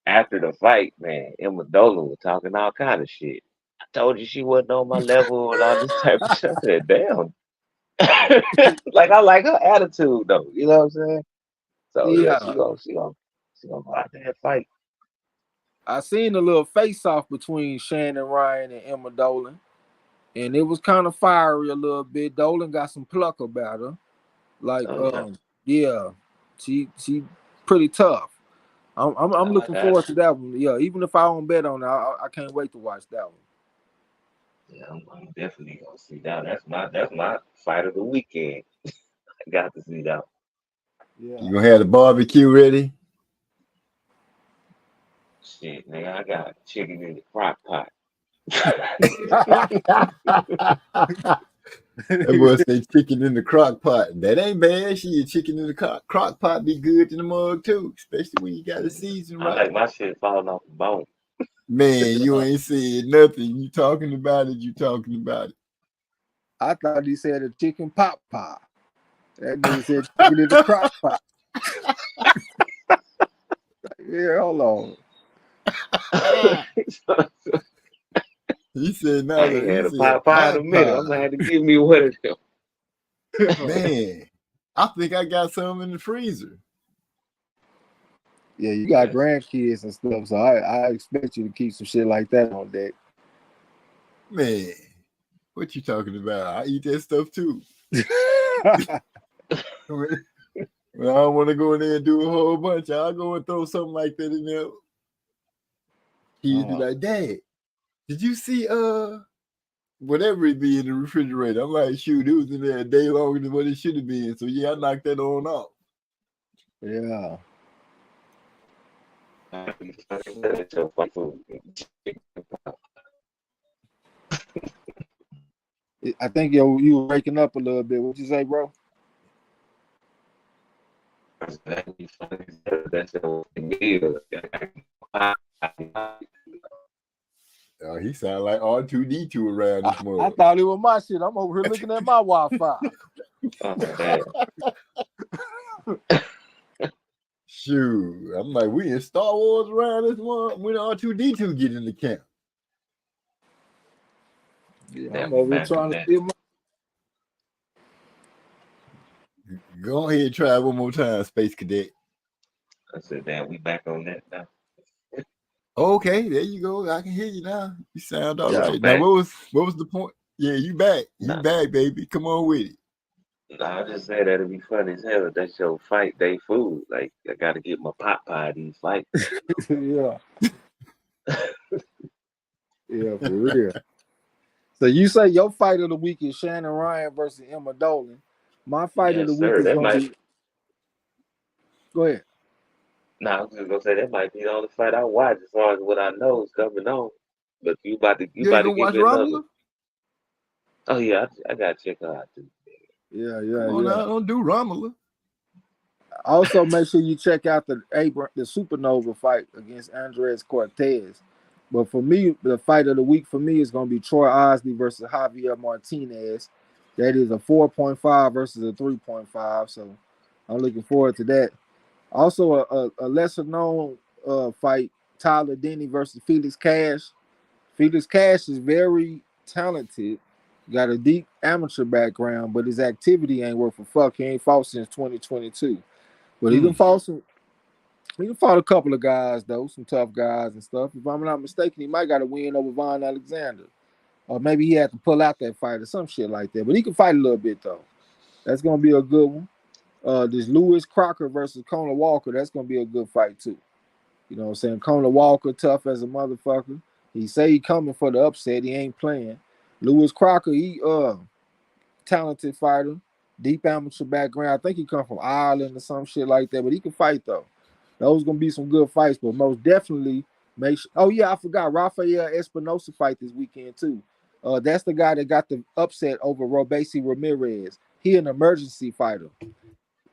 after the fight, man, Emma Dolan was talking all kind of shit. I told you she wasn't on my level and all this type of stuff. I said, damn. Like I like her attitude though, you know what I'm saying? So yeah, she gonna go out there and fight. I seen a little face-off between Shannon Ryan and Emma Dolan, and it was kind of fiery a little bit. Dolan got some pluck about her. Like, yeah, she pretty tough. I'm looking forward to that one. Yeah, even if I don't bet on it, I can't wait to watch that one. Yeah, I'm definitely gonna see that. That's my fight of the weekend. I got to see that. Yeah. You gonna have the barbecue ready? Shit, nigga, I got chicken in the crock pot. That boy say chicken in the crock pot. That ain't bad. Chicken in the crock pot be good in the mug too, especially when you got a season right. I like my shit falling off the bone. Man, you ain't said nothing. You talking about it. I thought he said a chicken pot pie. That nigga said chicken in the crock pot. Yeah, hold on. He said, "No, I ain't had a pot pie in a minute. I'm gonna have to give me one of them." Man, I think I got some in the freezer. Yeah, you got grandkids and stuff, so I expect you to keep some shit like that on deck. Man, what you talking about? I eat that stuff too. When I don't want to go in there and do a whole bunch, I'll go and throw something like that in there. He'd be like, "Dad, did you see whatever it be in the refrigerator?" I'm like, "Shoot, it was in there a day longer than what it should have been." So yeah, I knocked that on off. Yeah. I think you were waking up a little bit. What'd you say, bro? He sound like R2D2 around this morning. I thought it was my shit. I'm over here looking at my Wi-Fi. Shoot, I'm like, we in Star Wars around this morning when R2D2 get in the camp. Yeah, I'm over here trying to steal my. Go ahead and try it one more time, Space Cadet. I said, damn, we back on that now. Okay, there you go. I can hear you now. You sound all right. Back. Now, what was the point? Yeah, you back. You back, baby. Come on with it. No, I just say that'd be funny as hell if that's your fight day food. Like, I gotta get my pot pie these fights. Yeah. Yeah, for real. So you say your fight of the week is Shannon Ryan versus Emma Dolan. My fight of the week is going to be. Go ahead. No, I was just gonna say that might be the only fight I watch as far as what I know is coming on. But you about to give me another. Oh yeah, I gotta check her out too. Yeah. Don't do Romulo. Also, make sure you check out the Supernova fight against Andres Cortez. But for me, the fight of the week for me is going to be Troy Osley versus Javier Martinez. That is a 4.5 versus a 3.5. So I'm looking forward to that. Also, a lesser known fight, Tyler Denny versus Felix Cash. Felix Cash is very talented, got a deep amateur background, but his activity ain't worth a fuck. He ain't fought since 2022. But he done fought a couple of guys, though, some tough guys and stuff. If I'm not mistaken, he might got a win over Von Alexander. Or maybe he had to pull out that fight or some shit like that. But he can fight a little bit, though. That's going to be a good one. This Lewis Crocker versus Conor Walker, that's going to be a good fight, too. You know what I'm saying? Conor Walker, tough as a motherfucker. He say he coming for the upset. He ain't playing. Lewis Crocker, he talented fighter. Deep amateur background. I think he come from Ireland or some shit like that, but he can fight, though. Those gonna be some good fights, but most definitely make sure. Oh yeah, I forgot Rafael Espinosa fight this weekend too. That's the guy that got the upset over Robesi Ramirez. He an emergency fighter.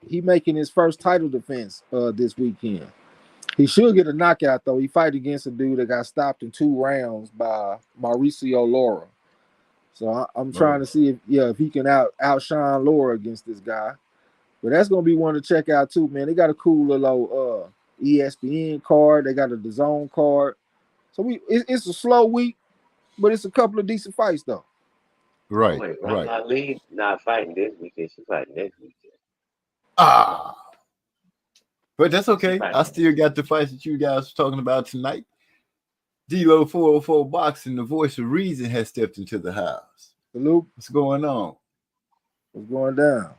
He making his first title defense this weekend. He should get a knockout though. He fight against a dude that got stopped in 2 rounds by Mauricio Lara. So I'm trying to see if he can outshine Lara against this guy. But that's gonna be one to check out too, man. They got a cool little ESPN card. They got a DAZN card. So it's a slow week, but it's a couple of decent fights though. Right. Wait, right. Not fighting this weekend. She's fighting next weekend. But that's okay. I still got the fights that you guys were talking about tonight. D-Lo 404 Boxing, the voice of reason, has stepped into the house. Salute. What's going on? What's going down?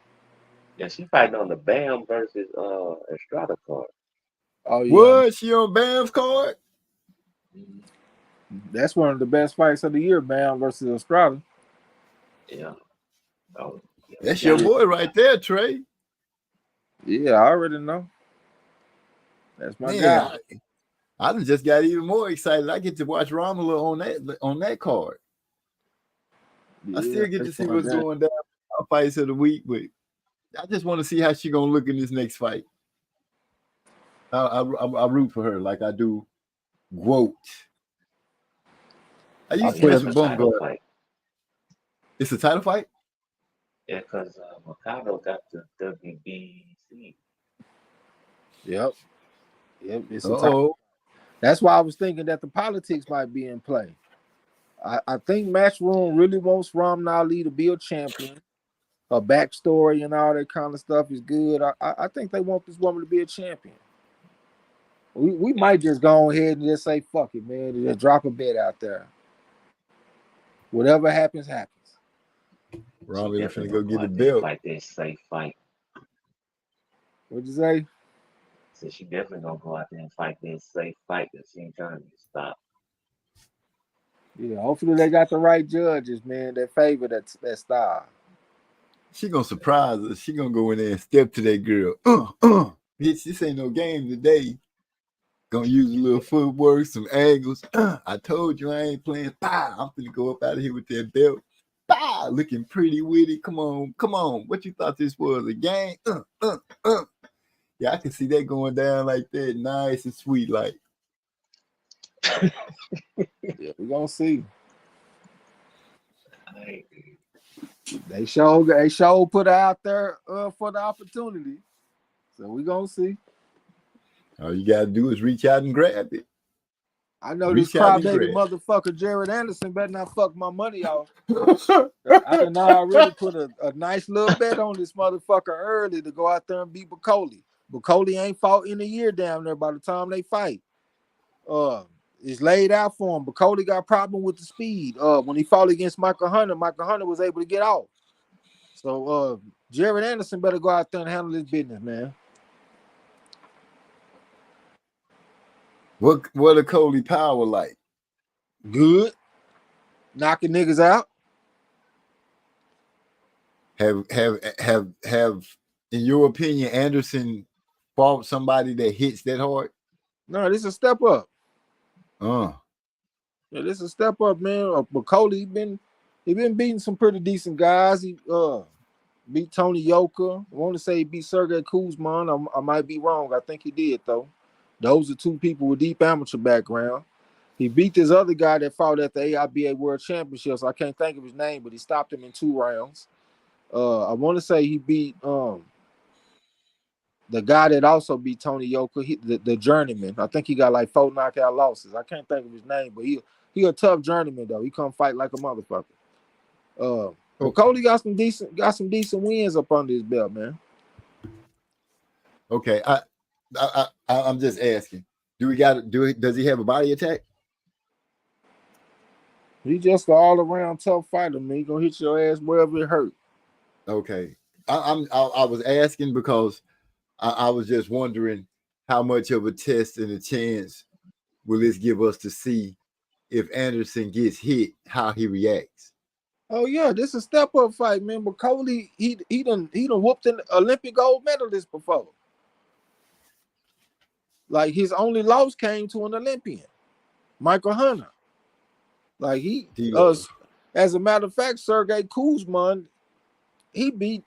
Yeah, she fighting on the Bam versus Estrada card. Oh yeah. What? She on Bam's card? That's one of the best fights of the year, Bam versus Estrada. Yeah. Oh, yeah. That's your boy right there, Trey. Yeah, I already know. That's my guy. I just got even more excited. I get to watch Romulo on that card. Yeah, I still get to see what's going down. Our fights of the week, but I just want to see how she's gonna look in this next fight. I root for her like I do Quote. I used to catch a bum going. It's a title fight? Yeah, because Mercado got the WBC. Yep, it's a title. That's why I was thinking that the politics might be in play. I think Matchroom really wants Rahman Ali to be a champion. Her backstory and all that kind of stuff is good. I think they want this woman to be a champion. We might just go ahead and just say, fuck it, man, and just drop a bet out there. Whatever happens, happens. Robbie finna go get a belt. Fight this safe fight. What'd you say? So she definitely gonna go out there and fight this safe fight that she ain't trying to stop. Yeah, hopefully they got the right judges, man, that favor that style. She gonna surprise us. She gonna go in there and step to that girl. Bitch, this ain't no game today. Gonna use a little footwork, some angles. I told you I ain't playing. I'm finna go up out of here with that belt. Looking pretty witty. Come on. What you thought this was, a game? Yeah, I can see that going down like that, nice and sweet, like. Yeah, we gonna see. They show put out there for the opportunity, so we gonna see. All you gotta do is reach out and grab it. I know this Reach out and crybaby grab. motherfucker Jared Anderson better not fuck my money off. I done already put a nice little bet on this motherfucker early to go out there and beat Bacoli. Bacoli ain't fought in a year down there by the time they fight. It's laid out for him. Bacoli got a problem with the speed. When he fought against Michael Hunter was able to get off. So Jared Anderson better go out there and handle his business, man. What a Coley power like? Good. Knocking niggas out. Have in your opinion Anderson fought somebody that hits that hard? No, this is a step up. Yeah, this is a step up, man. Bacoli he been beating some pretty decent guys. He beat Tony Yoka. I want to say he beat Sergey Kuzman. I might be wrong. I think he did though. Those are two people with deep amateur background. He beat this other guy that fought at the AIBA World Championships. I can't think of his name, but he stopped him in 2 rounds. I want to say he beat the guy that also beat Tony Yoka, the journeyman. I think he got like 4 knockout losses. I can't think of his name, but he a tough journeyman though. He come fight like a motherfucker. Cody got some decent wins up under his belt, man. Okay, I'm just asking. Does he have a body attack? He just an all around tough fighter, man. He gonna hit your ass wherever it hurt. Okay, I was asking because I was just wondering how much of a test and a chance will this give us to see if Anderson gets hit, how he reacts. Oh yeah, this is a step up fight, man. But Cody, he done whooped an Olympic gold medalist before. Like his only loss came to an Olympian, Michael Hunter. Like he as a matter of fact, Sergey Kuzman, he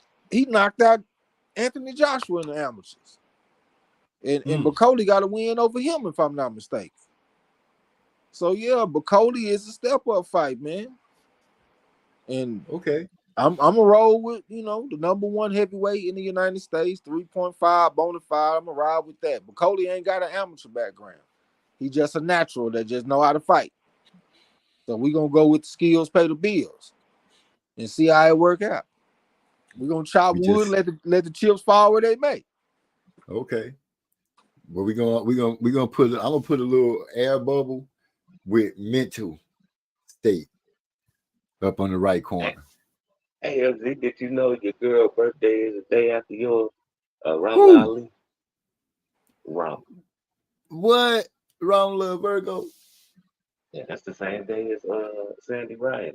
knocked out Anthony Joshua in the amateurs. And Bacoli got a win over him, if I'm not mistaken. So yeah, Bacoli is a step up fight, man. And okay, I'm gonna roll with the #1 heavyweight in the United States, 3.5 bona fide. I'm gonna ride with that. Bacoli ain't got an amateur background. He just a natural that just know how to fight. So we're gonna go with the skills, pay the bills, and see how it work out. We're gonna chop wood, let the chips fall where they may. Okay. Well, we're gonna put I'm gonna put a little air bubble with mental state up on the right corner. Hey, LZ, did you know your girl's birthday is the day after yours? Ramla Ali. Ram. What? Ramla Virgo? Yeah, that's the same day as Sandy Ryan.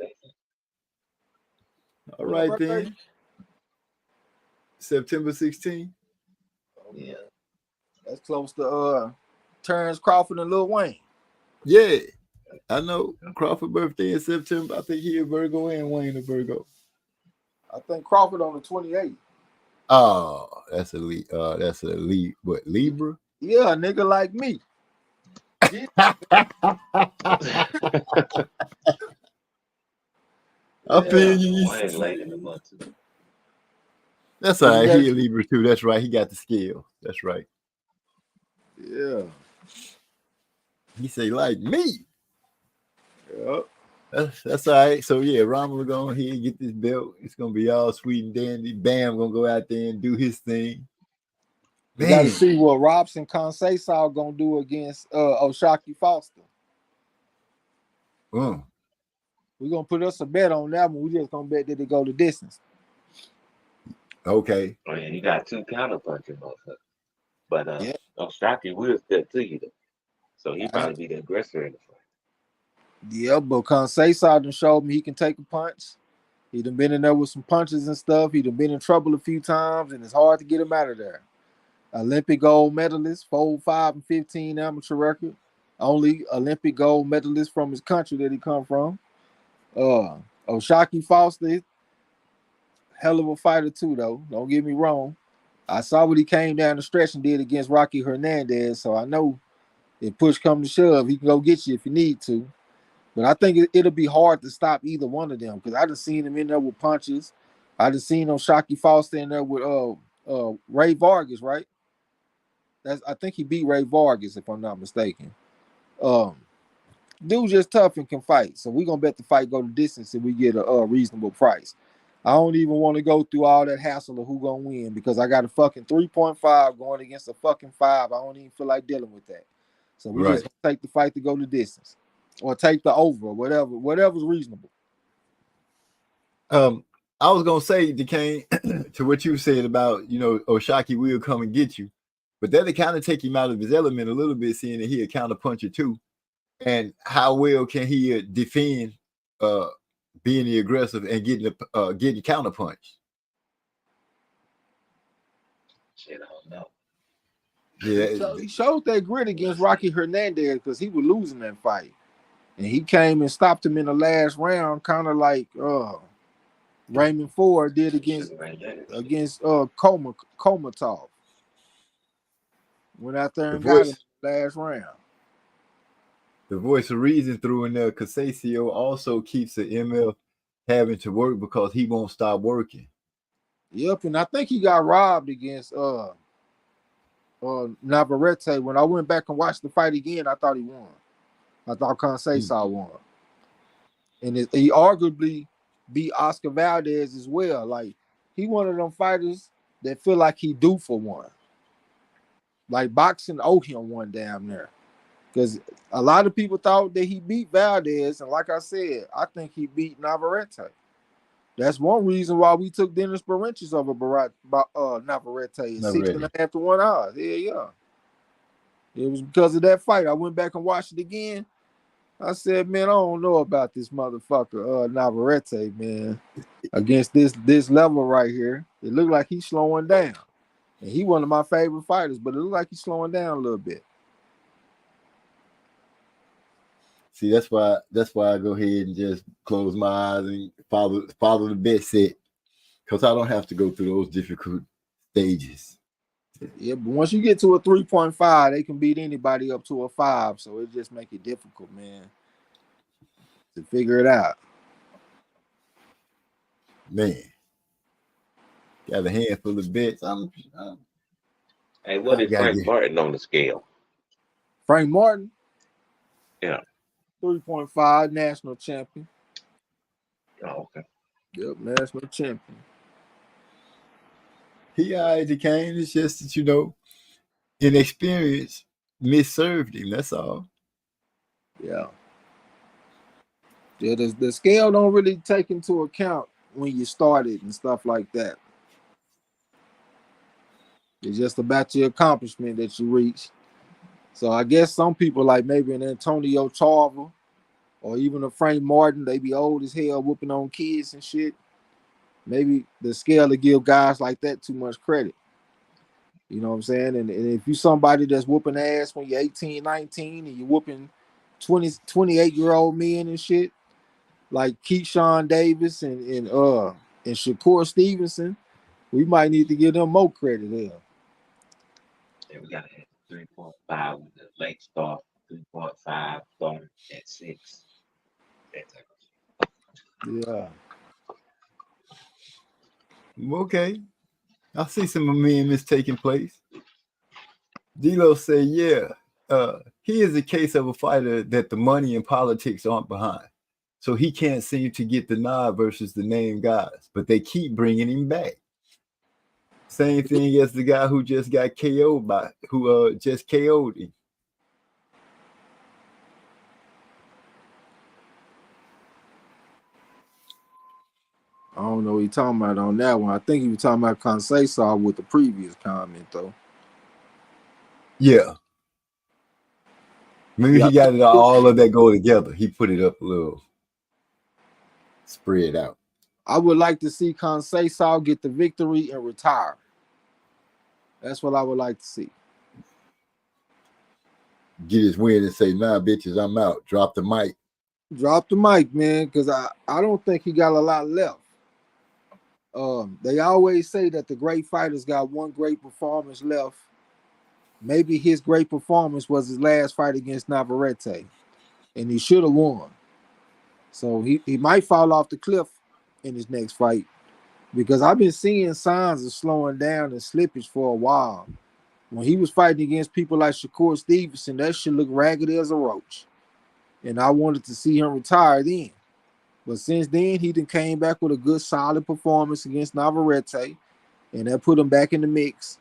All right then. September 16th. Yeah. That's close to Terrence Crawford and Lil Wayne. Yeah. I know Crawford birthday in September. I think he a Virgo and Wayne a Virgo. I think Crawford on the 28th. Oh, that's elite. That's elite. What, Libra? Yeah, a nigga like me. I feel you. Wayne late in the month too. That's all right. He a Libra too. That's right. He got the skill. That's right. Yeah. He say like me. Yep. That's all right. So yeah, Rommel going here get this belt. It's gonna be all sweet and dandy. Bam gonna go out there and do his thing. You got to see what Robson Conceição gonna do against O'Shaquie Foster. We're gonna put us a bet on that one. We just gonna bet that it go the distance. Okay. Oh yeah, you got 2 counterpunching motherfuckers. But O'Shaquie will step to you though. So he probably be the aggressor in the fight. Yeah, but Conceição done showed me he can take a punch. He done been in there with some punches and stuff. He done been in trouble a few times, and it's hard to get him out of there. Olympic gold medalist, 4, 5, and 15 amateur record. Only Olympic gold medalist from his country that he come from. O'Shaquie Foster, hell of a fighter too, though. Don't get me wrong. I saw what he came down the stretch and did against Rocky Hernandez, so I know if push comes to shove, he can go get you if you need to. But I think it'll be hard to stop either one of them because I done seen him in there with punches. I done seen O'Shaquie Foster in there with Ray Vargas, right? I think he beat Ray Vargas, if I'm not mistaken. Dude just tough and can fight. So we're gonna bet the fight go to distance if we get a reasonable price. I don't even want to go through all that hassle of who gonna win because I got a fucking 3.5 going against a fucking 5. I don't even feel like dealing with that. So we just gonna take the fight to go the distance. Or take the over, or whatever's reasonable. I was gonna say, DeCane, to what you said about, you know, Oshaki will come and get you, but that'll kind of take him out of his element a little bit, seeing that he a counter puncher too. And how well can he defend being the aggressive and getting counter punched? Shit, I don't know. Yeah, he showed that grit against Rocky Hernandez because he was losing that fight, and he came and stopped him in the last round, kind of like Raymond Ford did against Komatov. Went out there and got him in the last round. The voice of reason threw in there. Casasio also keeps the MF having to work because he won't stop working. Yep, and I think he got robbed against Navarrete. When I went back and watched the fight again, I thought he won. I thought Conceição won. And he arguably beat Oscar Valdez as well. Like, he one of them fighters that feel like he due for one. Like boxing owe him one damn there. Because a lot of people thought that he beat Valdez, and like I said, I think he beat Navarrete. That's one reason why we took Dennis Berentius over Navarrete. 6.5 to 1 odds. Yeah. It was because of that fight. I went back and watched it again. I said, man, I don't know about this motherfucker, Navarrete, man. Against this level right here, it looked like he's slowing down. And he one of my favorite fighters, but it looked like he's slowing down a little bit. See, that's why I go ahead and just close my eyes and follow the bet set, because I don't have to go through those difficult stages. Yeah, but once you get to a 3.5, they can beat anybody up to a 5. So it just make it difficult, man, to figure it out. Man, got a handful of bets. Hey, what is Frank Martin on the scale? Frank Martin? Yeah. 3.5, national champion. Oh, okay. Yep, national champion. He came. It's just that, you know, inexperience misserved him. That's all. Yeah. Yeah, the scale don't really take into account when you started and stuff like that. It's just about your accomplishment that you reach. So I guess some people, like maybe an Antonio Tarver or even a Frank Martin, they be old as hell whooping on kids and shit. Maybe the scale to give guys like that too much credit. You know what I'm saying? And if you somebody that's whooping ass when you're 18, 19, and you're whooping 20, 28-year-old men and shit, like Keyshawn Davis and Shakur Stevenson, we might need to give them more credit there. Yeah, we gotta hit 3.5 with the late start, 3.5 start at 6. Yeah. Okay. I see some amendments taking place. D'Lo say, yeah, he is a case of a fighter that the money and politics aren't behind. So he can't seem to get the nod versus the name guys, but they keep bringing him back. Same thing as the guy who just got KO'd just KO'd him. I don't know what he's talking about on that one. I think he was talking about Conceição with the previous comment, though. Yeah. Maybe he got it all of that go together. He put it up a little spread out. I would like to see Conceição get the victory and retire. That's what I would like to see. Get his win and say, nah, bitches, I'm out. Drop the mic. Drop the mic, man, because I don't think he got a lot left. They always say that the great fighters got one great performance left. Maybe his great performance was his last fight against Navarrete, and he should have won. So he might fall off the cliff in his next fight, because I've been seeing signs of slowing down and slippage for a while. When he was fighting against people like Shakur Stevenson, that shit looked raggedy as a roach. and I wanted to see him retire then. But since then, he done came back with a good, solid performance against Navarrete, and that put him back in the mix.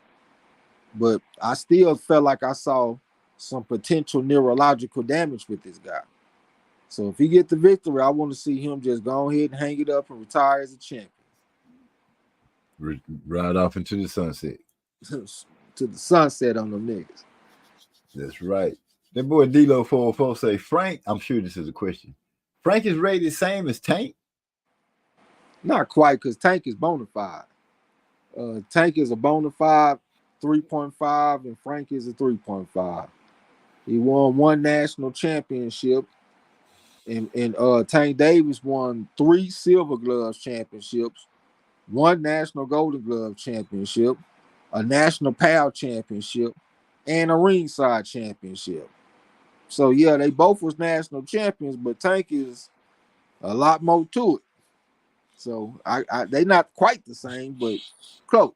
But I still felt like I saw some potential neurological damage with this guy. So if he get the victory, I want to see him just go ahead and hang it up and retire as a champion. Ride off into the sunset. To the sunset on them niggas. That's right. That boy D-Lo 404 say, Frank, I'm sure this is a question. Frank is rated same as Tank? Not quite, because Tank is bona fide. Tank is a bona fide 3.5, and Frank is a 3.5. He won 1 national championship, and Tank Davis won 3 Silver Gloves championships, 1 National Golden Glove championship, a National PAL championship, and a ringside championship. So yeah, they both was national champions, but Tank is a lot more to it. So they not quite the same, but close.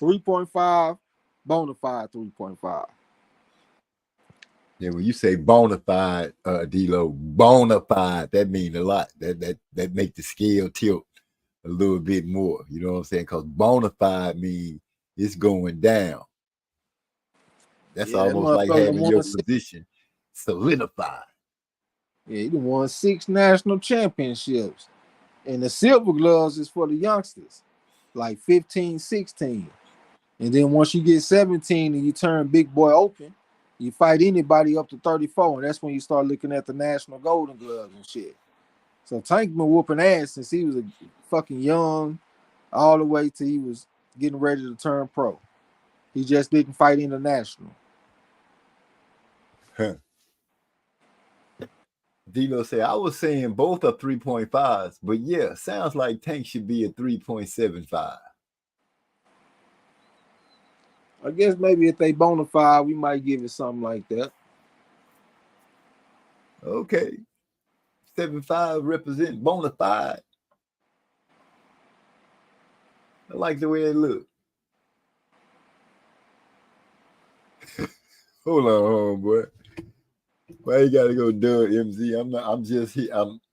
3.5, bona fide 3.5. Yeah, when you say bona fide, D-Lo, bona fide, that means a lot. That make the scale tilt a little bit more. You know what I'm saying? Because bona fide means it's going down. That's almost like having your position solidified. Yeah, he won 6 national championships. And the Silver Gloves is for the youngsters, like 15, 16. And then once you get 17 and you turn big boy open, you fight anybody up to 34. And that's when you start looking at the National Golden Gloves and shit. So Tank been whooping ass since he was a fucking young, all the way till he was getting ready to turn pro. He just didn't fight international. Huh. D-Lo say, I was saying both are 3.5s, but yeah, sounds like Tank should be a 3.75. I guess maybe if they bona fide, we might give it something like that. Okay. 7.5 represent bona fide. I like the way they look. Hold on, homeboy. Why you gotta go dub MZ?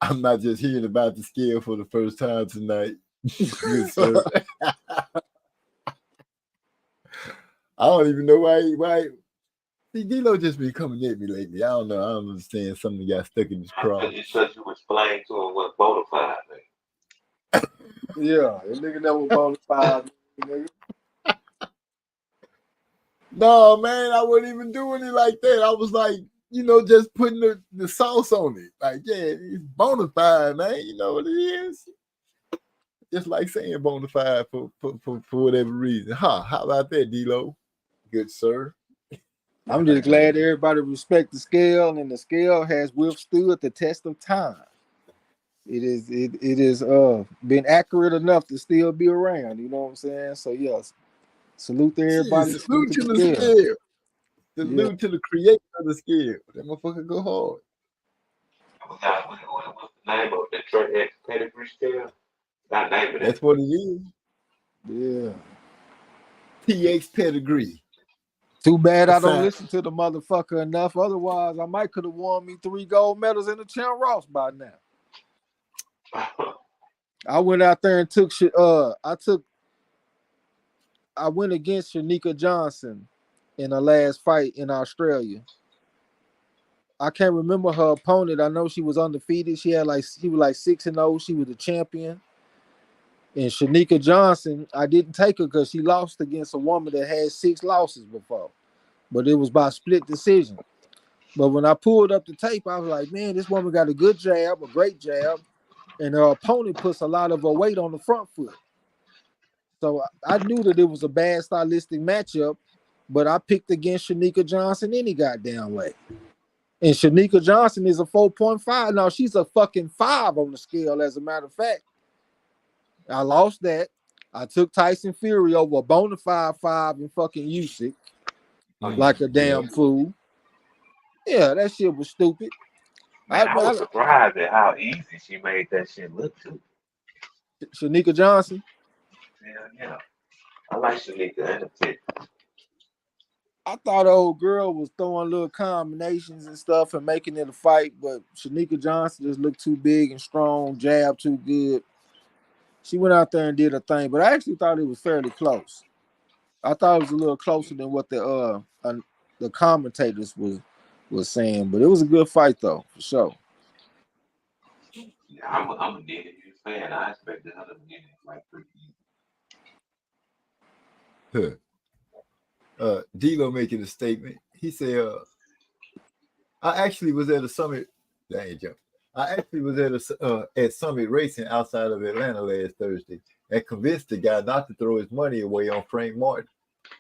I'm not just hearing about the scale for the first time tonight. Good sir. I don't even know why. See, D-Lo just been coming at me lately. I don't know. I don't understand. Something got stuck in his craw. Because you explained to him what bona fide means. Yeah, that nigga never bona fide, nigga. No, man, I wasn't even doing it like that. I was like, just putting the sauce on it. Like, yeah, it's bona fide, man. You know what it is? Just like saying bona fide for whatever reason. How about that, D-Lo? Good sir. I'm just glad everybody respect the scale, and the scale has withstood the test of time. It is been accurate enough to still be around. You know what I'm saying? So yes, salute to everybody. Salute to the scale. Salute to the creator of the scale. That motherfucker go hard. What's the name of the Detroit X pedigree scale? That name of That's what it is. Yeah. TX pedigree. Too bad I don't listen to the motherfucker enough. Otherwise, I might could have won me 3 gold medals in the Champ Ross by now. I went out there and took shit. I went against Shanika Johnson in her last fight in Australia. I can't remember her opponent. I know she was undefeated. She was like 6-0. She was the champion. And Shanika Johnson, I didn't take her because she lost against a woman that had 6 losses before. But it was by split decision. But when I pulled up the tape, I was like, man, this woman got a good jab, a great jab. And her opponent puts a lot of her weight on the front foot. So I knew that it was a bad stylistic matchup, but I picked against Shanika Johnson any goddamn way. And Shanika Johnson is a 4.5. Now, she's a fucking 5 on the scale, as a matter of fact. I lost that. I took Tyson Fury over a bona fide 5 in fucking Usyk. Like a damn fool. Yeah, that shit was stupid. Man, I was surprised at how easy she made that shit look too. Shanika Johnson? Yeah. I like Shanika and the pick. I thought the old girl was throwing little combinations and stuff and making it a fight, but Shanika Johnson just looked too big and strong, jab too good. She went out there and did her thing, but I actually thought it was fairly close. I thought it was a little closer than what the commentators was saying, but it was a good fight though, for sure. Yeah, I'm a Dennis fan. I expected her to win it like pretty easy. D-Lo making a statement. He said, I actually was at a summit. That ain't joke. I actually was at Summit Racing outside of Atlanta last Thursday and convinced the guy not to throw his money away on Frank Martin.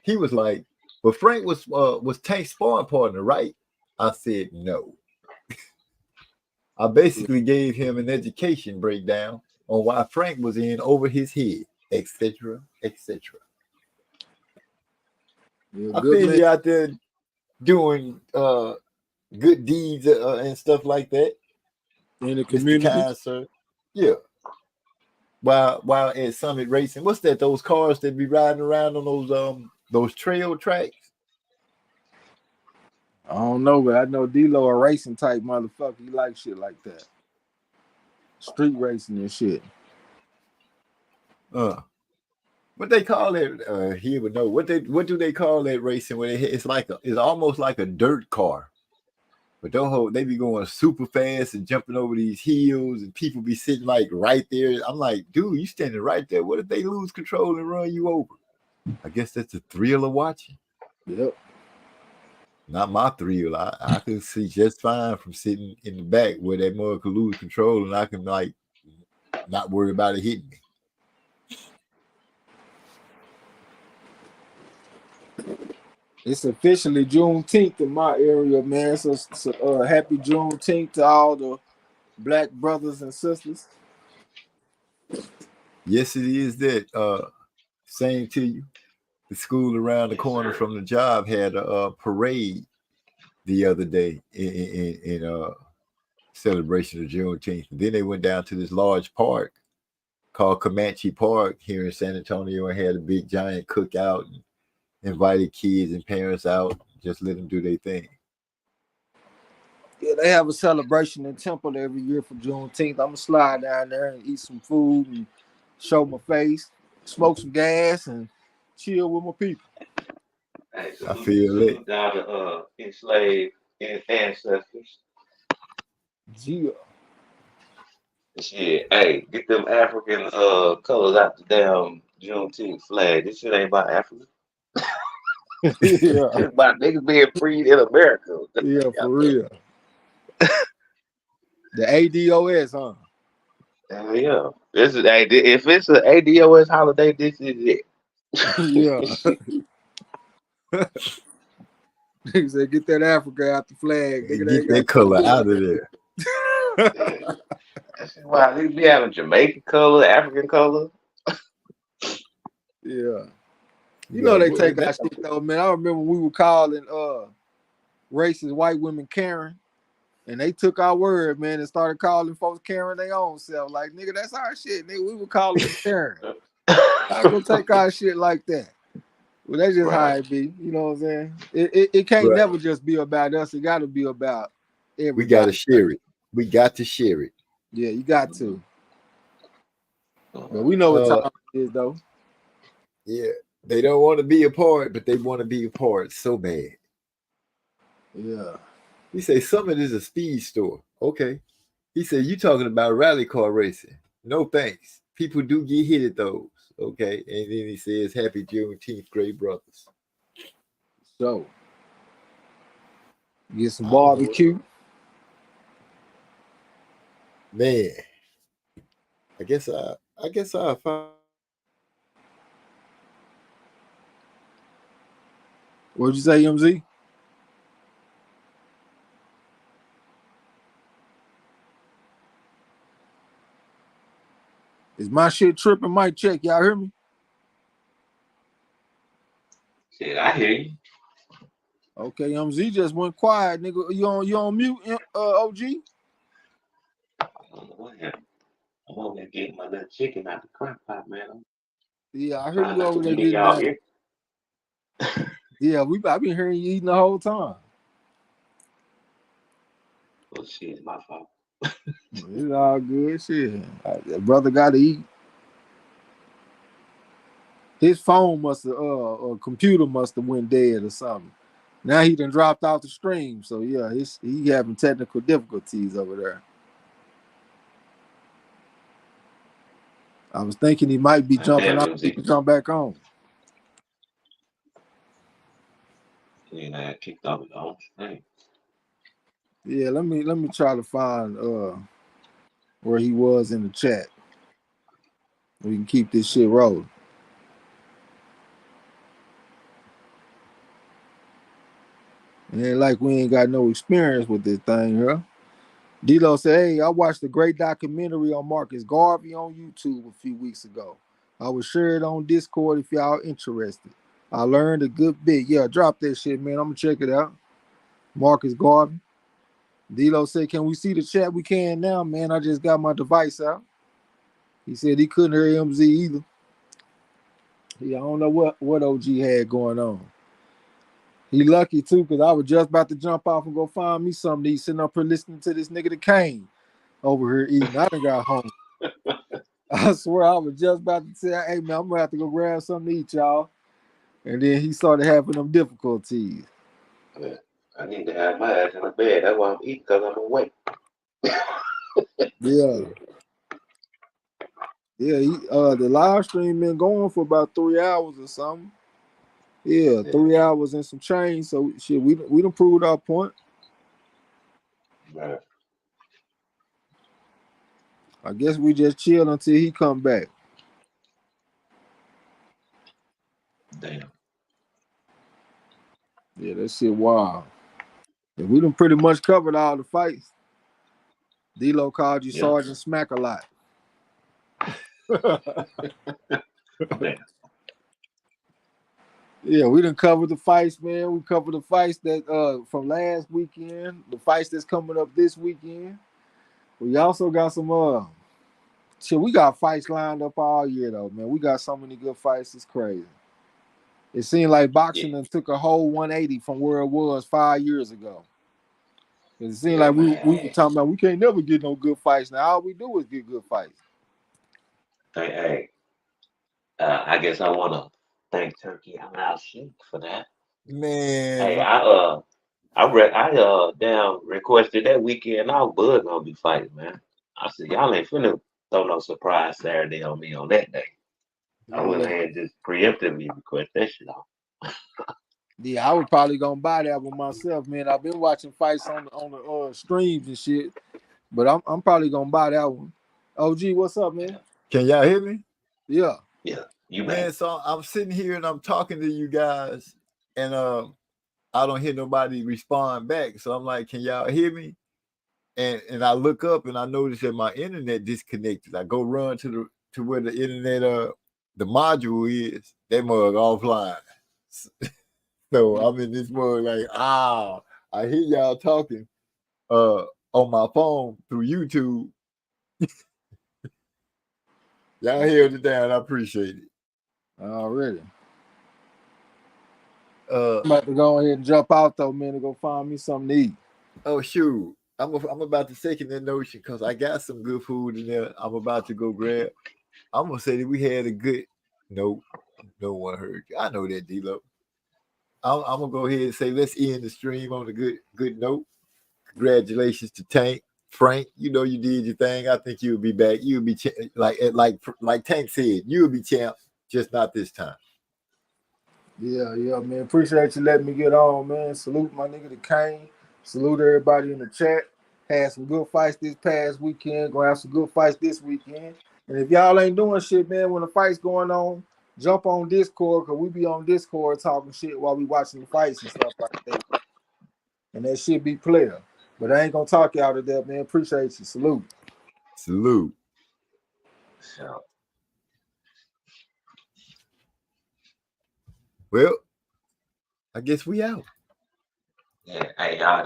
He was like, "But Frank was Tank's sparring partner, right?" I said, "No." I basically gave him an education breakdown on why Frank was in over his head, etc., etc. I feel you out there doing good deeds and stuff like that in the community. Kind, sir. Yeah. While at Summit Racing, what's that? Those cars that be riding around on those trail tracks? I don't know, but I know D-Lo a racing type motherfucker. He like shit like that. Street racing and shit. What they call it? He would know. What do they call that racing? Where it's almost like a dirt car, but they be going super fast and jumping over these hills, and people be sitting like right there. I'm like, dude, you standing right there. What if they lose control and run you over? I guess that's the thrill of watching. Yep. Not my thrill. I can see just fine from sitting in the back where that mug could lose control, and I can like not worry about it hitting me. It's officially Juneteenth in my area, man. So happy Juneteenth to all the black brothers and sisters. Yes, it is that. Same to you. The school around the corner from the job had a parade the other day in celebration of Juneteenth. And then they went down to this large park called Comanche Park here in San Antonio and had a big giant cookout and invited kids and parents out, just let them do their thing. Yeah, they have a celebration in Temple every year for Juneteenth. I'm gonna slide down there and eat some food and show my face, smoke some gas, and chill with my people. Hey, I feel it. Down to enslaved ancestors. Yeah. Shit, hey, get them African colors out the damn Juneteenth flag. This shit ain't about Africa. Yeah. It's about niggas being freed in America. Yeah, for real. The ADOS, huh? Yeah. This is if it's an ADOS holiday, this is it. Yeah. Nigga said, get that Africa out the flag. Nigga, get that color out of there. That's why they be having Jamaican color, African color. Yeah. You know they take our shit though, man. I remember we were calling racist white women Karen, and they took our word, man, and started calling folks Karen their own self. Like, nigga, that's our shit. Nigga, we were calling them Karen. I gonna take our shit like that. Well, that's just how it be. You know what I'm saying? It can't never just be about us. It got to be about everybody. We got to share it. We got to share it. Yeah, you got to. But we know what time it is, though. Yeah. They don't want to be a part, but they want to be a part so bad. Yeah. He say Summit is a speed store. Okay. He said, you talking about rally car racing. No thanks. People do get hit at those. Okay. And then he says, happy Juneteenth, great brothers. So, get some barbecue. Man. I guess I'll find. What'd you say, MZ? Is my shit tripping? Mic check. Y'all hear me? Shit, I hear you. Okay, MZ just went quiet, nigga. You on mute, OG? I'm over there getting my little chicken out the crock pot, man. Yeah, I heard you over there getting that. Yeah, I've been hearing you eating the whole time. Well, shit, it's my fault. It's all good shit. Brother got to eat. His phone must have, or computer must have went dead or something. Now he done dropped off the stream. So yeah, he having technical difficulties over there. I was thinking he might be jumping off. He can jump back on. And I kicked off the whole thing. Yeah, let me try to find where he was in the chat. We can keep this shit rolling. It ain't like we ain't got no experience with this thing, huh? D-Lo said, hey, I watched a great documentary on Marcus Garvey on YouTube a few weeks ago. I will share it on Discord if y'all interested. I learned a good bit. Yeah, drop that shit, man. I'm gonna check it out. Marcus Garvey. D-Lo said, can we see the chat? We can now, man. I just got my device out. He said he couldn't hear MZ either. Yeah, I don't know what OG had going on. He lucky too, because I was just about to jump off and go find me something to eat, sitting up here listening to this nigga the Kane over here eating. I done got home. I swear I was just about to say, hey man, I'm gonna have to go grab something to eat, y'all. And then he started having them difficulties. Yeah, I need to have my ass in the bed. That's why I'm eating, because I'm awake. Yeah. Yeah, the live stream been going for about 3 hours or something. Yeah, 3 hours and some change. So shit, we done proved our point. Right. I guess we just chill until he come back. Damn. Yeah, that shit wild. Yeah, we done pretty much covered all the fights. D-Lo called you Sergeant Smack a lot. Yeah, we done covered the fights, man. We covered the fights that from last weekend, the fights that's coming up this weekend. We also got some shit, we got fights lined up all year though, man. We got so many good fights, it's crazy. It seemed like boxing done took a whole 180 from where it was 5 years ago. It seemed like we were talking about we can't never get no good fights. Now all we do is get good fights. Hey, I guess I want to thank Turkey Al Sheikh for that. Man. Hey, I requested that weekend. Our Bud gonna be fighting, man. I said y'all ain't finna throw no surprise Saturday on me on that day. I went ahead and just preemptively request that shit off. Yeah, I was probably gonna buy that one myself, man. I've been watching fights on the streams and shit, but I'm probably gonna buy that one. OG, what's up, man? Can y'all hear me? Yeah. Yeah, you man. So I'm sitting here and I'm talking to you guys, and I don't hear nobody respond back. So I'm like, can y'all hear me? And I look up and I notice that my internet disconnected. I go run to where the internet the module is. That mug offline. So I'm in this mug like, I hear y'all talking on my phone through YouTube. Y'all held it down. I appreciate it. Already. I'm about to go ahead and jump out though, man, to go find me something to eat. Oh shoot. I'm about to second that notion because I got some good food in there. I'm about to go grab. I'm gonna say that we had a good. Nope, no one heard you. I know that, D-Lo. I'm gonna go ahead and say let's end the stream on a good note. Congratulations to Tank, Frank. You know you did your thing. I think you'll be back. You'll be like Tank said. You'll be champ, just not this time. Yeah, man. Appreciate you letting me get on, man. Salute my nigga the Kane. Salute everybody in the chat. Had some good fights this past weekend. Gonna have some good fights this weekend. And if y'all ain't doing shit, man, when the fight's going on, jump on Discord, because we be on Discord talking shit while we watching the fights and stuff like that. And that shit be player. But I ain't gonna talk y'all to that, man. Appreciate you. Salute. Salute. So. Well, I guess we out. Yeah, hey, y'all.